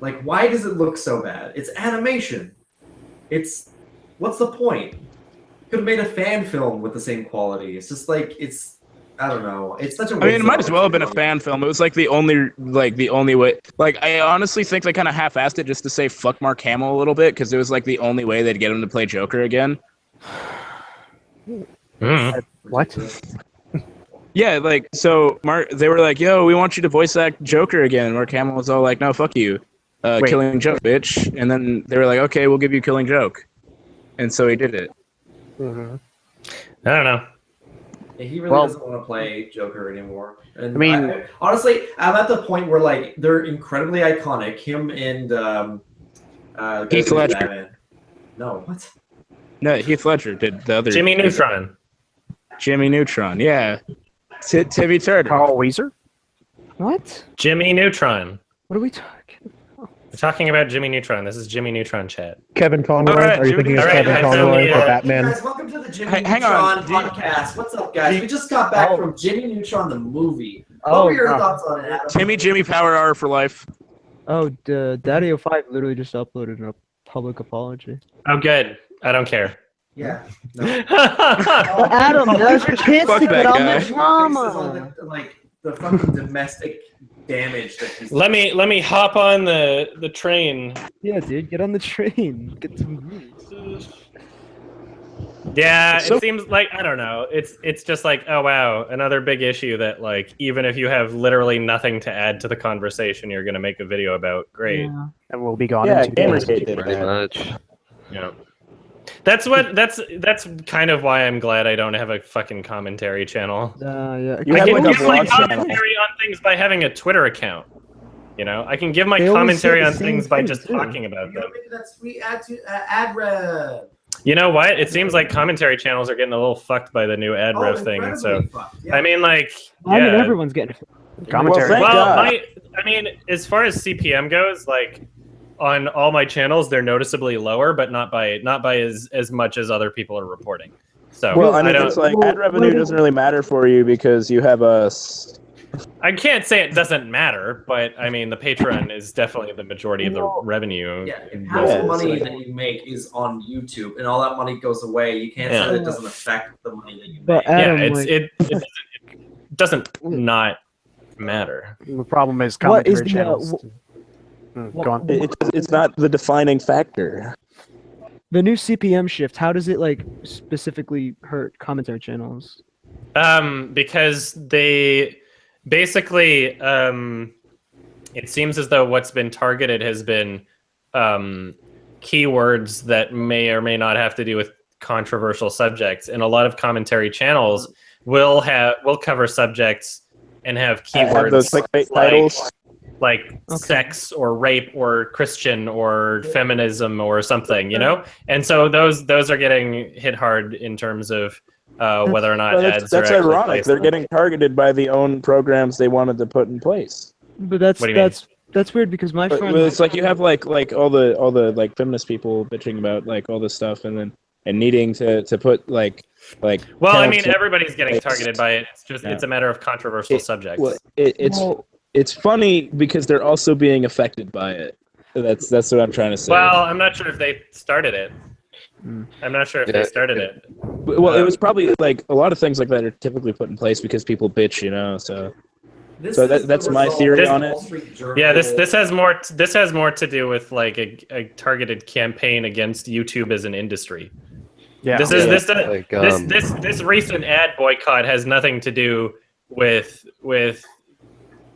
Like, why does it look so bad? It's animation. What's the point? Could have made a fan film with the same quality. It's just like I don't know. It's such a. I mean, it waste might of as well have been a opportunity. fan film. It was like the only way. Like, I honestly think they kind of half-assed it just to say fuck Mark Hamill a little bit because it was like the only way they'd get him to play Joker again. What? Yeah, like so, they were like, "Yo, we want you to voice act Joker again." And Mark Hamill was all like, "No, fuck you, Wait. Killing Joke, bitch." And then they were like, "Okay, we'll give you Killing Joke," and so he did it. Mm-hmm. I don't know. Yeah, he really doesn't want to play Joker anymore. And I mean- honestly, I'm at the point where like they're incredibly iconic. Him and Heath Ledger. Batman. No, what? No, Heath Ledger did the other. Jimmy Neutron. Jimmy Neutron, yeah. Timmy Turner. Carl Weezer? What? Jimmy Neutron. What are we talking? We're talking about Jimmy Neutron. This is Jimmy Neutron chat. Kevin Conroy? All right, Are you Jimmy- thinking of all right, Kevin I found Conroy the, for uh, Batman? Guys, welcome to the Jimmy Hang on. Neutron podcast. What's up, guys? We just got back from Jimmy Neutron the movie. What Oh, were your no. thoughts on it, Adam? Jimmy Power Hour for life. Oh, Daddy 05 literally just uploaded a public apology. Oh, good. I don't care. Yeah. No. Adam, now's your chance Fuck to get that on guy. the drama. On the fucking domestic damage that he's. Let me hop on the train. Yeah, dude, get on the train. Get some news. Yeah, So- it seems like I don't know. It's just like, oh wow, another big issue that like even if you have literally nothing to add to the conversation, you're gonna make a video about. Great. Yeah. And we'll be gone Yeah, in 2 days. Gamergate did Pretty that. much. Yeah. That's kind of why I'm glad I don't have a fucking commentary channel. Yeah. You I have can like a give my vlog channel. commentary on things by having a Twitter account. You know, I can give my They always commentary say the on same things by thing, just too. talking about them. Maybe that's sweet ad rev. You know what? It seems like commentary channels are getting a little fucked by the new ad rev thing. And so, I mean, like, I mean, yeah. everyone's getting. Commentary. Well, thank God. I mean, as far as CPM goes, like on all my channels, they're noticeably lower, but not by as much as other people are reporting. So Well, I mean, don't. it's like ad revenue doesn't really matter for you because you have a. I can't say it doesn't matter, but I mean, the Patreon is definitely the majority of the revenue. Yeah, if half the Yeah, money so- that you make is on YouTube, and all that money goes away, you can't Yeah. say that it doesn't affect the money that you But make. Adam, Yeah, like, it doesn't not matter. The problem is What is commentary the, channels. Go on. It's not the defining factor. the new CPM shift, how does it like specifically hurt commentary channels? Because they basically, it seems as though what's been targeted has been keywords that may or may not have to do with controversial subjects, and a lot of commentary channels will cover subjects and have keywords Have those clickbait titles. like sex or rape or Christian or feminism or something, you know? And so those are getting hit hard in terms of whether or not Well, ads that's are actually ironic. placed. They're getting targeted by the own programs they wanted to put in place. But that's What do you mean? that's weird because my friend. Well, it's like you have like all the like feminist people bitching about like all this stuff and needing to put like. Well, I mean, counts- everybody's getting targeted by it. It's just it's a matter of controversial subjects. Well, it's funny because they're also being affected by it. That's what I'm trying to say. Well, I'm not sure if they started it. I'm not sure if they started it. Well, it was probably like a lot of things like that are typically put in place because people bitch, you know. So that's my theory on it. Yeah, this has more to do with like a targeted campaign against YouTube as an industry. Yeah. This recent ad boycott has nothing to do with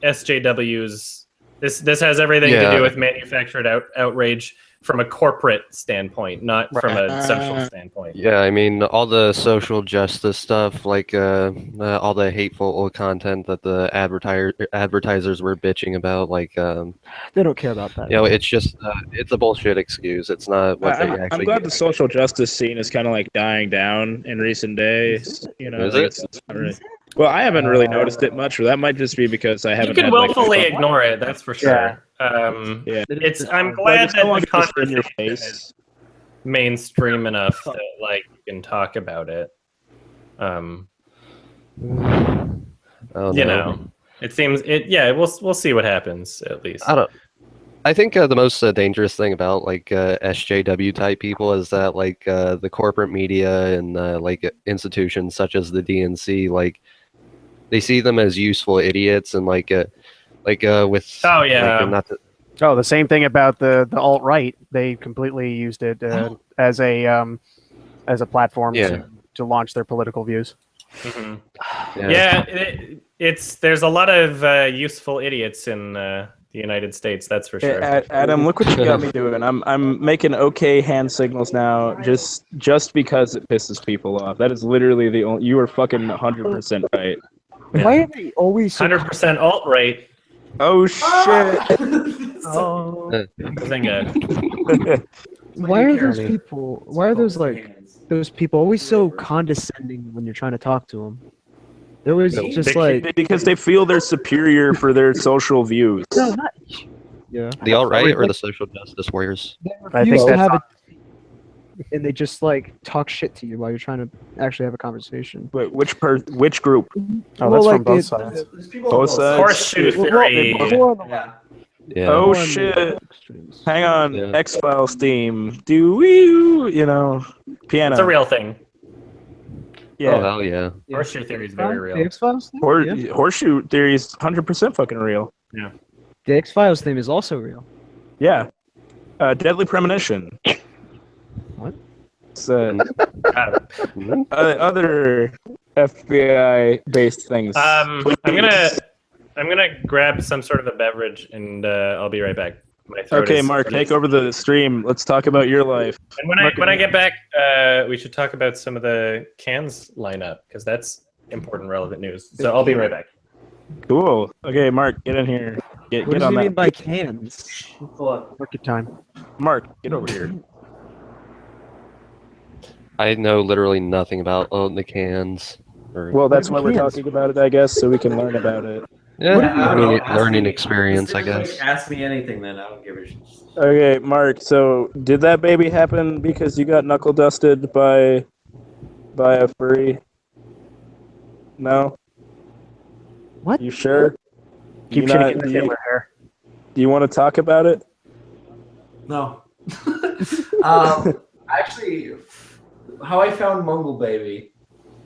SJWs. This has everything to do with manufactured outrage from a corporate standpoint, not from a social standpoint. Yeah, I mean, all the social justice stuff, like all the hateful content that the advertisers were bitching about, like They don't care about that. you know, it's just it's a bullshit excuse. It's not what they I'm actually. glad the social justice scene is kind of like dying down in recent days. You know, Is like, it? it's not really- well, I haven't really noticed it much, or that might just be because I You haven't. can had, like, willfully ignore it, that's for sure. Yeah. I'm Like, glad it's no that longer the just in your conversation face. is mainstream enough that like you can talk about it. Oh, You no. know, it seems it. Yeah, we'll see what happens at least. I think the most dangerous thing about like SJW type people is that like the corporate media and like institutions such as the DNC, like they see them as useful idiots, and with Oh, yeah. not to, Oh, the same thing about the alt right. They completely used it as a platform Yeah. to launch their political views. Mhm. Yeah. Yeah, there's a lot of useful idiots in the United States. That's for sure. Adam, look what you got me doing. I'm making okay hand signals now, just because it pisses people off. That is literally the only. You are fucking 100% right. Why are they always so 100% alt right. Oh shit! Oh. Zinga. Why are those people? Why are those people always so condescending when you're trying to talk to them? They're always just like because they feel they're superior for their social views. no, not yeah. the alt right or the social justice warriors. I think Used to that's have and they just like talk shit to you while you're trying to actually have a conversation. Wait, which group? Oh, that's from both sides. Both sides. Horseshoe theory. Yeah. Oh shit! Hang on, Yeah. X-Files theme. Do you know piano? It's a real thing. Yeah. Oh hell yeah. Horseshoe theory is very real. The X-Files thing? Horseshoe theory is 100% fucking real. Yeah. The X-Files thing is also real. Yeah. Deadly premonition. What? It's other FBI-based things. I'm gonna grab some sort of a beverage and I'll be right back. My throat Okay, is- Mark, take over the stream. Let's talk about your life. And when I get back, we should talk about some of the cans lineup because that's important, relevant news. So I'll be right back. Cool. Okay, Mark, get in here. Get What does on he that. mean by cans? Market time. Mark, get over here. I know literally nothing about the cans. Well, that's why we're talking about it, I guess, so we can learn about it. Yeah, learning, Ask learning me- experience, I like, guess. Ask me anything, then I don't give a shit. Okay, Mark, so did that baby happen because you got knuckle dusted by a furry? No? What? You sure? Keep You shaking not- the do you- Hitler hair. Do you want to talk about it? No. Actually, how I found Mungle Baby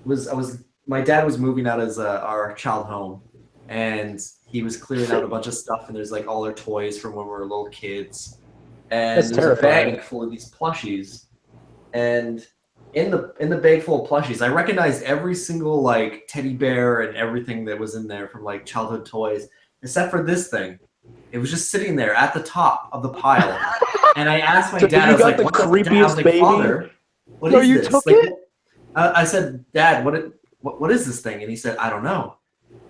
was my dad was moving out as our child home, and he was clearing out a bunch of stuff, and there's like all our toys from when we were little kids, and That's there's terrifying. a bag full of these plushies, and in the bag full of plushies, I recognized every single like teddy bear and everything that was in there from like childhood toys, except for this thing. It was just sitting there at the top of the pile. And I asked my So dad, you I was got like, the what the creepiest I was like, baby? Father, what No, is you this? took Like, it? I said, Dad, what is this thing? And he said, I don't know.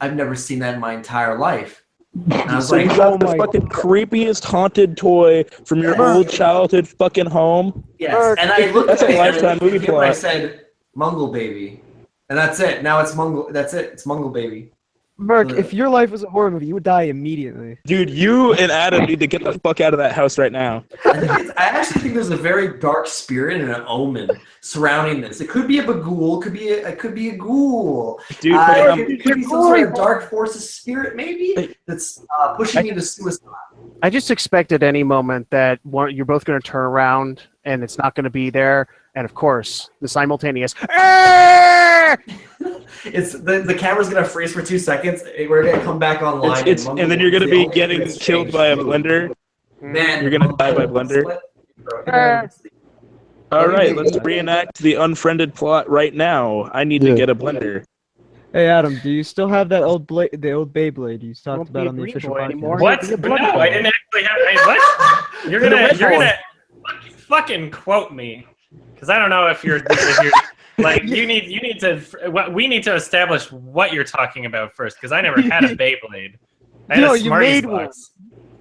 I've never seen that in my entire life. And I was So like, you got oh the my fucking creepiest haunted toy from your Yes. old childhood fucking home? yes. And I looked That's at a it Lifetime and movie I plot. said, Mungle Baby. And that's it. Now it's Mungle. That's it. It's Mungle Baby. Mark, if your life was a horror movie, you would die immediately. Dude, you and Adam need to get the fuck out of that house right now. I actually think there's a very dark spirit and an omen surrounding this. It could be a bagool, it could be a ghoul. Dude, It could be some sort of dark forces spirit, maybe that's pushing me to suicide. I just expected any moment that you're both going to turn around and it's not going to be there, and of course the simultaneous. It's the camera's gonna freeze for 2 seconds. We're gonna come back online, and then you're gonna be getting killed by a blender. Man, You're gonna die by blender. All right, let's reenact the unfriended plot right now. I need to get a blender. Hey Adam, do you still have that old the old Beyblade you talked Won't about be on the a green official boy podcast? anymore. What? You'll be a No, blood I didn't actually have. Hey, what? You're gonna fucking quote me because I don't know if you're like you need to. We need to establish what you're talking about first because I never had a Beyblade. I had No, a you Smarties made box.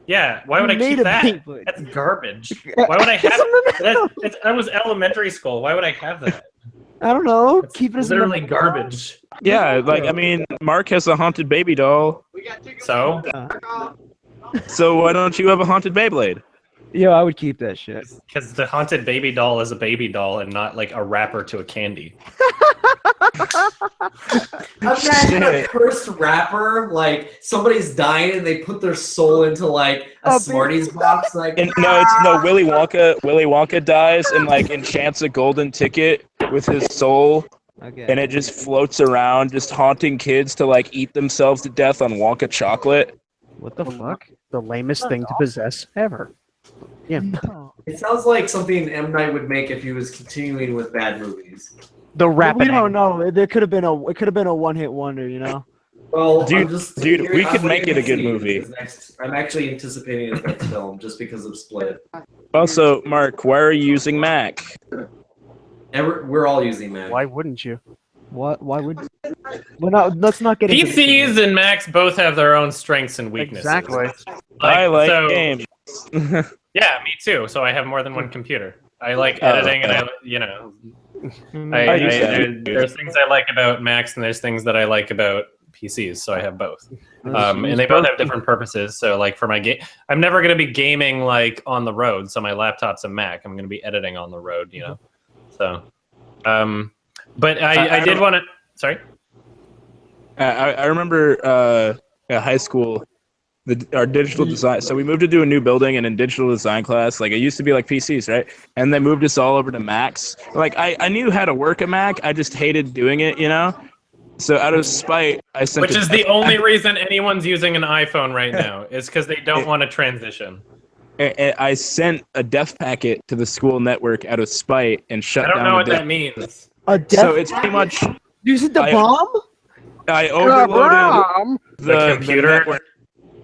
Yeah, why would You I made keep a that? Beyblade. That's garbage. Why would I have? I was elementary school. Why would I have that? I don't know. Keep it as a Literally memory. garbage. Yeah, like I mean, Mark has a haunted baby doll. So So why don't you have a haunted Beyblade? Yo, I would keep that shit. because the haunted baby doll is a baby doll and not like a wrapper to a candy. Imagine a cursed rapper, like somebody's dying and they put their soul into like a Smarties box. Like And no, Willy Wonka. Willy Wonka dies and like enchants a golden ticket with his soul Okay. and it just floats around, just haunting kids to like eat themselves to death on Wonka chocolate. What the fuck? The lamest thing to possess ever. Yeah. It sounds like something M. Night would make if he was continuing with bad movies. The We rapid. don't know. There could have been a. It could have been a one-hit wonder. You know. Well, Dude, I'm just, dude, we I'm could make waiting it a to good see movie. his I'm actually anticipating his next film just because of Split. Also, Mark, why are you using Mac? We're all using Mac. Why wouldn't you? What? Why would? Well, no, let's not get into this PCs again. and Macs both have their own strengths and weaknesses. Exactly. I like so- games. Yeah, me too. So I have more than one computer. I like Oh, editing, and I use that. there's things I like about Macs, and there's things that I like about PCs. So I have both, and they both have different purposes. So like for my game, I'm never going to be gaming like on the road. So my laptop's a Mac. I'm going to be editing on the road. So, but I did want to. Sorry. I remember high school, our digital design. So we moved to do a new building, and in digital design class, like it used to be like PCs, right? And they moved us all over to Macs. Like I knew how to work a Mac, I just hated doing it, So out of spite, I sent. Which is the only reason anyone's using an iPhone right now is because they don't want to transition. I sent a death packet to the school network out of spite and shut I don't down. know the what death- that means. A death So it's pretty much. Using the I- bomb? I overloaded The computer? network.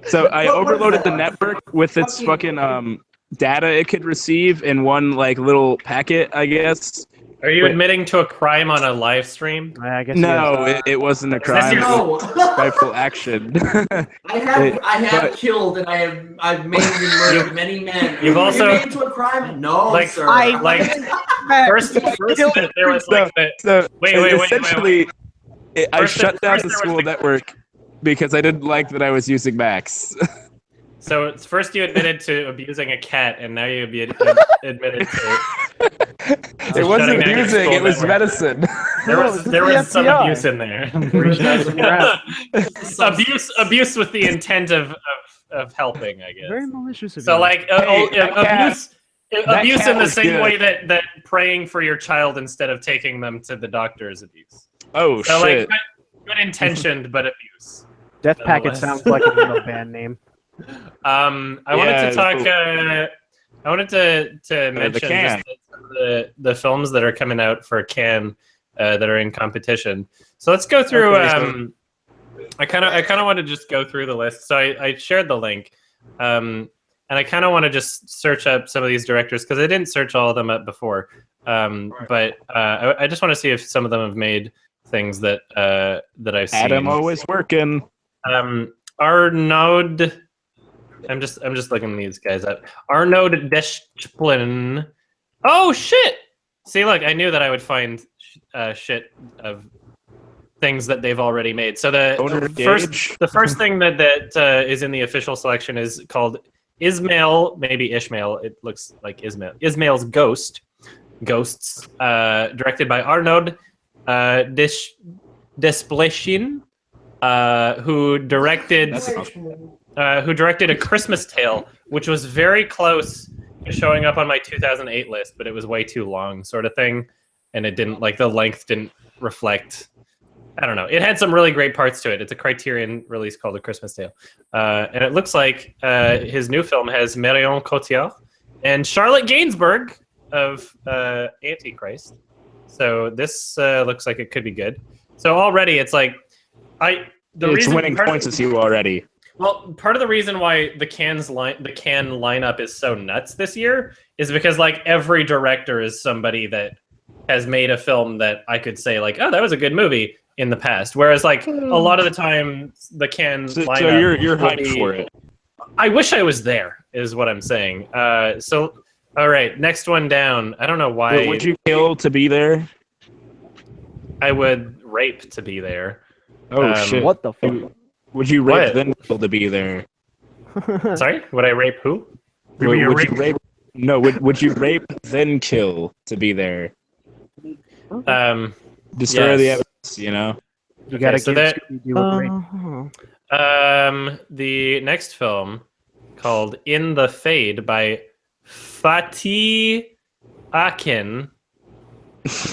So I overloaded the network with its fucking data it could receive in one like little packet, I guess. Are you admitting to a crime on a live stream? I guess No, it wasn't a crime. It was No. rightful action. I have killed and I've made and murdered many men. You've also- you made it to a crime? No, Like, sir. First there was like the, So wait. essentially, I First shut down first the there was school the- network because I didn't like that I was using Macs. So it's first you admitted to abusing a cat, and now you admitted to. It wasn't shutting down your abusing; school it was network. medicine. There was some FBI. abuse in there. abuse with the intent of helping, I guess. Very malicious of So you. like Hey, that cat- abuse cat in the was same good. way that praying for your child instead of taking them to the doctor is abuse. Oh So shit! like good intentioned but abuse. Death Packet Nonetheless. sounds like a real band name. I wanted Yeah, to talk. cool. I wanted to mention Can. just the films that are coming out for Cannes that are in competition. So let's go through. Okay, so- I kind of want to just go through the list. So I shared the link, and I kind of want to just search up some of these directors because I didn't search all of them up before. But I just want to see if some of them have made things that I've seen. Adam always working. Arnaud. I'm just looking these guys up. Arnaud Desplin. Oh shit! See, look, I knew that I would find shit of things that they've already made. So Owner Gage. the first thing that is in the official selection is called Ismail, maybe Ishmael. It looks like Ismail. Ismail's Ghosts, directed by Arnaud Desplechin, who directed A Christmas Tale, which was very close to showing up on my 2008 list, but it was way too long, sort of thing, and it didn't the length didn't reflect. I don't know. It had some really great parts to it. It's a Criterion release called A Christmas Tale, and it looks like his new film has Marion Cotillard and Charlotte Gainsbourg of Antichrist. So this looks like it could be good. So already it's like It's winning points as you already. Well, part of the reason why the Cannes lineup is so nuts this year is because like every director is somebody that has made a film that I could say like, oh, that was a good movie in the past. Whereas like a lot of the time the Cannes lineup. So you're will hyped be- for it. I wish I was there, is what I'm saying. So all right, next one down. I don't know why. Would you kill to be there? I would rape to be there. Oh shit! What the fuck? Would you rape What? then kill to be there? Sorry, would I rape who? Would you rape? No, would you rape then kill to be there? Destroy the Yes. evidence, you know. You gotta so give that- Scooby-Doo a break. The next film called In the Fade by Fatih Akin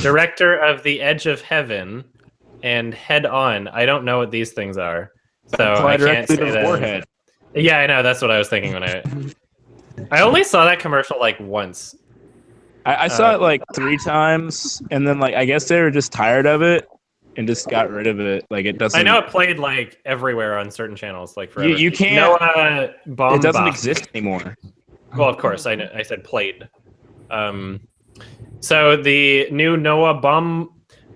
director of The Edge of Heaven and Head On. I don't know what these things are, so Apply I can't directly say to the that. forehead. Yeah, I know. That's what I was thinking when I only saw that commercial like once. I saw it like 3 times, and then like I guess they were just tired of it and just got rid of it. Like it doesn't. I know it played like everywhere on certain channels, like forever. You can't. Bomb it doesn't Bach. exist anymore. Well, of course, I said played. So the new Noah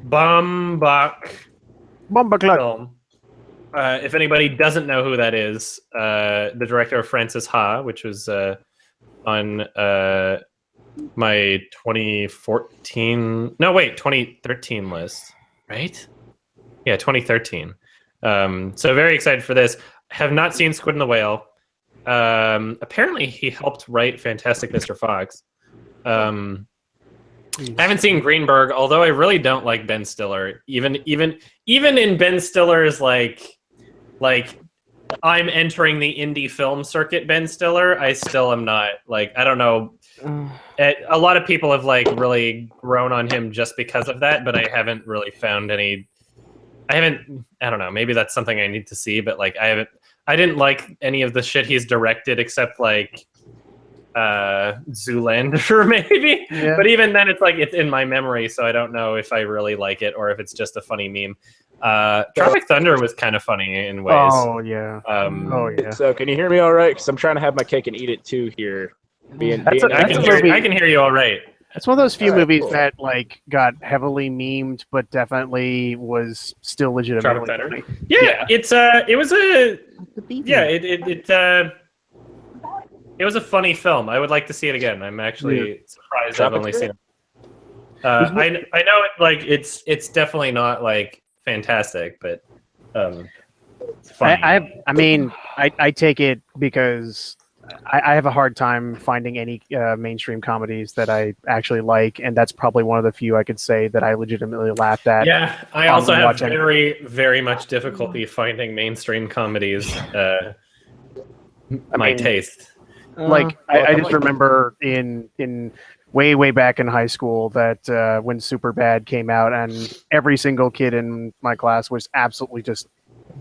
Baumbach film. If anybody doesn't know who that is, the director of Francis Ha, which was on my 2013 list, right? Yeah, 2013. So very excited for this. Have not seen Squid and the Whale. Apparently he helped write Fantastic Mr. Fox. I haven't seen Greenberg, although I really don't like Ben Stiller. Even in Ben Stiller's like I'm entering the indie film circuit Ben Stiller, I still am not. Like, I don't know. A lot of people have like really grown on him just because of that, but I haven't really found any. I don't know. Maybe that's something I need to see, but like I didn't like any of the shit he's directed except like Zoolander maybe. Yeah. But even then it's like it's in my memory, so I don't know if I really like it or if it's just a funny meme. Tropic Thunder was kind of funny in ways. Oh yeah. Oh yeah. So can you hear me all right? Because I'm trying to have my cake and eat it too here. That's a movie. I can hear you all right. It's one of those few All right, movies cool. that like got heavily memed, but definitely was still legitimately Tropic Thunder. funny. Yeah, it was a it was a funny film. I would like to see it again. I'm actually surprised I've only seen it. I know it like it's definitely not like fantastic, but it's funny. I mean, I take it because I have a hard time finding any mainstream comedies that I actually like, and that's probably one of the few I could say that I legitimately laughed at. Yeah, I also have very, very much difficulty finding mainstream comedies. My taste. Like I just remember in way back in high school that when Superbad came out, and every single kid in my class was absolutely just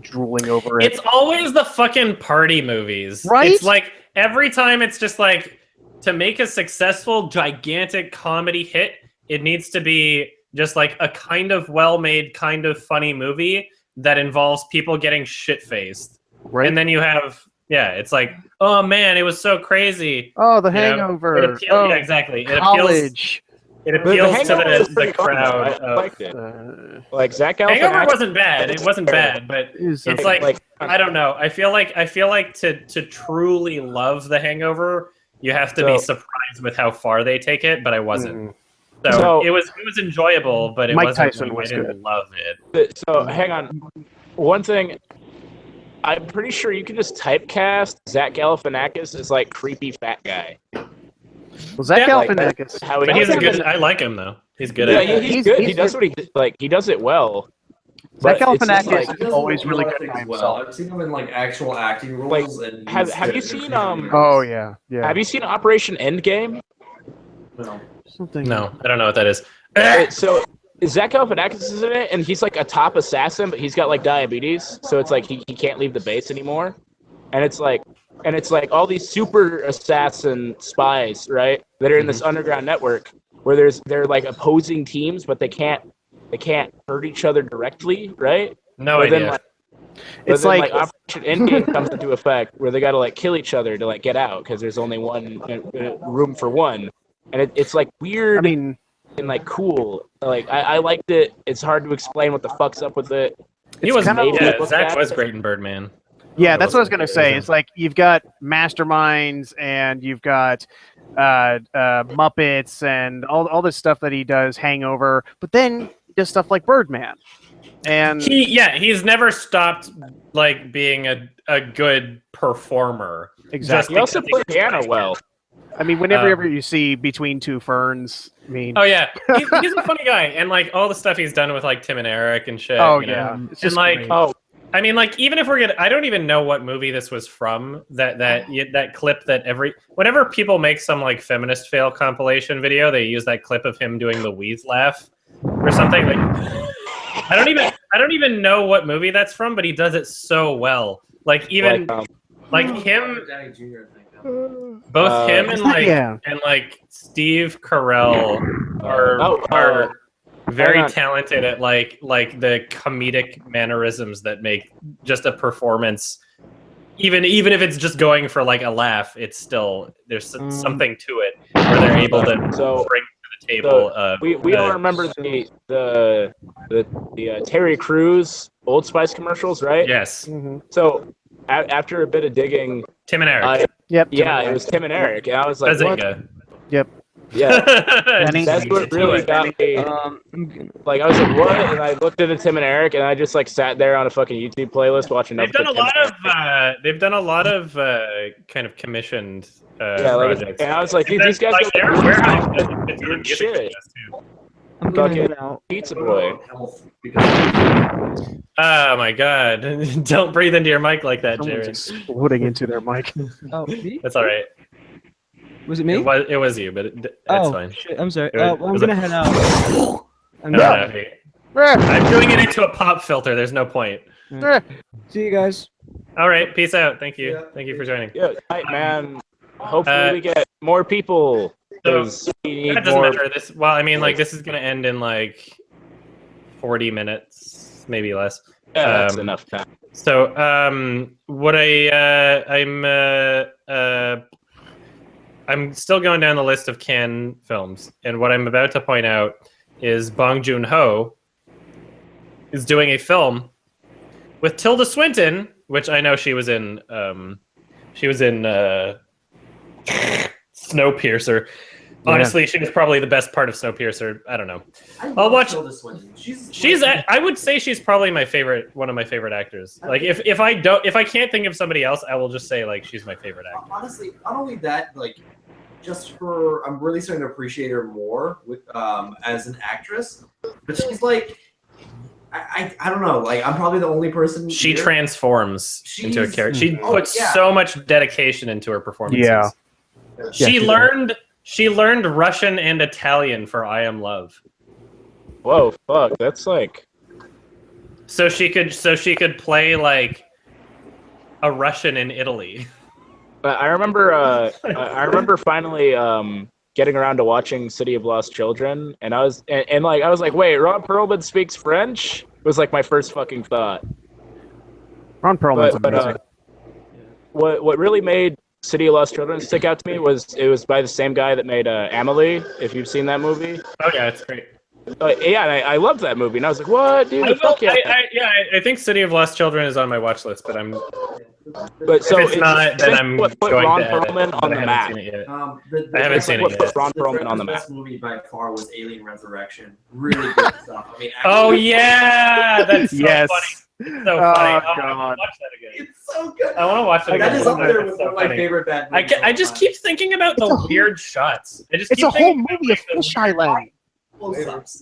drooling over it. It's always the fucking party movies, right? It's like every time it's just like to make a successful gigantic comedy hit, it needs to be just like a kind of well-made, kind of funny movie that involves people getting shit-faced. Right. And then you have it's like, oh man, it was so crazy. Oh, The You know? Hangover. It appeals, yeah, exactly. College. It appeals to Hangover was the pretty fun, crowd. though. I liked it. Like Zach Galifianakis. Hangover wasn't bad. It wasn't bad, but it's like I don't know. I feel like to truly love The Hangover, you have to be surprised with how far they take it. But I wasn't. So it was enjoyable, but it Mike wasn't. Tyson was I didn't good. love it. So hang on. One thing. I'm pretty sure you can just typecast Zach Galifianakis as like creepy fat guy. Well, Zach Galifianakis. But he's good. I like him though. He's good at it. He's good. He does what he does it well. Zach But it's just Galifianakis like- is always really good things by well. himself. I've seen him in like actual acting roles. And have he's you good. seen Oh yeah. Have you seen Operation Endgame? No. Something. No, I don't know what that is. So Zach Galifianakis is in it, and he's like a top assassin, but he's got like diabetes, so it's like he can't leave the base anymore. And it's like all these super assassin spies, right, that are in this underground network where they're like opposing teams, but they can't hurt each other directly, right? No but idea. Then, It's then, like- Operation Endgame comes into effect where they got to like kill each other to like get out because there's only one room for one, and it's like weird. I mean, and like cool. Like I liked it. It's hard to explain what the fuck's up with it. He was kind of- Zach was great in Birdman. Yeah, that's what I was gonna say. It's like you've got masterminds and you've got Muppets and all this stuff that he does, Hangover, but then he does stuff like Birdman. And he's never stopped like being a good performer. Exactly. He also played piano well. I mean, whenever you see Between Two Ferns, I mean, Oh yeah, he's a funny guy, and like all the stuff he's done with like Tim and Eric and shit. Oh, you know? yeah. It's and just like great. Oh, I mean, like, even if we're gonna, I don't even know what movie this was from. That clip that whenever people make some like feminist fail compilation video, they use that clip of him doing the wheeze laugh or something. Like, I don't even know what movie that's from, but he does it so well. Like even like him, Danny Jr. I think. both him and like yeah. and like Steve Carell are very talented at like the comedic mannerisms that make just a performance. Even if it's just going for like a laugh, it's still there's something to it where they're able to bring to the table. We all remember the Terry Crews Old Spice commercials, right? Yes. So after a bit of digging, Tim and Eric. It was Tim and Eric, and I was like, what? Yep. Yeah, that's what really got me. Like, I was like, what? And I looked at Tim and Eric, and I just like sat there on a fucking YouTube playlist watching. They've done a lot of kind of commissioned projects. And I was like, dude, these guys like are warehouse shit. I'm gonna Fucking head out. Pizza Boy. Oh my god! Don't breathe into your mic like that, Someone's Jared. exploding into their mic. Oh, me? That's all right. Was it me? It was you, but it's fine. Shit, I'm sorry. It was- Well, I'm gonna head out. I'm doing it into a pop filter. There's no point. See you guys. All right, peace out. Thank you. Thank you for joining. Yeah, right, man. Hopefully we get more people. So, 'cause we need that doesn't more. matter. I mean, like this is gonna end in like 40 minutes, maybe less. Yeah, that's enough time. So, I'm still going down the list of Cannes films, and what I'm about to point out is Bong Joon-ho is doing a film with Tilda Swinton, which I know she was in Snowpiercer. Honestly, she was probably the best part of Snowpiercer. I don't know. I'll watch. Tilda Swinton. I would say she's probably one of my favorite actors. Like if I can't think of somebody else, I will just say like she's my favorite actor. Honestly, not only that, like just her, I'm really starting to appreciate her more with as an actress. But she's like, I don't know. Like I'm probably the only person. She transforms into a character. She puts yeah. so much dedication into her performances. Yeah. She learned Russian and Italian for I Am Love. Whoa, fuck! That's like. So she could play like a Russian in Italy. I remember. I remember finally getting around to watching City of Lost Children, and I was like, wait, Ron Perlman speaks French? Was like my first fucking thought. Ron Perlman's amazing. What really made City of Lost Children stick out to me was it was by the same guy that made Amelie, if you've seen that movie. Oh yeah, it's great. I loved that movie, and I was like, what, dude? Fuck yeah. I think City of Lost Children is on my watch list, but But so if it's not, then I'm put going Ron to add it, Perlman but on I the haven't map. seen it yet. I haven't seen it yet. Ron Perlman on the The map. best movie by far was Alien Resurrection. Really good stuff. I mean, Oh yeah, that's so Yes. funny. It's so funny. Oh, I God. want to watch that again. It's so good. I want to watch it again. That is up there It's with so one of my funny. favorite bad movies. I just keep thinking about the weird shots. It's a whole movie of fisheye lens.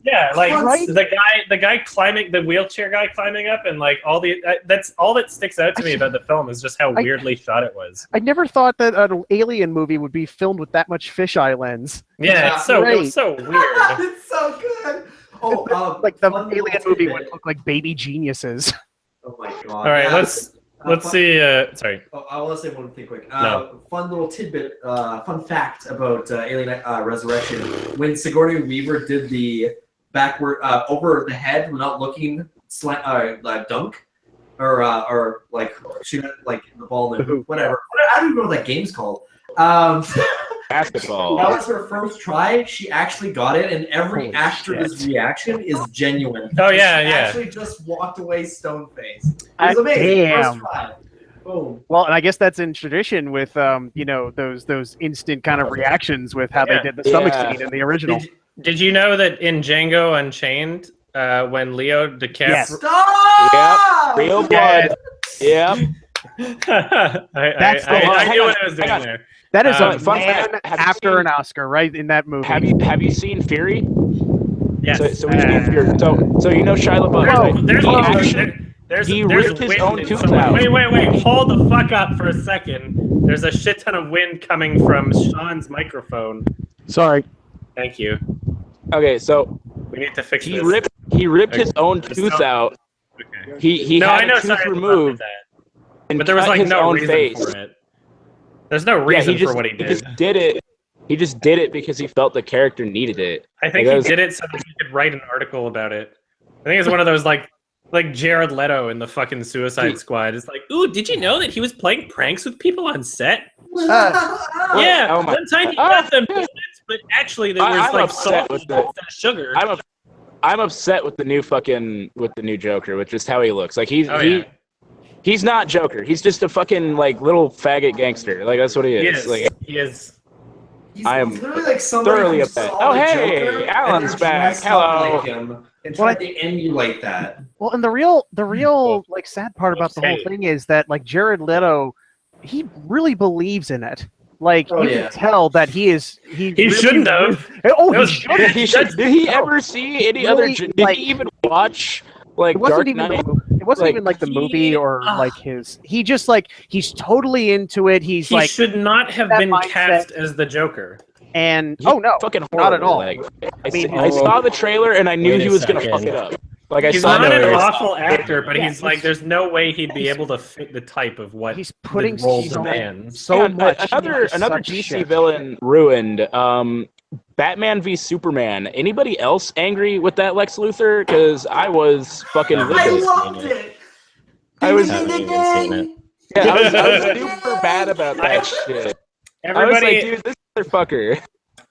Yeah, like Right? the guy climbing, the wheelchair guy climbing up, and like all the that's all that sticks out to me about the film is just how weirdly shot it was. I never thought that an alien movie would be filmed with that much fisheye lens. Yeah, it's so Great. weird. It's so good. Oh, Like the fun alien little movie tidbit. would look like Baby Geniuses. Oh my god. All right, let's see. Sorry. Oh, I want to say one thing quick. No. Fun little tidbit, fun fact about Alien Resurrection. When Sigourney Weaver did the backward, over the head without looking dunk, or like shoot like the ball in the hoop, whatever. I don't even know what that game's called. Basketball. That was her first try. She actually got it, and every Holy actor's shit. reaction is genuine. Oh, yeah, she yeah. actually just walked away stone faced. It was amazing. Damn. First try. Boom. Well, and I guess that's in tradition with those instant kind of reactions with how Yeah. they did the stomach Yeah. scene in the original. Did you know that in Django Unchained, when Leo DiCaprio? Yes. Stop! Real blood. Yep. That's the I line. knew what I was Hang doing on. there. That is a fun man fact, have you after seen- an Oscar, right, in that movie. Have you seen Fury? Yes. So we've seen Fury. So you know Shia LaBeouf. There's, right? there's, He also, actually- There's ripped his wind own in tooth someone- out. Wait! Hold the fuck up for a second. There's a shit ton of wind coming from Sean's microphone. Sorry. Thank you. Okay, so We need to fix he this. ripped his own There's tooth no- out. Okay. He No, had I know. a tooth Sorry, removed, and but there was cut like his no own reason face. for it. There's no reason just, for what he did. just did it. He just did it because he felt the character needed it. I think Like, he that was- did it so that he could write an article about it. I think it's one of those like Jared Leto in the fucking Suicide Squad. It's like, ooh, did you know that he was playing pranks with people on set? Yeah, oh my- one time he got them, but actually there was I'm like upset salt with instead of sugar. I'm upset with the new Joker, with just how he looks. Like Oh, yeah. he's not Joker. He's just a fucking like little faggot gangster. Like that's what he He is. is. Like He is. He's I am literally like somebody thoroughly who upset. saw Oh, the hey, Joker Alan's and back. dressed up Hello. like him and tried to emulate that. Well, and the real like sad part about the whole Hey. thing is that like Jared Leto, he really believes in it. Like Oh, you yeah. can tell that he really shouldn't have. Oh, It he was- should. Did he ever see any other? Really, Did like- he even watch like It wasn't Dark even. Knight? It wasn't Like, even like the movie or like his. He just like he's totally into it. He's He like should not have that been mindset. cast as the Joker. and He's oh no, fucking not at horrible. all. Like, I, mean, I saw the trailer and I knew Wait he a was gonna fuck second. it up. Like I He's saw not the an trailer. awful actor, but Yeah, he's like, there's no way he'd be able to fit the type of what He's putting the role so- demands. so Yeah, much. Another into such DC shit. villain ruined. Batman v Superman. Anybody else angry with that Lex Luthor? Because I was fucking. I livid. loved it. I was. I haven't even seen it. Yeah, I was super bad about that shit. I was Everybody, like, dude, this motherfucker.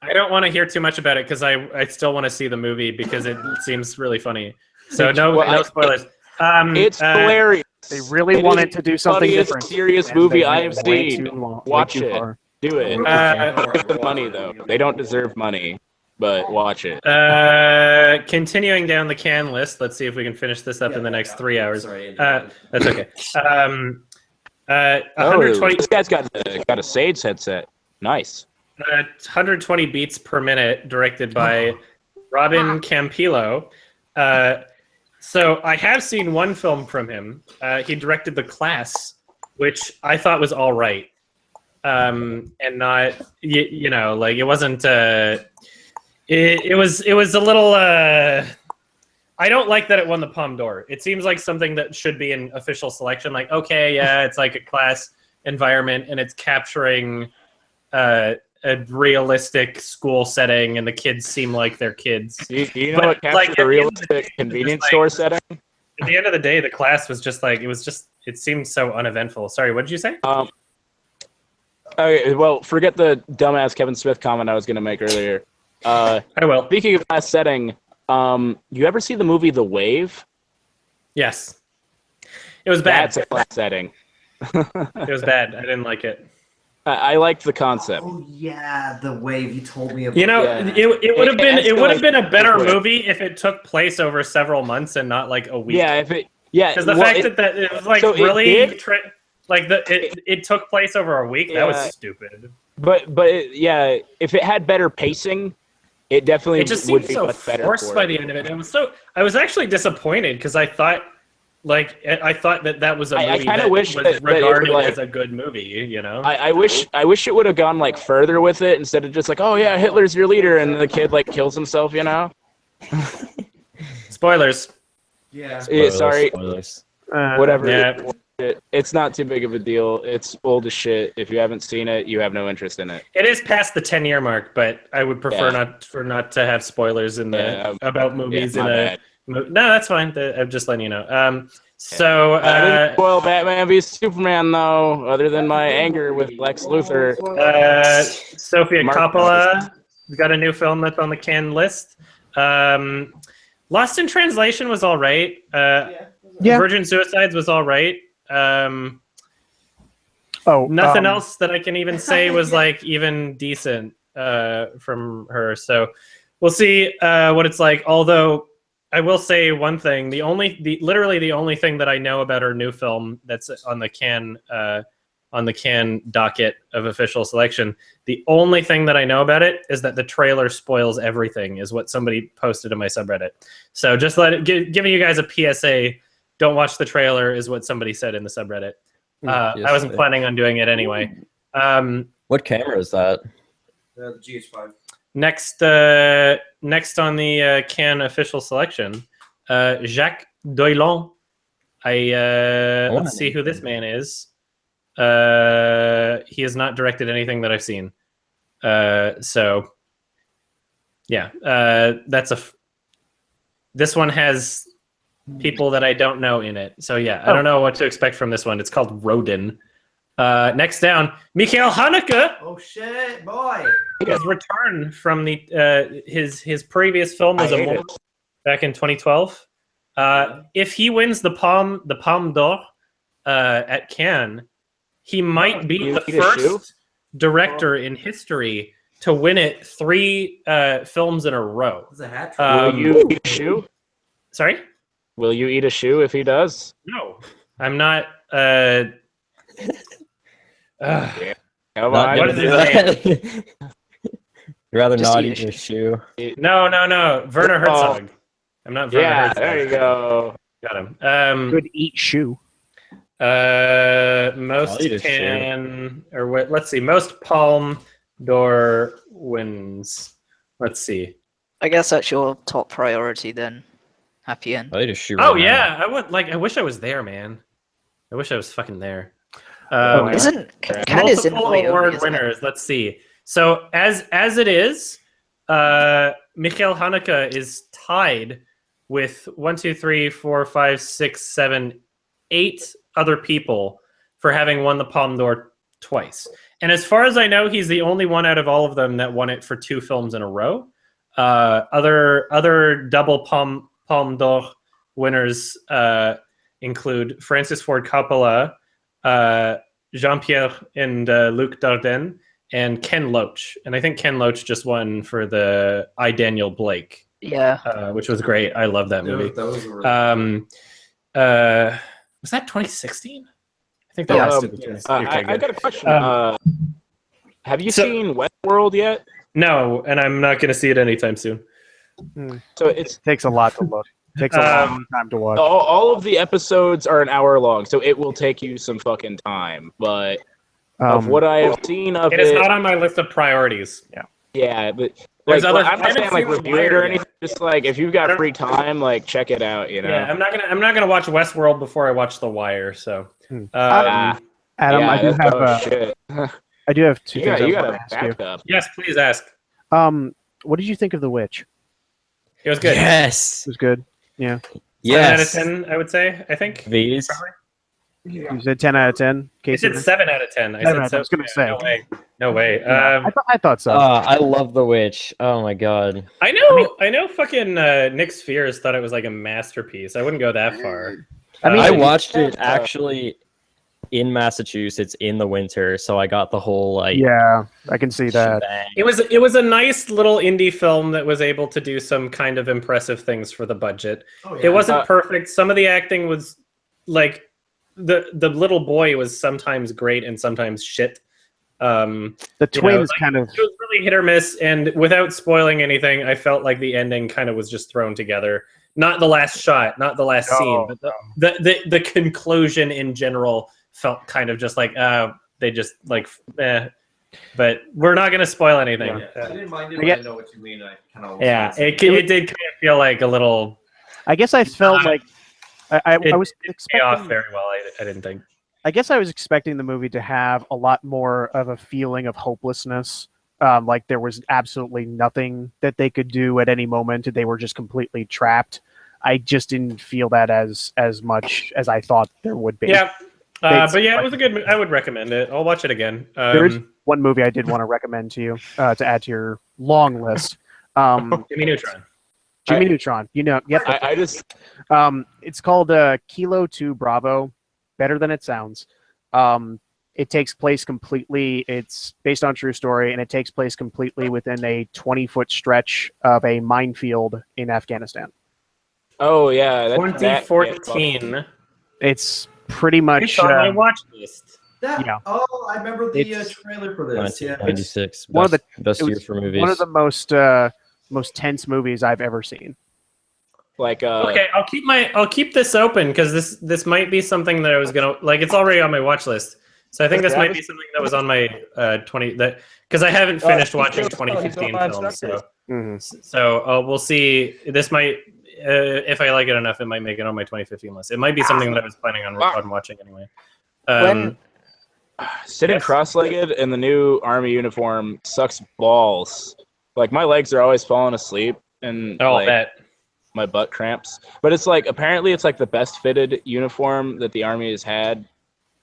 I don't want to hear too much about it because I still want to see the movie because it seems really funny. So no spoilers. It's hilarious. They really It wanted is to do the something funniest different. serious and movie they I went have way seen. too long- way Watch too it. far. Do it. Give them money though. They don't deserve money, but watch it. Continuing down the can list, let's see if we can finish this up in the next 3 hours. Sorry. That's okay. Oh, 120. this guy's got a Sage headset. Nice. 120 beats per minute, directed by Robin Campillo. So I have seen one film from him. He directed The Class, which I thought was all right, and not you know, like it wasn't. It was a little. I don't like that it won the Palme d'Or. It seems like something that should be an official selection. Like, okay, yeah, it's like a class environment, and it's capturing a realistic school setting, and the kids seem like they're kids. Do you know But, what captured like, at a the end of the day, realistic it's convenience just, store like- setting? At the end of the day, The Class was just like it seemed so uneventful. Sorry, what did you say? Okay, well, forget the dumbass Kevin Smith comment I was going to make earlier. I will. Speaking of class setting, you ever see the movie The Wave? Yes. It was bad. That's a class setting. It was bad. I didn't like it. I liked the concept. Oh yeah, the wave you told me about. You know, Yeah. it would have been It a better quick. movie if it took place over several months and not like a week. Yeah, Because the well, fact that it was like so it really did- it took place over a week. That was Yeah. stupid. yeah, if it had better pacing, it definitely It just would seemed be so much better. forced for by it. the end of it. I was actually disappointed because I thought that was a I movie kinda that wish was that it would, regarded like- as a good movie. You know. I wish it would have gone like further with it instead of just like, oh yeah, Hitler's your leader, and the kid like kills himself. You know? Spoilers. Yeah. Yeah, sorry. Spoilers. Whatever. Yeah. It's not too big of a deal. It's old as shit. If you haven't seen it, you have no interest in it. It is past the 10-year mark, but I would prefer Yeah. not to have spoilers in the Yeah, about movies my in a. bad. No, that's fine. I'm just letting you know. So I didn't spoil Batman v Superman though, other than my anger with Lex Luthor. Sophia Mark Coppola got a new film that's on the Cannes list. Lost in Translation was all right. Yeah. Virgin Suicides was all right. Oh, Nothing else that I can even say was like even decent from her. So we'll see what it's like. Although I will say one thing: literally the only thing that I know about her new film that's on the Cannes docket of official selection, the only thing that I know about it is that the trailer spoils everything. Is what somebody posted in my subreddit. So just giving you guys a PSA. Don't watch the trailer is what somebody said in the subreddit. Yes, I wasn't planning on doing it anyway. What camera is that? The GH5. Next on the Cannes official selection, Jacques Doillon. Let's see who this man is. He has not directed anything that I've seen. So yeah, this one has people that I don't know in it. So yeah, I don't know what to expect from this one. It's called Rodin. Next down, Michael Haneke. Oh shit, boy! His return from the his previous film was back in 2012. If he wins the Palme d'Or at Cannes, he might be the first director in history to win it 3 films in a row. It's a hat trick. Will you eat a shoe? Sorry? Will you eat a shoe if he does? No, I'm not. Come on. What is his name? You'd rather not eat your shoe. No. Werner Herzog. I'm not Werner Herzog. There you go. Got him. Good eat shoe. Most can or what? Let's see. Most Palme d'Or wins. Let's see. I guess that's your top priority then. Happy end. I need a shoe. Oh right yeah, I would like. I wish I was there, man. I wish I was fucking there. Isn't Cannes is in multiple Wyoming, award isn't it? winners? Let's see. So as it is, Michael Haneke is tied with 1, 2, 3, 4, 5, 6, 7, 8 other people for having won the Palme d'Or twice. And as far as I know, he's the only one out of all of them that won it for 2 films in a row. Other double Palme d'Or winners include Francis Ford Coppola, Jean-Pierre and Luc Dardenne, and Ken Loach. And I think Ken Loach just won for the I, Daniel Blake. Yeah. Which was great. I love that movie. Those were really was that 2016? I think that has to be 2016. Okay, I got a question. Have you seen Westworld yet? No, and I'm not going to see it anytime soon. So it takes a lot to look. Takes a long time to watch. All of the episodes are an hour long, so it will take you some fucking time. But of what I have seen of it is not on my list of priorities. Yeah, but There's like, other. I'm not saying like review it or anything. anything. Just like if you've got free time, like check it out. You know. Yeah, I'm not gonna watch Westworld before I watch The Wire. So, Adam, I do have I do have 2 things I want to ask you. Yes, please ask. What did you think of The Witch? It was good. Yes. It was good. Yeah. 10 out of 10, I would say. I think. These. You said 10 out of 10. I Casey? said 7 out of 10. I was going to say. No way. I thought so. I love The Witch. Oh my god. I know. Fucking Nick Spheres thought it was like a masterpiece. I wouldn't go that far. I watched it actually in Massachusetts in the winter, so I got the whole like. Yeah, I can see that. It was a nice little indie film that was able to do some kind of impressive things for the budget. Oh, yeah. It wasn't perfect. Some of the acting was like the little boy was sometimes great and sometimes shit. The twins kind of. It was really hit or miss, and without spoiling anything, I felt like the ending kind of was just thrown together. Not the last shot, not the last scene, but the conclusion in general felt kind of just like they just like but we're not going to spoil anything. I didn't mind it, but I know what you mean. I kind of it did kind of feel like a little. I guess I felt like I was expecting off very well. I didn't think. I guess I was expecting the movie to have a lot more of a feeling of hopelessness. Like there was absolutely nothing that they could do at any moment. They were just completely trapped. I just didn't feel that as much as I thought there would be. Yeah. But yeah, it was a good. I would recommend it. I'll watch it again. There's one movie I did want to recommend to you to add to your long list. Jimmy Neutron. Jimmy Neutron. You know, yep. I just. It's called Kilo 2 Bravo. Better than it sounds. It takes place completely. It's based on true story, and it takes place completely within a 20-foot stretch of a minefield in Afghanistan. Oh yeah, 2014. It's pretty much. It's on my watch list. Yeah. Oh, I remember the trailer for this. 1996. One of the best year for movies. One of the most tense movies I've ever seen. Like Okay, I'll keep this open because this might be something that I was gonna like. It's already on my watch list, so I think this might be something that was on my 20 that because I haven't finished watching 2015 films. So we'll see. This might if I like it enough, it might make it on my 2015 list. It might be something that I was planning on watching anyway. Sitting cross-legged in the new army uniform sucks balls. Like my legs are always falling asleep and my butt cramps. But it's like apparently it's like the best fitted uniform that the army has had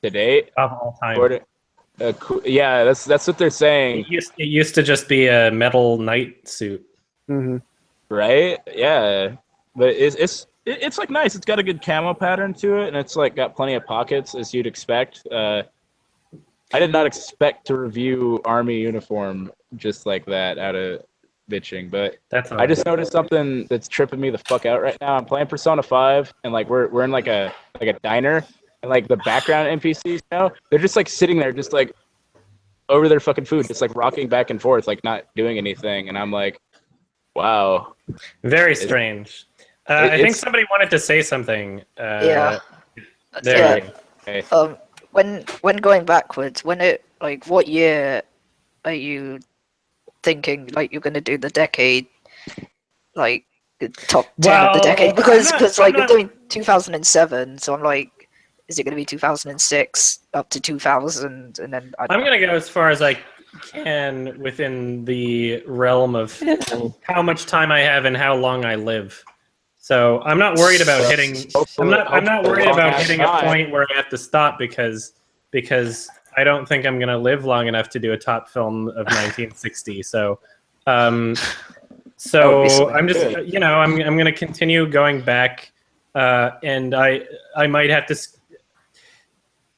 to date of all time. Yeah, that's what they're saying. It used to just be a metal night suit, right? Yeah, but it's like nice. It's got a good camo pattern to it, and it's like got plenty of pockets as you'd expect. I did not expect to review army uniform just like that out of bitching, but I just noticed something that's tripping me the fuck out right now. I'm playing Persona 5, and like we're in like a diner, and like the background NPCs now, they're just like sitting there, just like over their fucking food, just like rocking back and forth, like not doing anything, and I'm like, wow, very strange. I think somebody wanted to say something. Yeah. There. Okay. When going backwards, what year are you thinking like you're going to do the decade, like the top 10 of the decade? Because you're doing 2007, so I'm like, is it going to be 2006 up to 2000, and then I'm going to go as far as I can within the realm of how much time I have and how long I live. So I'm not worried about hitting. I'm not worried about hitting a point where I have to stop because I don't think I'm gonna live long enough to do a top film of 1960. So I'm just I'm gonna continue going back, and I might have to,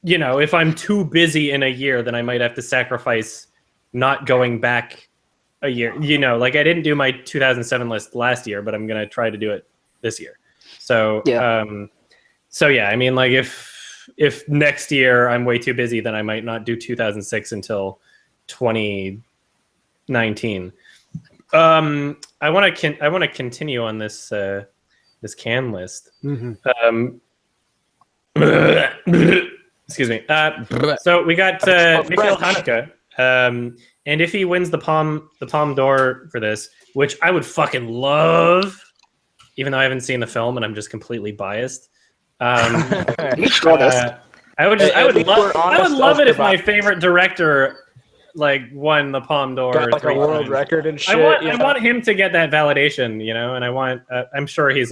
if I'm too busy in a year, then I might have to sacrifice not going back a year. Like I didn't do my 2007 list last year, but I'm gonna try to do it this year. So I mean, like if next year I'm way too busy, then I might not do 2006 until 2019. I want to continue on this this can list. Excuse me. So we got Mikhail Haneke, and if he wins the Palme d'Or for this, which I would fucking love, even though I haven't seen the film and I'm just completely biased. I would love it if my favorite director won the Palme d'Or. Got like a world record and shit. I want him to get that validation, and I want. I'm sure he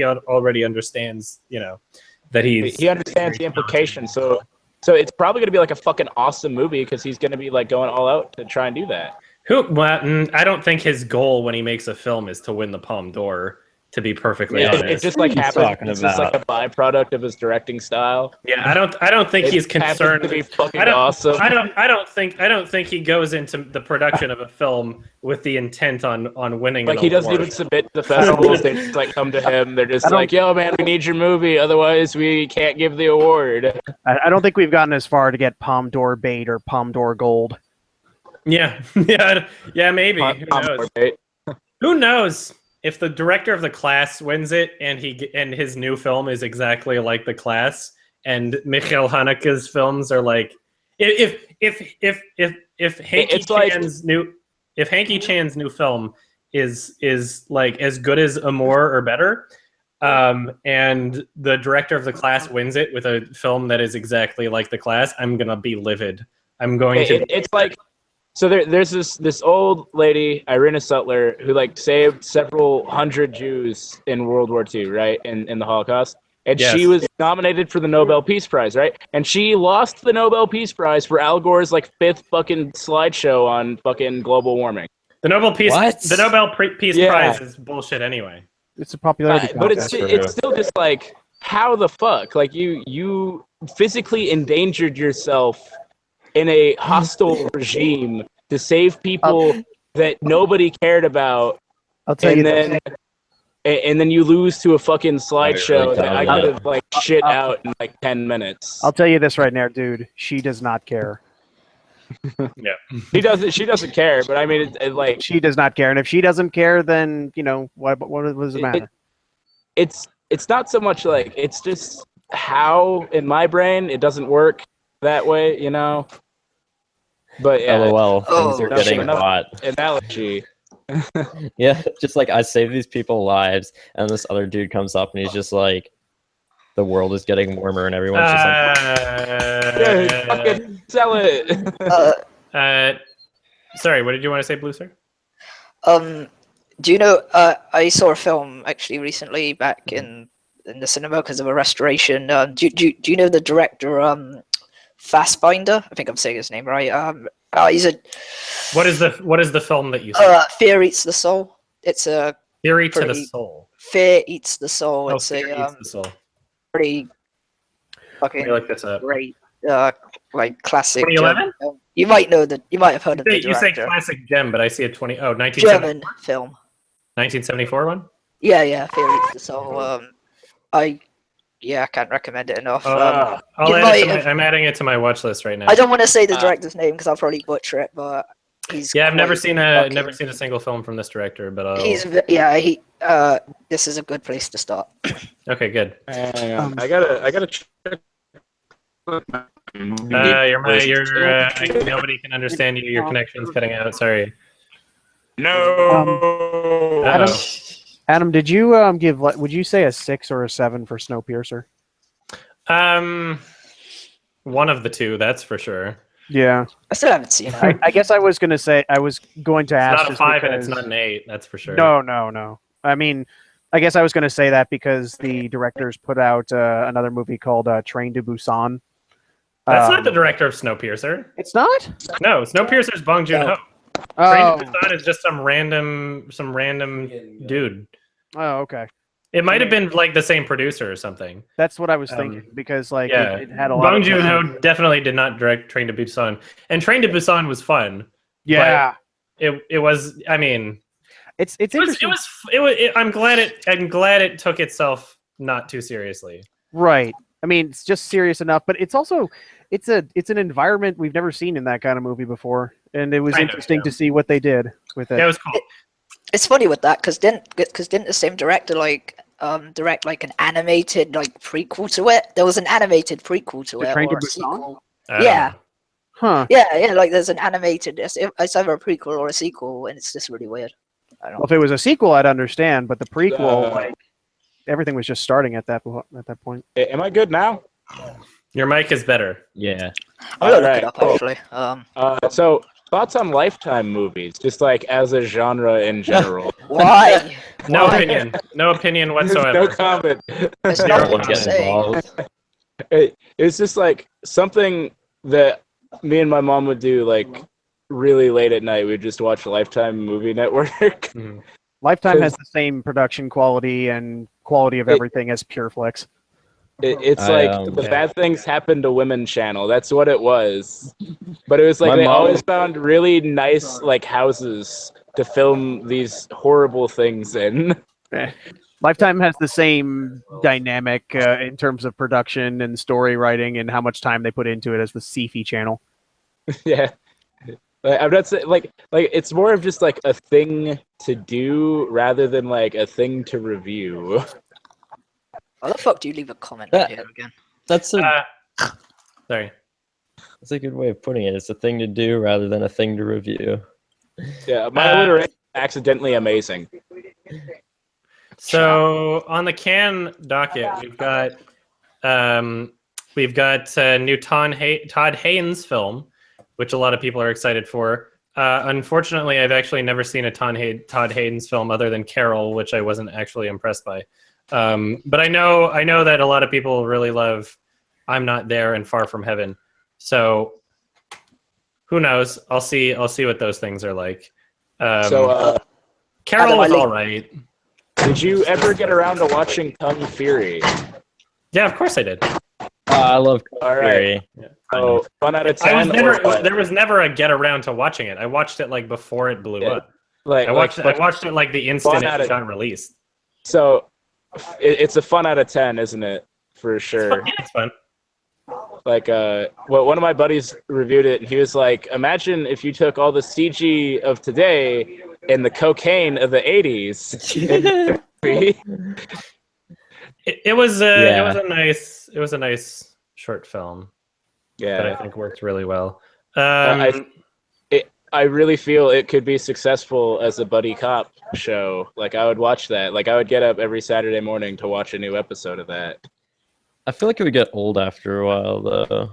already understands, that he understands the implication. So it's probably gonna be like a fucking awesome movie because he's gonna be like going all out to try and do that. I don't think his goal when he makes a film is to win the Palme d'Or. To be perfectly honest, it just like happens. It's just like a byproduct of his directing style. Yeah, I don't think he's concerned. To be fucking awesome. I don't think he goes into the production of a film with the intent on winning. Like he doesn't even submit to the festivals. They just like come to him. They're just like, "Yo, man, we need your movie. Otherwise, we can't give the award." I don't think we've gotten as far to get Palme d'Or bait or Palme d'Or gold. Yeah, maybe. Who knows? If the director of The Class wins it and his new film is exactly like The Class, and Mikhail Haneke's films are like, if Hanky Chan's new film is like as good as Amour or better, and the director of The Class wins it with a film that is exactly like The Class, I'm gonna be livid. I'm going to. It's like. So there's this old lady, Irina Sutler, who like saved several hundred Jews in World War II, right, in the Holocaust, and she was nominated for the Nobel Peace Prize, right, and she lost the Nobel Peace Prize for Al Gore's like 5th fucking slideshow on fucking global warming. The Nobel Peace Prize is bullshit anyway. It's a popularity contest. But it's still just like, how the fuck, like you physically endangered yourself in a hostile regime to save people that nobody cared about, and then you lose to a fucking slideshow that I could have like shit out in like 10 minutes. I'll tell you this right now, dude. She does not care. Yeah, she doesn't care. But I mean, it like she does not care, and if she doesn't care, then what does it matter? it's not so much like it's just how in my brain it doesn't work that way, you know. But yeah, LOL, things are getting enough hot. analogy. Yeah, just like I save these people lives, and this other dude comes up and he's just like, the world is getting warmer, and everyone's just like, Yeah, fucking sell it. Sorry, what did you want to say, Blue Sir? Do you know? I saw a film actually recently back in the cinema because of a restoration. Do you know the director? Fassbinder. I think I'm saying his name right. He's a. What is the film that you saw? Fear Eats the Soul. It's a Theory to the Soul. Fear Eats the Soul. Oh, It's Fear a Eats the Soul. pretty Let me fucking look this up. great like classic. 2011? You might know that. You might have heard of the You say director. classic gem, but I see a 1970 German film. 1974 one. Yeah. Fear Eats the Soul. I can't recommend it enough. I'm adding it to my watch list right now. I don't want to say the director's name because I'll probably butcher it, but he's. Yeah, I've never quite seen a single film from this director, but I'll... This is a good place to start. Okay, good. I gotta check. Nobody can understand you. Your connection's cutting out. Sorry. No. Adam, did you give? Would you say a 6 or a 7 for Snowpiercer? One of the two, that's for sure. Yeah. I still haven't seen it. I guess I was going to say I was going to ask. It's not a 5 and it's not an 8. That's for sure. No. I mean, I guess I was going to say that because the directors put out another movie called Train to Busan. That's not the director of Snowpiercer. It's not? No, Snowpiercer's Bong Joon-ho. Train to Busan is just some random dude. Oh, okay. It might have been like the same producer or something. That's what I was thinking because like yeah, it had a lot. Bong Joon-ho definitely did not direct Train to Busan, and Train to Busan was fun. Yeah, it was. I mean, it's interesting. I'm glad it took itself not too seriously. Right. I mean, it's just serious enough, but it's also it's an environment we've never seen in that kind of movie before, and it was interesting to see what they did with it. Yeah, it was cool. It's funny with that because didn't the same director direct like an animated like prequel to it? There was an animated prequel to it. Train to or a Busan? sequel. Yeah. Huh. Yeah. Like there's an animated. It's either a prequel or a sequel, and it's just really weird. I don't know. Well, if it was a sequel, I'd understand, but the prequel, like everything was just starting at that point. Am I good now? Your mic is better. Yeah. I'm gonna look it up actually. So thoughts on Lifetime movies, just like as a genre in general. Why? No opinion. No opinion whatsoever. No comment. It's not what I'm saying. It's just like something that me and my mom would do like really late at night. We'd just watch Lifetime Movie Network. Lifetime has the same production quality and quality of everything as Pureflix. It's like the Bad Things Happen to Women channel. That's what it was. But it was like they always found really nice like houses to film these horrible things in. Lifetime has the same dynamic in terms of production and story writing and how much time they put into it as the Sci-Fi channel. Yeah. I'm not saying like it's more of just like a thing to do rather than like a thing to review. Why the fuck do you leave a comment on here again? That's a sorry. That's a good way of putting it. It's a thing to do rather than a thing to review. Yeah, my alliteration is accidentally amazing. So on the Cannes docket, we've got new Todd Haynes film, which a lot of people are excited for. Unfortunately, I've actually never seen a Todd Haynes film other than Carol, which I wasn't actually impressed by. But I know that a lot of people really love I'm Not There and Far From Heaven. So who knows? I'll see what those things are like. Carol was all right. Did you ever get around to watching Kung Fury? Yeah, of course I did. I love Kung Fury. Yeah. So 1 out of 10. There was never a get around to watching it. I watched it like before it blew up. I watched it like the instant it got released. So it's a fun out of 10, isn't it? For sure. It's fun. Like one of my buddies reviewed it and he was like, imagine if you took all the CG of today and the cocaine of the 80s. It was Yeah. it was a nice short film that I Yeah. think worked really well. I really feel it could be successful as a buddy cop show. Like I would watch that. Like I would get up every Saturday morning to watch a new episode of that. I feel like it would get old after a while, though.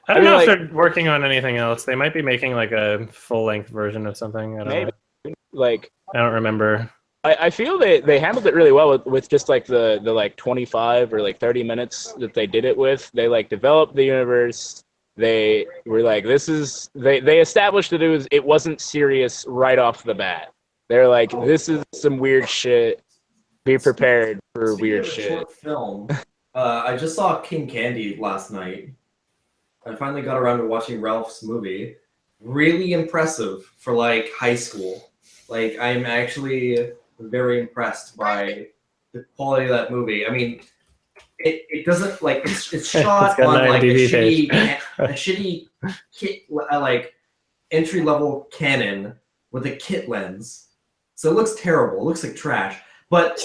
I don't mean, know if like- they're working on anything else. They might be making like a full-length version of something. I don't Maybe. know. Like I don't remember. I feel they handled it really well with just like the like 25 or like 30 minutes that they did it with. They like developed the universe. They were like, this is they established that it wasn't serious right off the bat. They're like, this is some weird shit. Be prepared for Speaking weird of shit. short film, I just saw King Candy last night. I finally got around to watching Ralph's movie. Really impressive for like high school. Like I'm actually very impressed by the quality of that movie. I mean, it doesn't like it's shot got on an like IMDb a shitty kit like entry level Canon with a kit lens, so it looks terrible. It looks like trash. But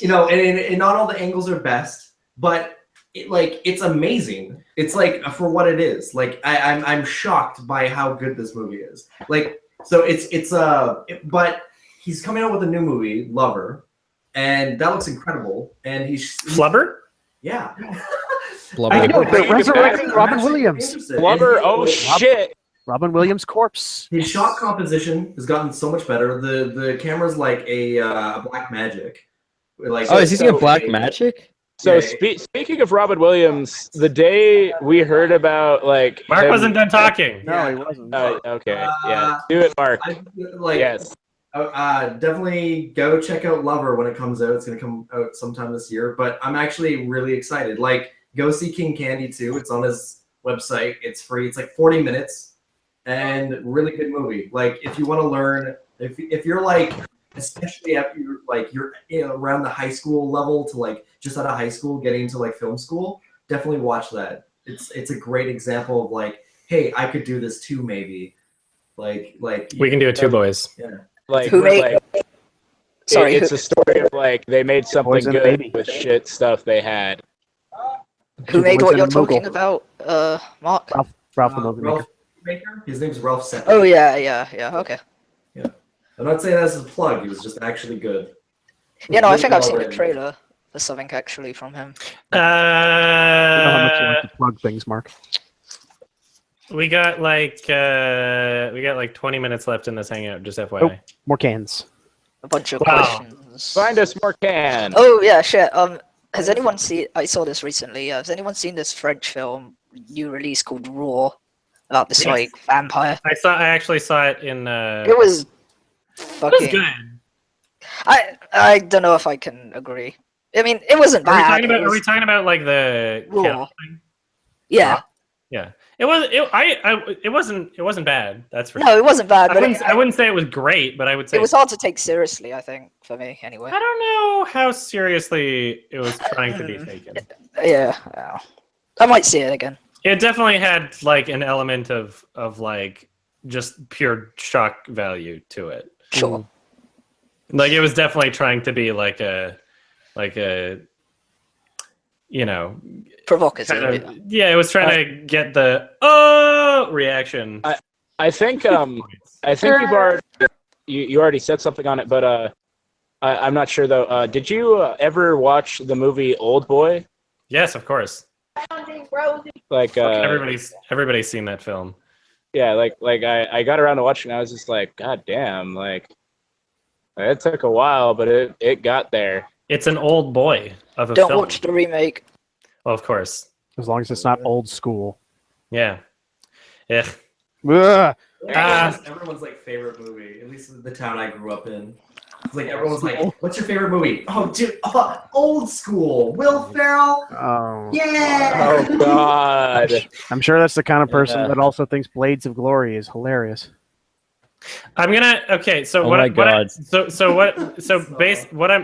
you know, and not all the angles are best, but it's amazing. It's like for what it is. Like I'm shocked by how good this movie is. Like so but he's coming out with a new movie, Lover, and that looks incredible. And he's Flubber? Yeah. I know, but resurrecting Robin Williams. Flubber, oh shit. Robin Williams' corpse. His shot composition has gotten so much better. The camera's like a Black Magic. Like Oh, is he using a Black Magic? So speaking of Robin Williams, the day we heard about like Mark him- wasn't done talking. No, he wasn't. Okay, yeah, do it, Mark. Yes. Definitely go check out Lover when it comes out. It's gonna come out sometime this year. But I'm actually really excited. Like, go see King Candy too. It's on his website. It's free. It's like 40 minutes, and really good movie. Like, if you want to learn, if you're like, especially after you're around the high school level to like just out of high school getting into like film school, definitely watch that. It's a great example of like, hey, I could do this too, maybe. Like We can do it too, boys. Yeah. Like, Who made- Sorry, it's who- a story of like they made something Poison good Baby. with shit stuff they had. Who made Boys what and you're a talking Moogle. about, Mark? Ralph the Movie Maker. Ralph Maker. His name's Ralph Sepp. Oh yeah. Okay. I'm not saying that as a plug. He was just actually good. Yeah, no, I Really think I've well seen the written. trailer for something actually from him. You know how much you like to plug things, Mark. We got like 20 minutes left in this hangout. Just FYI. More cans. A bunch of Wow. questions. Find us more can. Oh yeah, shit. Has anyone seen? I saw this recently. Has anyone seen this French film new release called Raw about this Yes. like vampire? I actually saw it in. It was fucking. good. I don't know if I can agree. I mean, it wasn't Are we bad. talking about? it Are we was talking about like the Raw. count thing? Yeah. Yeah. It was. It wasn't bad. That's for No, sure. it wasn't bad, but I wouldn't say it was great, but I would say it was hard to take seriously. I think for me, anyway. I don't know how seriously it was trying to be taken. Yeah. I might see it again. It definitely had like an element of like just pure shock value to it. Sure. Like it was definitely trying to be like a Provocative. kind of, yeah, it was trying to get the oh reaction. I think you've already you already said something on it, but I'm not sure though. Did you ever watch the movie Old Boy? Yes, of course. Like everybody's seen that film. Yeah, like I got around to watching it, and I was just like, God damn, like it took a while, but it got there. It's an old boy of a Don't film. watch the remake. Well, of course. As long as it's not old school. Yeah. Yeah. Ugh. Everyone's like favorite movie, at least in the town I grew up in. It's like everyone's like, "What's your favorite movie?" Oh, dude, old school. Will Ferrell. Oh. Yeah. Oh God. I'm sure that's the kind of person Yeah. that also thinks Blades of Glory is hilarious. I'm gonna okay. So Oh what? my what I- God.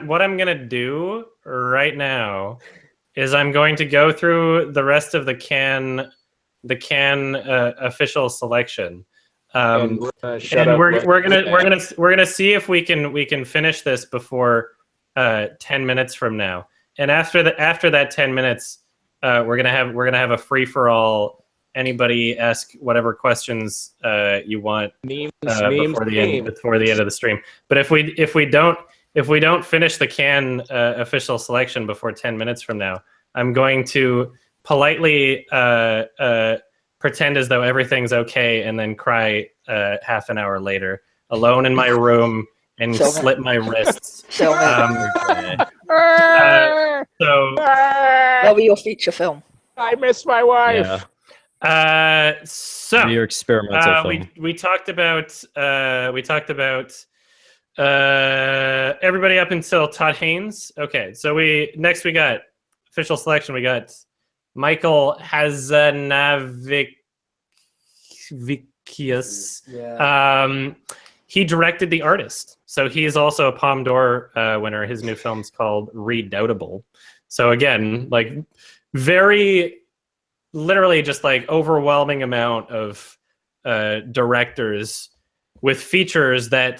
what I'm gonna do right now is I'm going to go through the rest of the can official selection. Shut And up, we're let- gonna see if we can finish this before 10 minutes from now. And after that 10 minutes, we're gonna have a free for all. Anybody ask whatever questions you want before the end of the stream. But if we don't finish the can official selection before 10 minutes from now, I'm going to politely pretend as though everything's okay and then cry half an hour later, alone in my room, and slit my wrists. So, That'll be your feature film. I miss my wife. So Your experimental film. we talked about everybody up until Todd Haynes. Okay, so we got official selection. We got Michael Hazanavicius. Yeah. He directed The Artist, so he is also a Palme d'Or winner. His new film's called Redoubtable. So again, like very literally just like overwhelming amount of directors with features that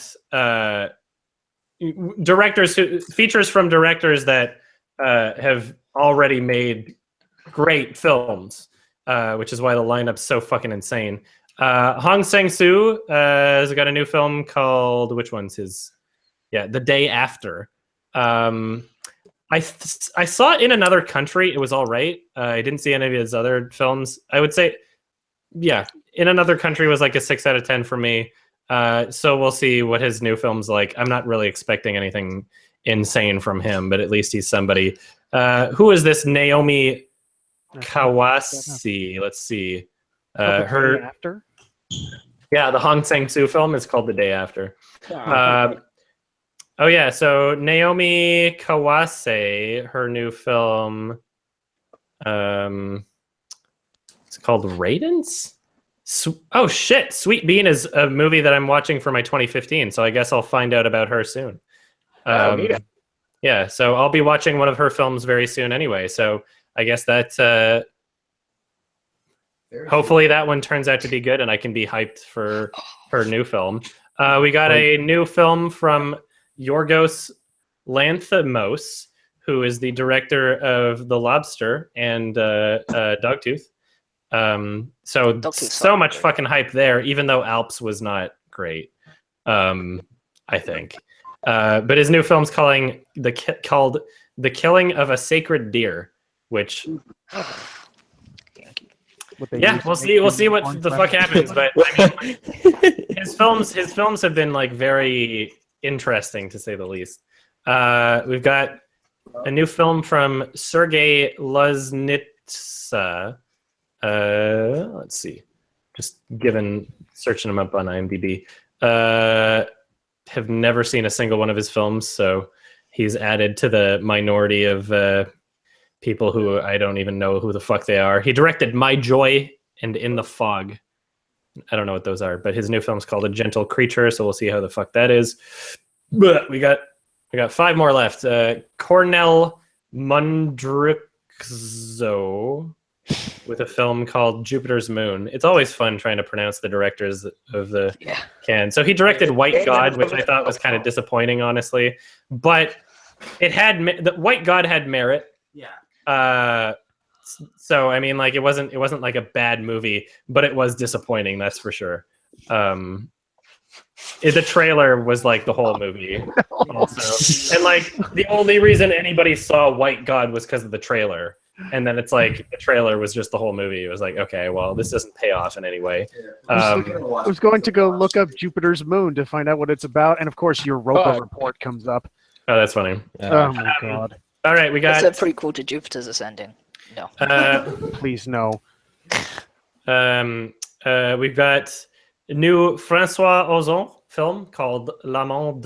features from directors that have already made great films, which is why the lineup's so fucking insane. Hong Sang-soo has got a new film called, which one's his? Yeah, The Day After. I saw it in another country. It was all right. I didn't see any of his other films. I would say, yeah, in another country was like a 6 out of 10 for me. So we'll see what his new film's like. I'm not really expecting anything insane from him, but at least he's somebody. Who is this Naomi Kawase? Let's see. Her After? Yeah, the Hong Sang-soo film is called The Day After. Oh yeah, so Naomi Kawase, her new film, it's called Radins? Oh shit, Sweet Bean is a movie that I'm watching for my 2015, so I guess I'll find out about her soon. Yeah, so I'll be watching one of her films very soon anyway, so I guess that hopefully that one turns out to be good and I can be hyped for her new film. We got a new film from Yorgos Lanthimos, who is the director of The Lobster and Dogtooth. So much fucking hype there, even though Alps was not great, I think. But his new film's called The Killing of a Sacred Deer, which... Yeah, we'll see what the fuck happens. But I mean, his films have been like very interesting to say the least. We've got a new film from Sergei Loznitsa. Let's see, just searching him up on IMDb. Have never seen a single one of his films, so he's added to the minority of people who I don't even know who the fuck they are. He directed My Joy and In the Fog. I don't know what those are, but his new film's called A Gentle Creature, so we'll see how the fuck that is. But we got 5 more left. Cornel Mundrukzo with a film called Jupiter's Moon. It's always fun trying to pronounce the directors of the can. So he directed White God, which I thought was kind of disappointing, honestly. But the White God had merit. Yeah. So I mean, like it wasn't like a bad movie, but it was disappointing. That's for sure. The trailer was like the whole movie, also, and like the only reason anybody saw White God was because of the trailer. And then it's like the trailer was just the whole movie. It was like, okay, well, this doesn't pay off in any way. I was going to go look up Jupiter's Moon to find out what it's about, and of course, your Europa report comes up. Oh, that's funny. Oh my god! All right, we got. It's a prequel to Jupiter's Ascending. No. Please no. We've got a new François Ozon film called L'Amant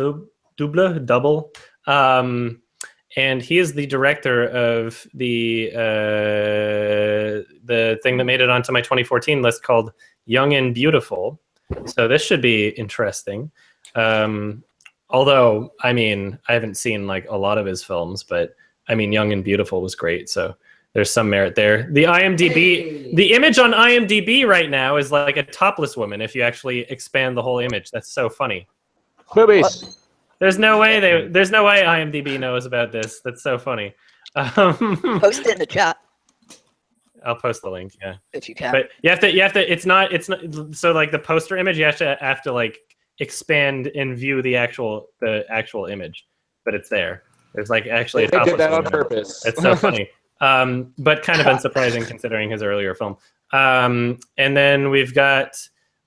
Double. And he is the director of the thing that made it onto my 2014 list called Young and Beautiful. So this should be interesting. Although, I mean, I haven't seen like a lot of his films, but I mean, Young and Beautiful was great. So there's some merit there. The image on IMDb right now is like a topless woman if you actually expand the whole image. That's so funny. Boobies. There's no way IMDb knows about this. That's so funny. Post it in the chat I'll post the link. Yeah, if you can. but you have to. It's not. So like the poster image, you have to like expand and view the actual image, but it's there. There's like actually. They did that on purpose. It's so funny. But kind of unsurprising considering his earlier film. And then we've got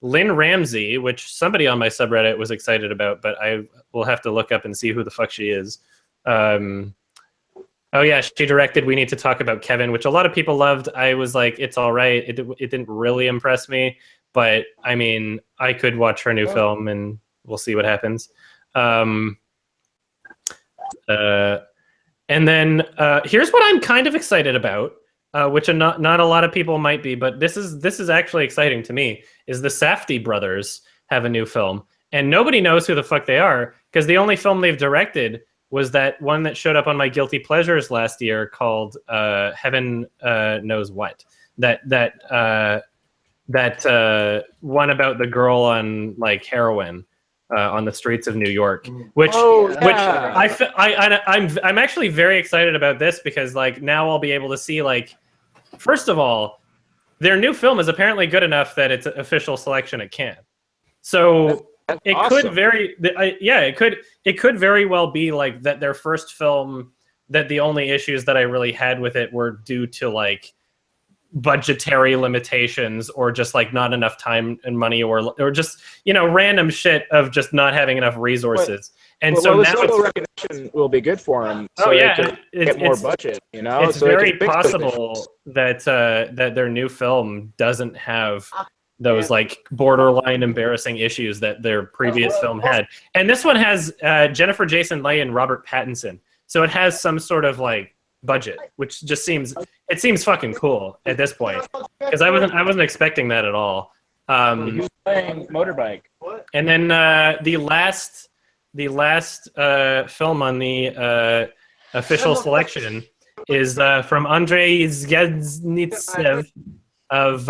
Lynn Ramsey, which somebody on my subreddit was excited about, but I will have to look up and see who the fuck she is. Oh yeah, she directed We Need to Talk About Kevin, which a lot of people loved. I was like, it's all right. It didn't really impress me, but I mean, I could watch her new film and we'll see what happens. And then here's what I'm kind of excited about, which not a lot of people might be, but this is actually exciting to me, is the Safdie brothers have a new film. And nobody knows who the fuck they are, because the only film they've directed was that one that showed up on my Guilty Pleasures last year called Heaven Knows What. That one about the girl on like heroin on the streets of New York, which I'm actually very excited about this, because like now I'll be able to see, like, first of all, their new film is apparently good enough that it's an official selection at Cannes. So it awesome. it could very well be like that their first film, that the only issues that I really had with it were due to like budgetary limitations, or just like not enough time and money, or just, you know, random shit of just not having enough resources. So the now solo recognition will be good for him. So they can get more budget. You know, it's so very possible that that their new film doesn't have those like borderline embarrassing issues that their previous film had. And this one has Jennifer Jason Leigh and Robert Pattinson, so it has some sort of like budget, which just seems fucking cool at this point, because I wasn't expecting that at all. He was playing motorbike. And then the last film on the official selection is from Andrei Zgadzhnitsev of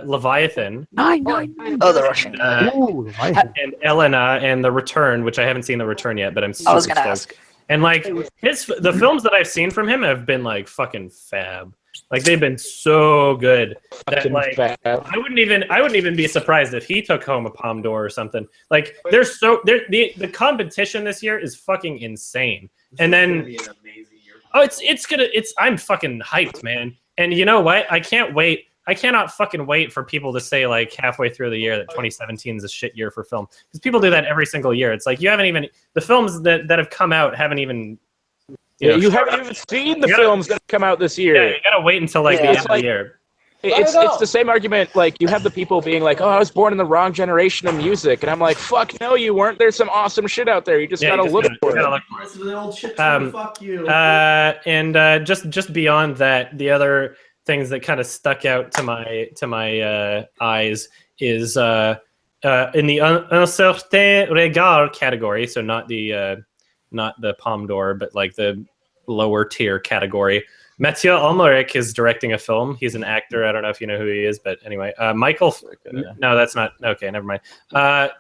Leviathan. Oh, the Russian. And Elena and The Return, which I haven't seen The Return yet, but I'm super I was gonna stoked. ask. And like the films that I've seen from him have been like fucking fab. Like they've been so good that like I wouldn't even be surprised if he took home a Palme d'Or or something. Like the competition this year is fucking insane. And then I'm fucking hyped, man. And you know what? I cannot fucking wait for people to say like halfway through the year that 2017 is a shit year for film, because people do that every single year. It's like the films that have come out haven't even. You haven't even seen the films that have come out this year. Yeah, you gotta wait until like the end of the year. It's the same argument. Like you have the people being like, "Oh, I was born in the wrong generation of music," and I'm like, "Fuck no, you weren't. There's some awesome shit out there. You just gotta look for it." Listen to the old shit tune, fuck you. And just beyond that, the other things that kind of stuck out to my eyes is in the un certain regard category. So not the Palme d'Or, but like the lower tier category. Mathieu Amalric is directing a film. He's an actor. I don't know if you know who he is, but anyway, Michael. No, that's not okay. Never mind.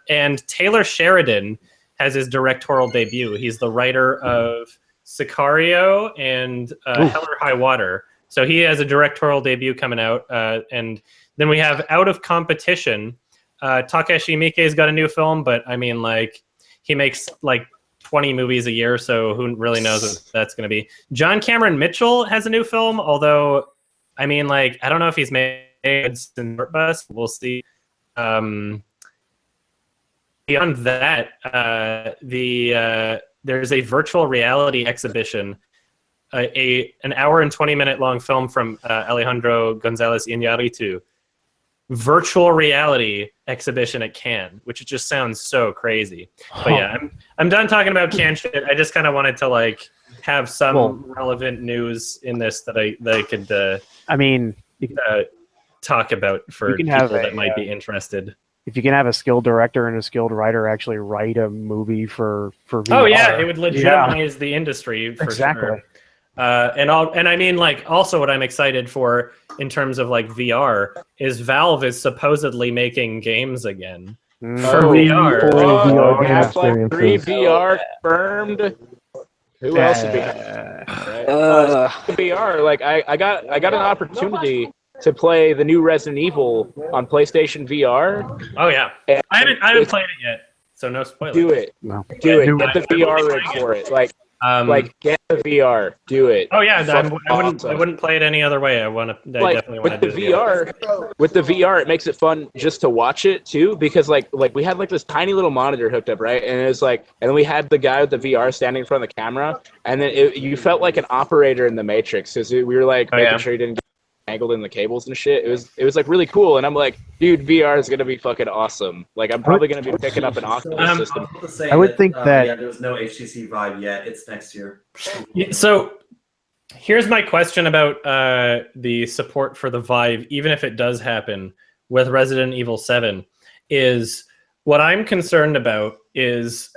And Taylor Sheridan has his directorial debut. He's the writer of Sicario and Hell or High Water. So he has a directorial debut coming out. And then we have Out of Competition. Takashi Miike's got a new film, but I mean, like, he makes like 20 movies a year, so who really knows what that's going to be. John Cameron Mitchell has a new film, although, I mean, like, I don't know if he's made in Bus. We'll see. Beyond that, there's a virtual reality exhibition, an hour and 20-minute long film from Alejandro González Iñárritu. Virtual reality exhibition at Cannes, which just sounds so crazy. But yeah, I'm done talking about Cannes shit. I just kind of wanted to like have some relevant news in this that I could talk about for people that might be interested. If you can have a skilled director and a skilled writer actually write a movie for VR. Oh yeah, it would legitimize the industry for sure. And I mean, like, also what I'm excited for in terms of like VR is Valve is supposedly making games again. For VR. Full VR game Half-Life 3 experiences. VR confirmed. Who else would be right? VR? Like I got an opportunity to play the new Resident Evil on PlayStation VR. Oh yeah, and I haven't played it yet, so no spoilers. Do it. No. Do it. Do Get the I will VR be rig playing for it. Like Um, get the VR. Do it. Oh yeah, I Fucking wouldn't play it any other way. I definitely want to with do the VR. With the VR, it makes it fun just to watch it too, because like we had like this tiny little monitor hooked up, right? And it was like, and then we had the guy with the VR standing in front of the camera, and then you felt like an operator in the Matrix, because we were like making sure you didn't get tangled in the cables and shit. It was like really cool, and I'm like, dude, VR is gonna be fucking awesome. Like I'm probably gonna be picking up an Oculus system. I would think that yeah, there's no HTC Vive yet. It's next year. Yeah, so here's my question about the support for the Vive, even if it does happen with Resident Evil 7, is what I'm concerned about is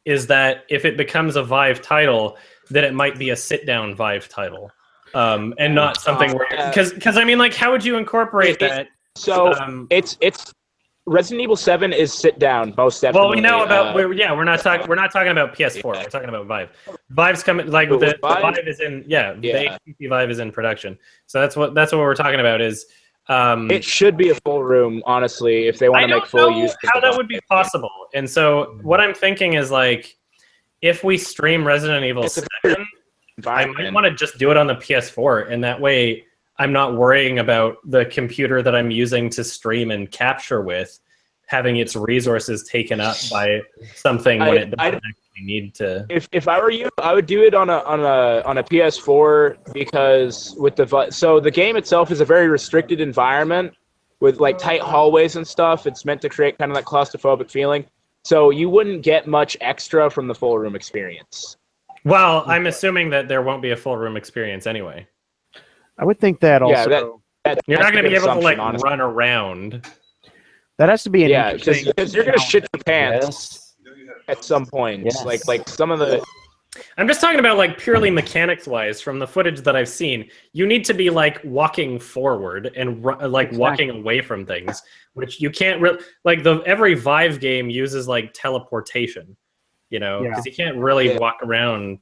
that if it becomes a Vive title, that it might be a sit-down Vive title. And not something where, because I mean, like, how would you incorporate that? So it's Resident Evil 7 is sit down most definitely. Well, we know about we're not talking about PS4. We're talking about Vive. Vive's coming, like the Vive is in the HTC Vive is in production. So that's what we're talking about is. It should be a full room, honestly, if they want to make full use. How that would be possible. And so what I'm thinking is, like, if we stream Resident Evil 7. I might want to just do it on the PS4, and that way I'm not worrying about the computer that I'm using to stream and capture with having its resources taken up by something when it doesn't actually need to. If I were you, I would do it on a PS4, because with the game itself is a very restricted environment with like tight hallways and stuff. It's meant to create kind of that claustrophobic feeling, so you wouldn't get much extra from the full room experience. Well, I'm assuming that there won't be a full room experience anyway. I would think that also. You're not going to be able to like honestly. run around. That has to be an because you're going to shit your pants at some point. Yes. Like some of the. I'm just talking about like purely mechanics wise from the footage that I've seen. You need to be like walking forward and walking away from things, which you can't really like. Every Vive game uses like teleportation. Because you can't really walk around.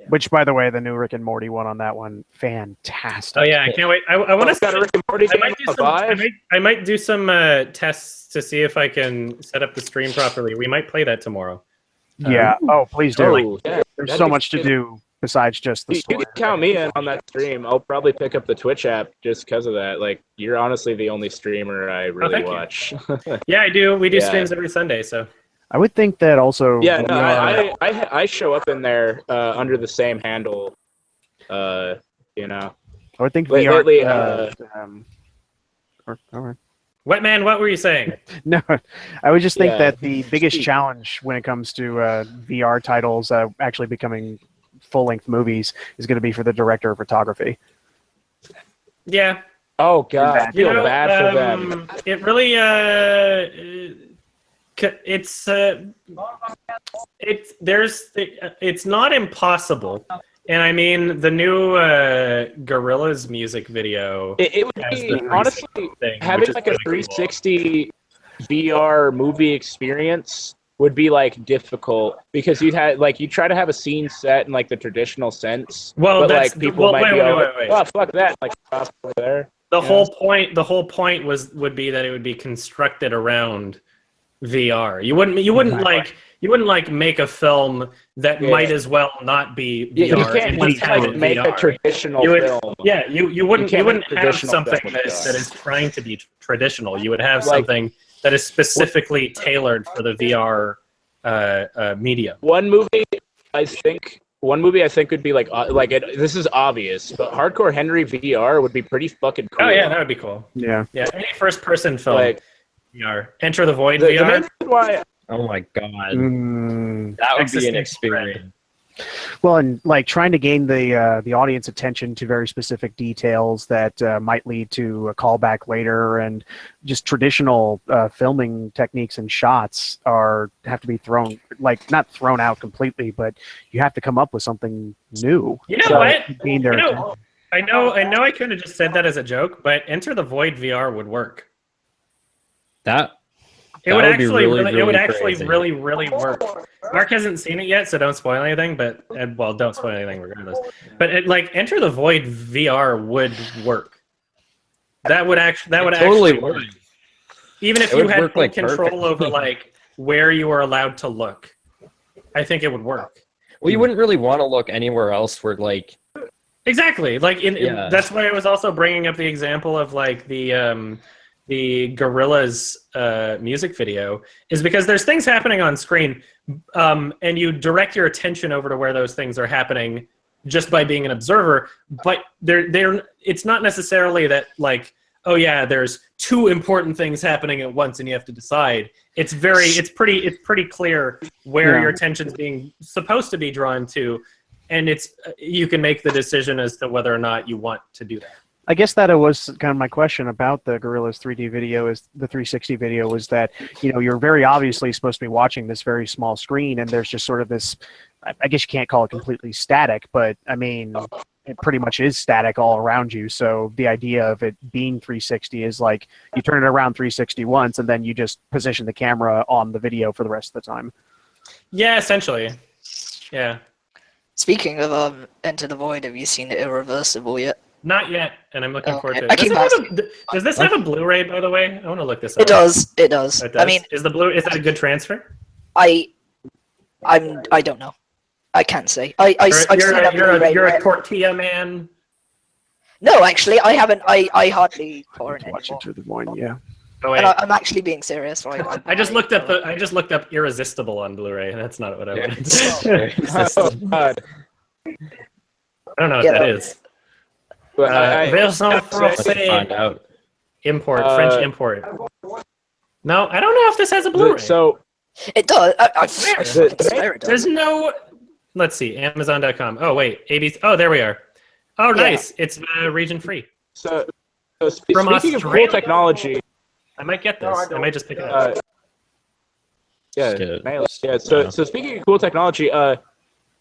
Which, by the way, the new Rick and Morty one on that one, fantastic. Oh yeah, I can't wait. I want to start Rick and Morty. I might do some tests to see if I can set up the stream properly. We might play that tomorrow. Yeah. Please do. Yeah, there's so much to do besides just the story. You can count me in on that stream. I'll probably pick up the Twitch app just because of that. Like, you're honestly the only streamer I really watch. Yeah, I do. We do streams every Sunday, so. I would think that also. Yeah, no, I show up in there under the same handle. I would think lately. All right. Wetman, what were you saying? No, I would just think that the biggest challenge when it comes to VR titles actually becoming full-length movies is going to be for the director of photography. Yeah. Oh God, I feel bad for them. It really. It's not impossible, and I mean the new Gorillaz music video. It would be honestly having like a 360 VR movie experience would be like difficult, because you try to have a scene set in like the traditional sense. Well, but like people might be wait. Oh fuck that! Like over there. The whole point would be that it would be constructed around VR. You wouldn't make a film that might as well not be VR. You can't make a traditional film. Yeah, you wouldn't have something that is trying to be traditional. You would have something that is specifically tailored for the VR media. One movie I think would be this is obvious, but Hardcore Henry VR would be pretty fucking cool. Oh yeah, that would be cool. Yeah. Yeah, any first person film. VR. Enter the Void VR. Oh my god. That would be an experience. Well, and like trying to gain the audience attention to very specific details that might lead to a callback later, and just traditional filming techniques and shots have to be not thrown out completely, but you have to come up with something new. You know what? I know I could have just said that as a joke, but Enter the Void VR would work. That It would That would be actually really, it would really actually crazy. really work. Mark hasn't seen it yet, so don't spoil anything. But well, don't spoil anything regardless. But Enter the Void VR would work. That would actually totally work. would. Even if It you would had work, full like, control perfectly. over like where you were allowed to look, I think it would work. Well, you wouldn't really want to look anywhere else where like Exactly. Like Yeah. that's why I was also bringing up the example of like the Gorillaz music video, is because there's things happening on screen, and you direct your attention over to where those things are happening just by being an observer. But it's not necessarily that like, oh yeah, there's two important things happening at once and you have to decide. It's pretty clear where Yeah. your attention's being supposed to be drawn to, and you can make the decision as to whether or not you want to do that. I guess that it was kind of my question about the Gorillaz 3D video, is the 360 video, was that, you know, you're very obviously supposed to be watching this very small screen, and there's just sort of this, I guess you can't call it completely static, but I mean, it pretty much is static all around you. So the idea of it being 360 is like you turn it around 360 once, and then you just position the camera on the video for the rest of the time. Yeah, essentially. Yeah. Speaking of Enter the Void, have you seen Irreversible yet? Not yet, and I'm looking forward to I it. keep Does this have a Blu-ray, by the way? I want to look this up. It does. It does. It I does? mean, is that a good transfer? I don't know. I can't say. I've seen a Blu-ray You're a where- tortilla man. No, actually, I haven't. I hardly torrent Watching anymore. through the void, yeah. Oh, And wait. I'm actually being serious, right? I just looked up Irresistible on Blu-ray, and that's not what I wanted. Oh, God. I don't know what Yeah, that that- is. But Version Let's Français. find out. Import, French import. No, I don't know if this has a Blu-ray. So It does. I Where? swear it does. There's no. Let's see, Amazon.com. Oh wait, ABC. Oh, there we are. Oh, Yeah. nice. It's region free. So From speaking of cool Australia? technology, I might get this. I might just pick it up. yeah, Get it. mail it. Yeah. So speaking of cool technology,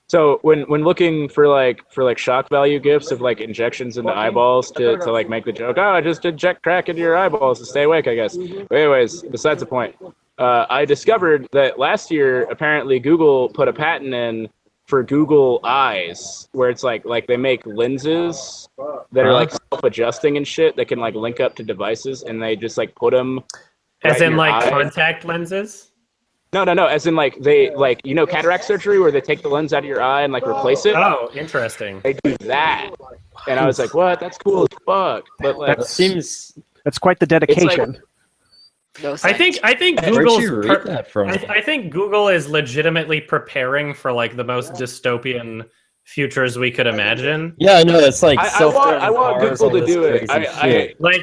so when looking for like shock value gifts of like injections into eyeballs to like make the joke, oh, I just inject crack into your eyeballs to stay awake, I guess. But anyways, besides the point, I discovered that last year apparently Google put a patent in for Google Eyes, where it's like they make lenses that are like self-adjusting and shit that can like link up to devices, and they just like put them As in like eye. contact lenses. No, as in like they like, you know, cataract surgery where they take the lens out of your eye and like replace it. Oh, interesting. They do that, and I was like, what? That's cool as fuck. But like, That seems. That's quite the dedication. No, I think Where'd Google's. you read that from? I think Google is legitimately preparing for like the most dystopian futures we could imagine. Yeah, I know. It's like I want Google to do it. Like,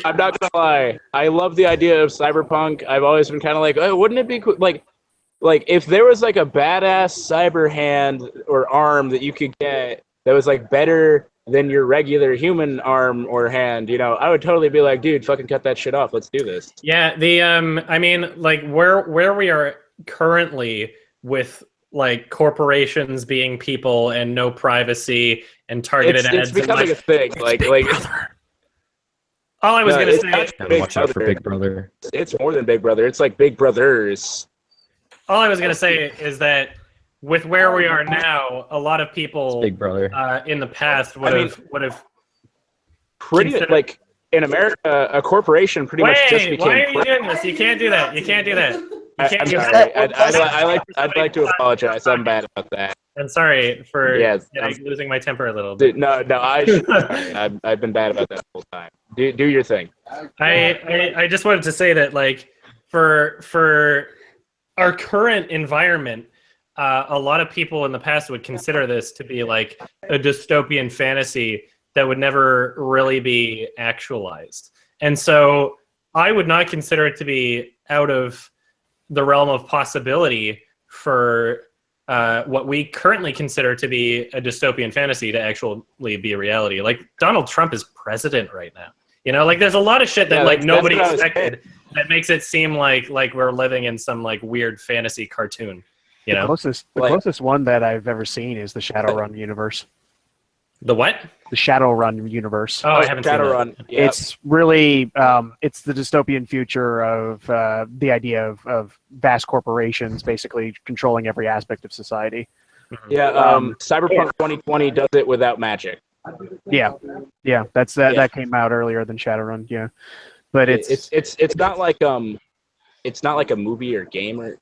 I'm not gonna lie. I love the idea of cyberpunk. I've always been kind of like, oh, wouldn't it be cool? Like if there was like a badass cyber hand or arm that you could get that was like better than your regular human arm or hand, you know, I would totally be like, dude, fucking cut that shit off. Let's do this. yeah, I mean, like where we are currently with like corporations being people and no privacy and targeted It's ads. becoming and, a thing. Like all I was No, gonna it's say. not Gotta watch out for Big Brother. It's more than Big Brother. It's like Big Brothers. All I was gonna say is that with where we are now, a lot of people Big Brother. in the past would have Pretty considered- like in America, a corporation pretty much just Wait, became. why are you doing this? You can't do that. You can't do that. You I'm can't do sorry. that. I'd like to apologize. I'm bad about that. I'm sorry for Yes, losing my temper a little bit. Dude, no, I've been bad about that the whole time. Do your thing. I just wanted to say that like for our current environment, a lot of people in the past would consider this to be like a dystopian fantasy that would never really be actualized. And so I would not consider it to be out of the realm of possibility for what we currently consider to be a dystopian fantasy to actually be a reality. Like Donald Trump is president right now. You know, like there's a lot of shit that like nobody what I was expected that makes it seem like we're living in some like weird fantasy cartoon. You know, The closest one that I've ever seen is the Shadowrun universe. The what? The Shadowrun universe. Oh, I haven't seen that. Shadowrun. Yep. It's really it's the dystopian future of the idea of vast corporations basically controlling every aspect of society. Yeah, Cyberpunk 2020 does it without magic. Yeah, that's that came out earlier than Shadowrun. Yeah, but It's not like it's not like a movie or game or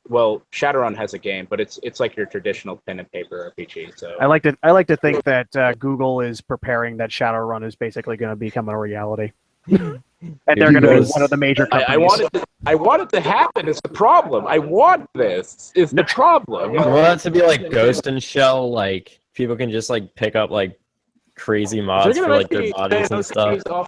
Shadowrun has a game, but it's like your traditional pen and paper RPG. So I like to think that Google is preparing that Shadowrun is basically going to become a reality, and they're going to be one of the major companies. I want it to happen. It's the problem. I want this. Is the problem. You want it to be like Ghost in Shell, like people can just like pick up like crazy mods for like their bodies and stuff. I'm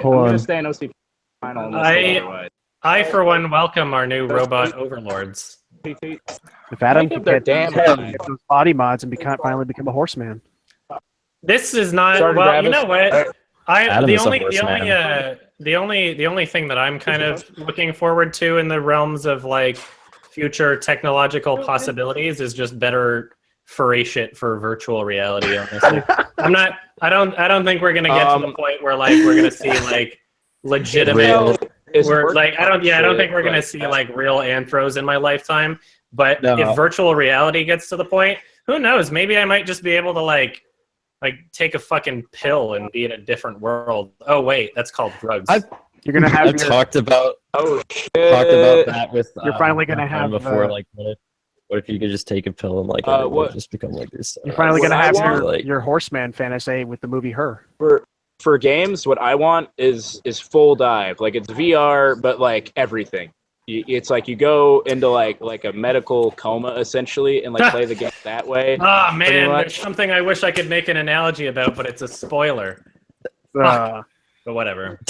gonna stay in OCP final. I for one welcome our new robot overlords. If Adam can get those body mods and finally become a horseman. This is not Sorry, well. Travis. You know what? Adam The is a only thing that I'm kind of looking forward to in the realms of like future technological possibilities is just better furry shit for virtual reality. Honestly, I don't think we're gonna get to the point where like we're gonna see like legitimate. I don't think we're gonna see like real anthros in my lifetime. But if virtual reality gets to the point, who knows? Maybe I might just be able to like take a fucking pill and be in a different world. Oh wait, that's called drugs. You're gonna have. I've talked about that with. You're finally gonna have before like. What if you could just take a pill and like just become like yourself? You're finally gonna have your horseman fantasy with the movie Her. For games, what I want is full dive. Like it's VR, but like everything. It's like you go into like a medical coma essentially, and like play the game that way. Oh man, there's something I wish I could make an analogy about, but it's a spoiler. But whatever.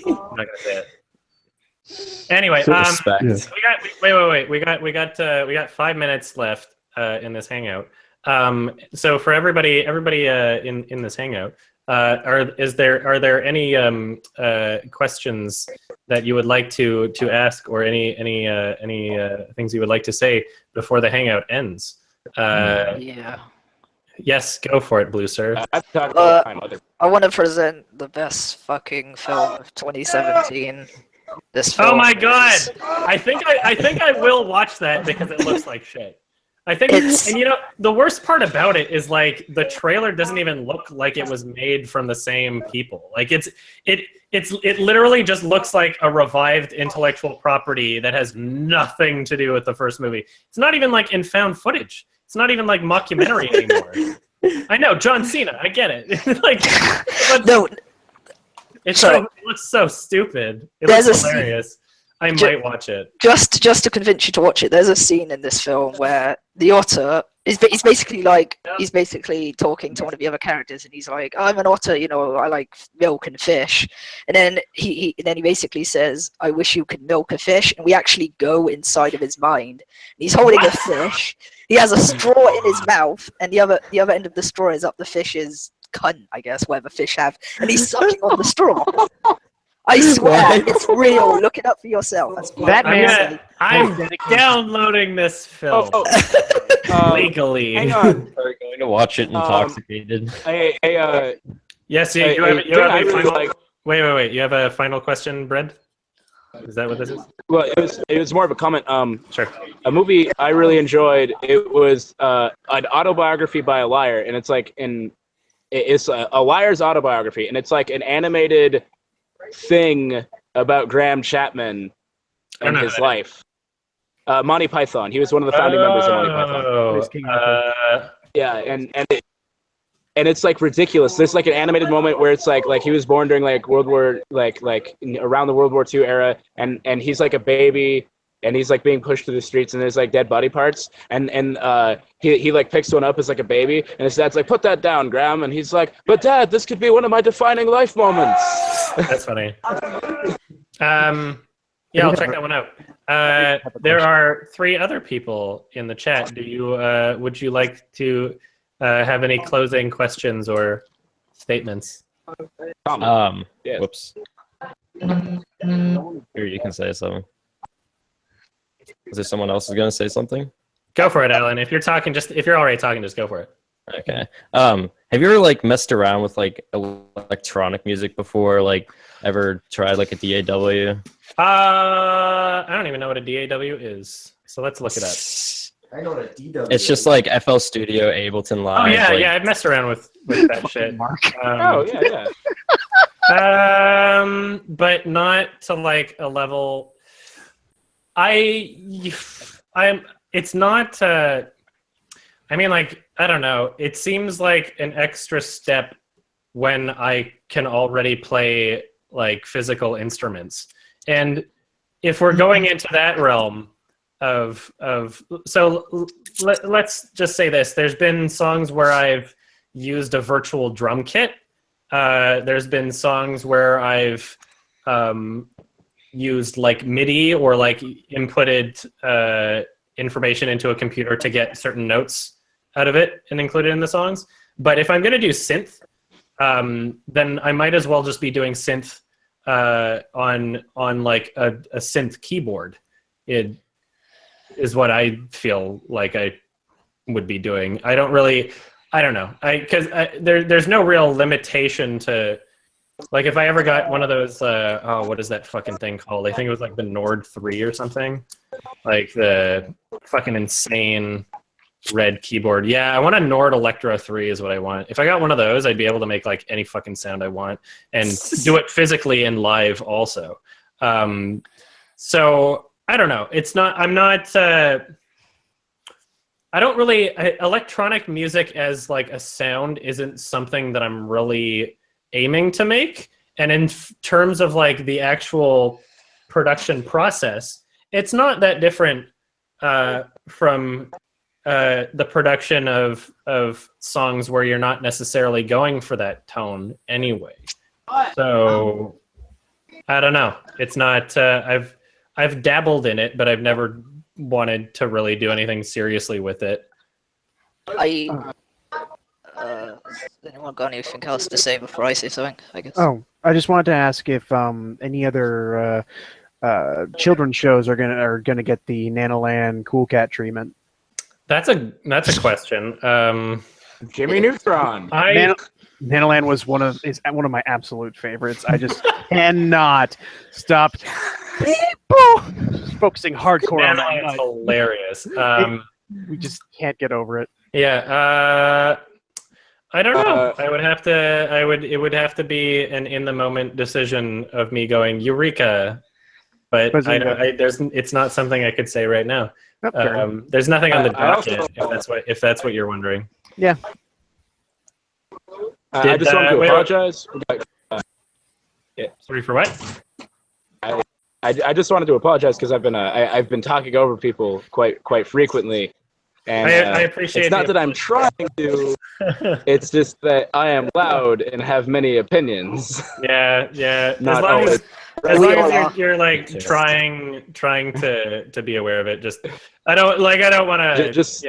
I'm not gonna say it. Anyway, we got 5 minutes left in this hangout. So for everybody in this hangout, are there any questions that you would like to ask, or any things you would like to say before the hangout ends? Yeah. Yes, go for it, Blue Sir. I want to present the best fucking film of 2017. This film. Oh my god! I think I will watch that because it looks like shit. I think, and you know, the worst part about it is like the trailer doesn't even look like it was made from the same people. Like it literally just looks like a revived intellectual property that has nothing to do with the first movie. It's not even like in found footage. It's not even like mockumentary anymore. I know, John Cena. I get it. Like, no, it looks so stupid. It looks hilarious. I might watch it. Just to convince you to watch it, there's a scene in this film where the otter he's basically talking to one of the other characters, and he's like, "I'm an otter, you know, I like milk and fish," and then he basically says, "I wish you could milk a fish," and we actually go inside of his mind. And he's holding a fish. He has a straw in his mouth, and the other end of the straw is up the fish's cunt, I guess, whatever fish have, and he's sucking on the straw. I swear, it's real. Look it up for yourself. I'm downloading this film legally. Hang on. We're going to watch it intoxicated. Yes, you have a final. Wait. You have a final question, Brad? Is that what this is? Well, it was more of a comment. Sure. A movie I really enjoyed. It was an autobiography by a liar, and it's like it's a liar's autobiography, and it's like an animated thing about Graham Chapman and his life. Monty Python. He was one of the founding members of Monty Python. Yeah, and it's like ridiculous. There's like an animated moment where it's like he was born during like World War around the World War II era, and he's like a baby. And he's like being pushed through the streets, and there's like dead body parts, and he like picks one up as like a baby, and his dad's like, "Put that down, Graham," and he's like, "But Dad, this could be one of my defining life moments." That's funny. Yeah, I'll check that one out. There are 3 other people in the chat. Would you like to have any closing questions or statements? Yes. Whoops. Here, you can say something. Is there someone else who's gonna say something? Go for it, Alan. If you're already talking, just go for it. Okay. Have you ever like messed around with like electronic music before? Like ever tried like a DAW? I don't even know what a DAW is. So let's look it up. I know what a DW It's just is. like FL Studio, Ableton Live. Oh yeah, like, yeah. I've messed around with that shit. Mark. Oh yeah, yeah. But not to like a level. It's not. I mean, like, I don't know. It seems like an extra step when I can already play like physical instruments, and if we're going into that realm of let's just say this: there's been songs where I've used a virtual drum kit. There's been songs where I've used like MIDI or like inputted information into a computer to get certain notes out of it and include it in the songs. But if I'm going to do synth, then I might as well just be doing synth on like a synth keyboard. It is what I feel like I would be doing. I don't know. Because there's no real limitation to, like, if I ever got one of those, what is that fucking thing called? I think it was like the Nord 3 or something. Like the fucking insane red keyboard. Yeah, I want a Nord Electro 3 is what I want. If I got one of those, I'd be able to make like any fucking sound I want and do it physically and live also. So I don't know. I don't really, electronic music as like a sound isn't something that I'm really aiming to make. And in terms of like the actual production process, it's not that different from the production of songs where you're not necessarily going for that tone anyway. So I don't know. It's not, I've dabbled in it, but I've never wanted to really do anything seriously with it. Anyone got anything else to say before I say something? I guess. Oh, I just wanted to ask if any other children's shows are gonna get the Nanoland Cool Cat treatment. That's a question. Jimmy Neutron. Nanoland was one of my absolute favorites. I just cannot stop people focusing hardcore on that. Nanoland's hilarious. We just can't get over it. Yeah, I don't know. It would have to be an in the moment decision of me going Eureka, but it's not something I could say right now. There's nothing on the docket if that's what you're wondering. Yeah. I just want to apologize. Sorry for what? I just wanted to apologize because I've been talking over people quite frequently, and I appreciate. It's not that I'm trying to. It's just that I am loud and have many opinions. Yeah. Not as long as you're like Just- trying to be aware of it. Just I don't want to Just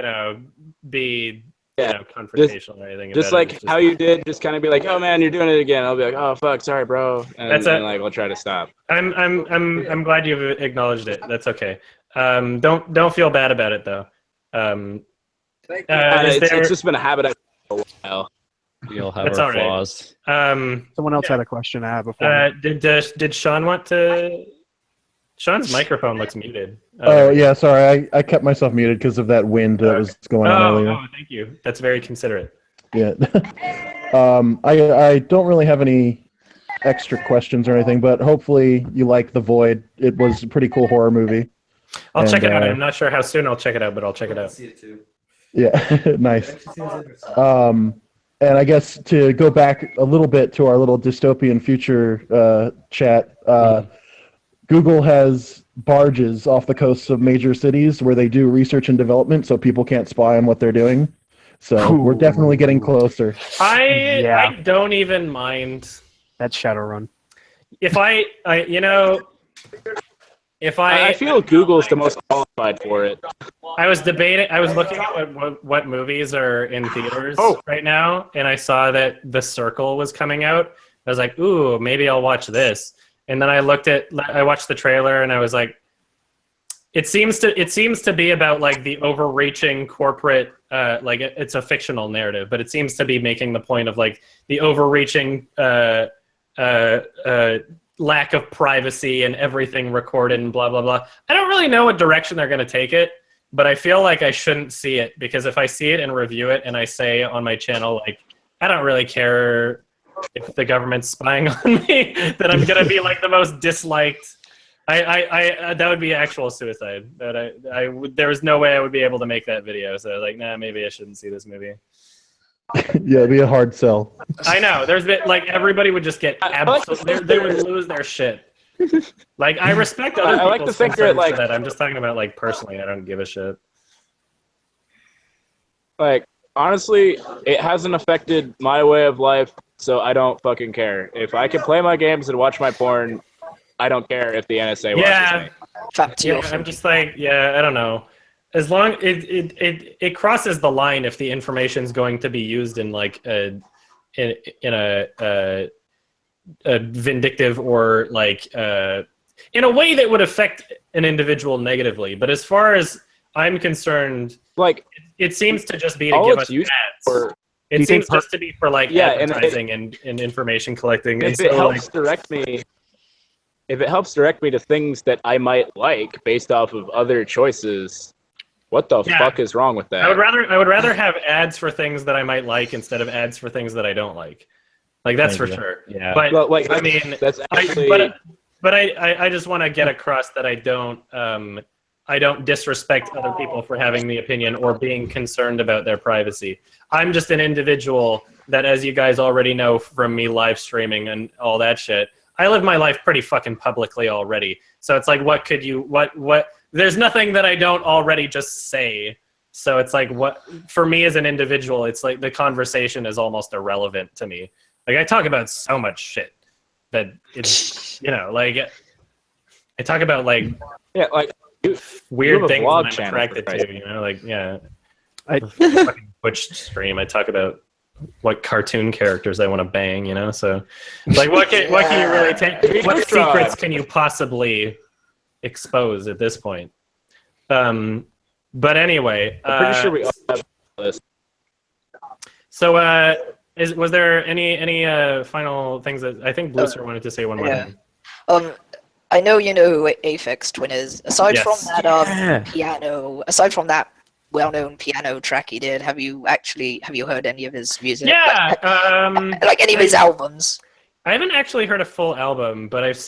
be yeah, confrontational or anything. Just about like it. It's how you did, just kind of be like, "Oh man, you're doing it again." I'll be like, "Oh fuck, sorry, bro," and then like I'll try to stop. I'm glad you've acknowledged it. That's okay. Don't feel bad about it though. It's just been a habit for a while. We all have That's our all right. flaws. Someone else had a question I had before. Did Sean want to? Sean's microphone looks muted. Oh yeah, sorry, I kept myself muted because of that wind that was going on earlier. Oh, thank you. That's very considerate. Yeah. I don't really have any extra questions or anything, but hopefully you like The Void. It was a pretty cool horror movie. I'll check it out. I'm not sure how soon I'll check it out, but I'll check it out. See it too. Yeah, nice. It actually seems interesting. And I guess to go back a little bit to our little dystopian future chat, Google has barges off the coasts of major cities where they do research and development so people can't spy on what they're doing. So we're definitely getting closer. I don't even mind. That's Shadowrun. If I feel Google's the most qualified for it. I was looking at what movies are in theaters right now, and I saw that The Circle was coming out. I was like, ooh, maybe I'll watch this. And then I watched the trailer, and I was like, it seems to be about like the overreaching corporate it's a fictional narrative, but it seems to be making the point of like the overreaching lack of privacy and everything recorded and blah blah blah. I don't really know what direction they're going to take it, but I feel like I shouldn't see it, because if I see it and review it and I say on my channel like I don't really care if the government's spying on me, then I'm going to be like the most disliked. I that would be actual suicide. There was no way I would be able to make that video. So I was like, nah, maybe I shouldn't see this movie. Yeah, it'd be a hard sell. I know. There's been like everybody would just get absolutely. They would lose their shit. Like I respect other people's I like to think that like that. I'm just talking about like personally. I don't give a shit. Like honestly, it hasn't affected my way of life, so I don't fucking care. If I can play my games and watch my porn, I don't care if the NSA watches me. Yeah, I'm just like, yeah, I don't know. As long it crosses the line if the information is going to be used in like in a vindictive or like in a way that would affect an individual negatively. But as far as I'm concerned, like it seems to just be to give us ads. It seems just to be for like advertising and information collecting. If it helps direct me. If it helps direct me to things that I might like based off of other choices, what the fuck is wrong with that? I would rather have ads for things that I might like instead of ads for things that I don't like. Like that's for sure. Yeah. But like I mean, that's actually. But I just want to get across that I don't disrespect other people for having the opinion or being concerned about their privacy. I'm just an individual that, as you guys already know from me live streaming and all that shit, I live my life pretty fucking publicly already. So it's like, what could you, what, there's nothing that I don't already just say. So it's like, what, for me as an individual, it's like the conversation is almost irrelevant to me. Like I talk about so much shit that it's, you know, like I talk about like, like weird things that I'm attracted to, you know, like, yeah. I fucking Twitch stream, I talk about what cartoon characters I want to bang, you know? So, like, what can you really take? What secrets can you possibly expose at this point? But anyway, I'm pretty sure we all have this. So, was there any final things that I think Bluester wanted to say one more thing? I know you know who Aphex Twin is. Aside from that piano, aside from that well-known piano track he did, have you heard any of his music? Yeah, like any of his albums? I haven't actually heard a full album, but I've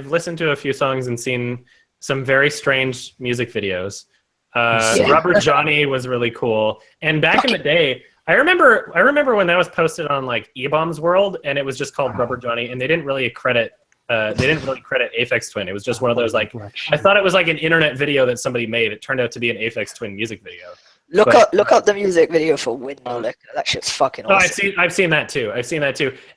listened to a few songs and seen some very strange music videos. Rubber Johnny was really cool, and back in the day, I remember when that was posted on like eBaum's World, and it was just called Rubber Johnny, and they didn't really credit Aphex Twin. It was just one of those like, I thought it was like an internet video that somebody made. It turned out to be an Aphex Twin music video. Look up the music video for Windmill Liquor. That shit's fucking awesome. I've seen that too.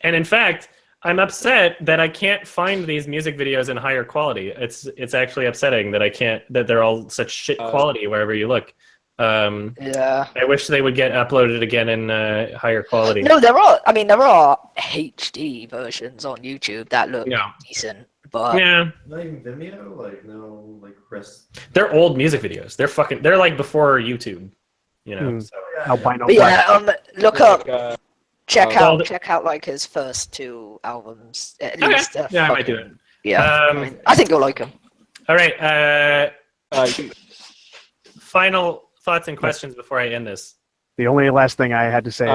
And in fact, I'm upset that I can't find these music videos in higher quality. It's actually upsetting that they're all such shit quality wherever you look. Yeah. I wish they would get uploaded again in higher quality. No, there are HD versions on YouTube that look decent, but not even Vimeo, like no, like Chris. They're old music videos. They're like before YouTube, you know. So. Albino. But yeah, look up, check out like his first two albums at least. Yeah, I might do it. Yeah, I think you'll like them. All right. Final thoughts and questions before I end this. The only last thing I had to say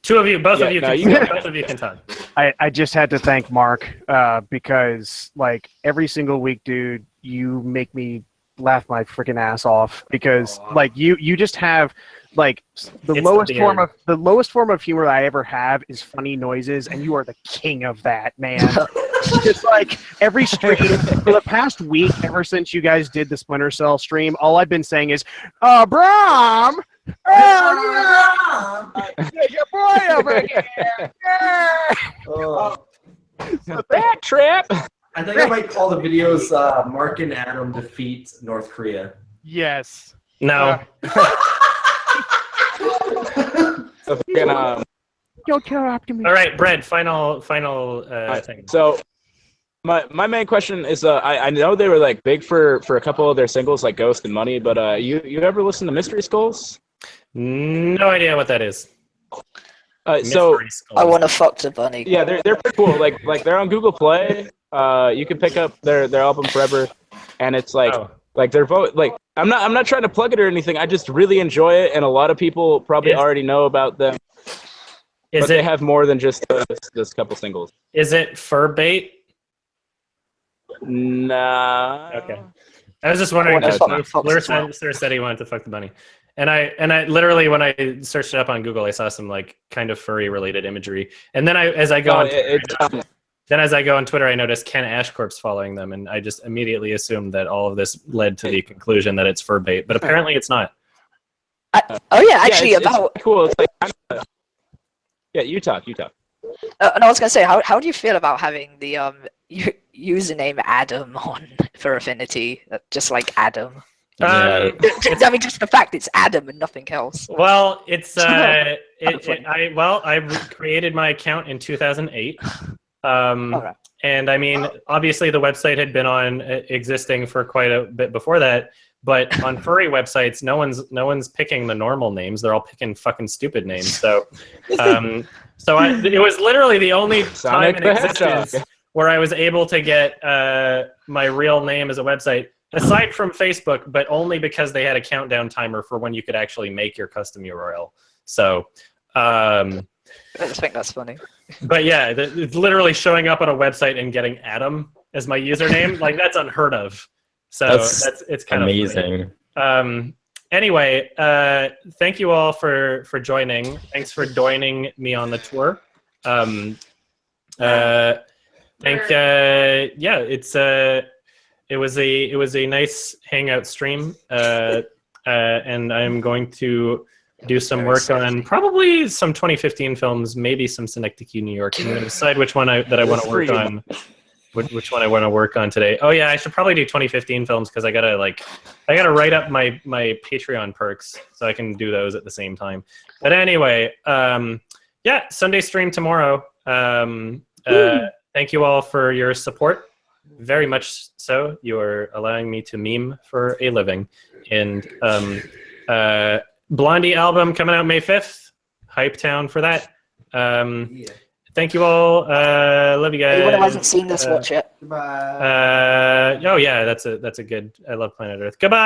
two of you, both of you can talk. I just had to thank Mark because like every single week, dude, you make me laugh my freaking ass off because like you just have like the lowest form of humor I ever have is funny noises, and you are the king of that, man. Just like every stream for the past week, ever since you guys did the Splinter Cell stream, all I've been saying is, Brom! Oh, your boy over here! Yeah! The back trip! I think I might call the videos Mark and Adam defeat North Korea. Yes. No. Don't kill Optimus. All right, Brett, final thing. So, My main question is, I know they were like big for a couple of their singles like Ghost and Money, but you ever listen to Mystery Skulls? No idea what that is. So Mystery Skulls. I want to fuck the bunny. yeah, they're pretty cool. Like they're on Google Play. You can pick up their album Forever, and it's like Oh. like they're both like I'm not trying to plug it or anything. I just really enjoy it, and a lot of people probably already know about them. But they have more than just this couple singles. Is it fur bait? Nah. Okay. I was just wondering. Sir said he wanted to fuck the bunny, and I literally when I searched it up on Google, I saw some like kind of furry related imagery, and then as I go on Twitter, I noticed Ken Ashcorp's following them, and I just immediately assumed that all of this led to the conclusion that it's fur bait, but apparently it's not. Actually, it's cool. It's like yeah, you talk. No, I was gonna say, how do you feel about having the username Adam on for Affinity, just like Adam? I mean, just the fact it's Adam and nothing else. Well, it's I created my account in 2008. And I mean, obviously the website had been on existing for quite a bit before that. But on furry websites, no one's picking the normal names. They're all picking fucking stupid names. So, it was literally the only time in existence where I was able to get my real name as a website, aside from Facebook, but only because they had a countdown timer for when you could actually make your custom URL. So, I just think that's funny. But yeah, it's literally showing up on a website and getting Adam as my username. Like that's unheard of. So it's kind amazing. of amazing. Anyway, thank you all for joining. Thanks for joining me on the tour. It was a nice hangout stream, and I'm going to do some work on probably some 2015 films, maybe some Synecdoche, New York. I'm going to decide which one I want to work on. Which one I want to work on today? Oh yeah, I should probably do 2015 films because I gotta write up my Patreon perks so I can do those at the same time. But anyway, yeah, Sunday stream tomorrow. Thank you all for your support. Very much so. You are allowing me to meme for a living. And Blondie album coming out May 5th. Hype Town for that. Thank you all. Love you guys. Anyone who hasn't seen this, watch it. Oh yeah, that's a good. I love Planet Earth. Goodbye.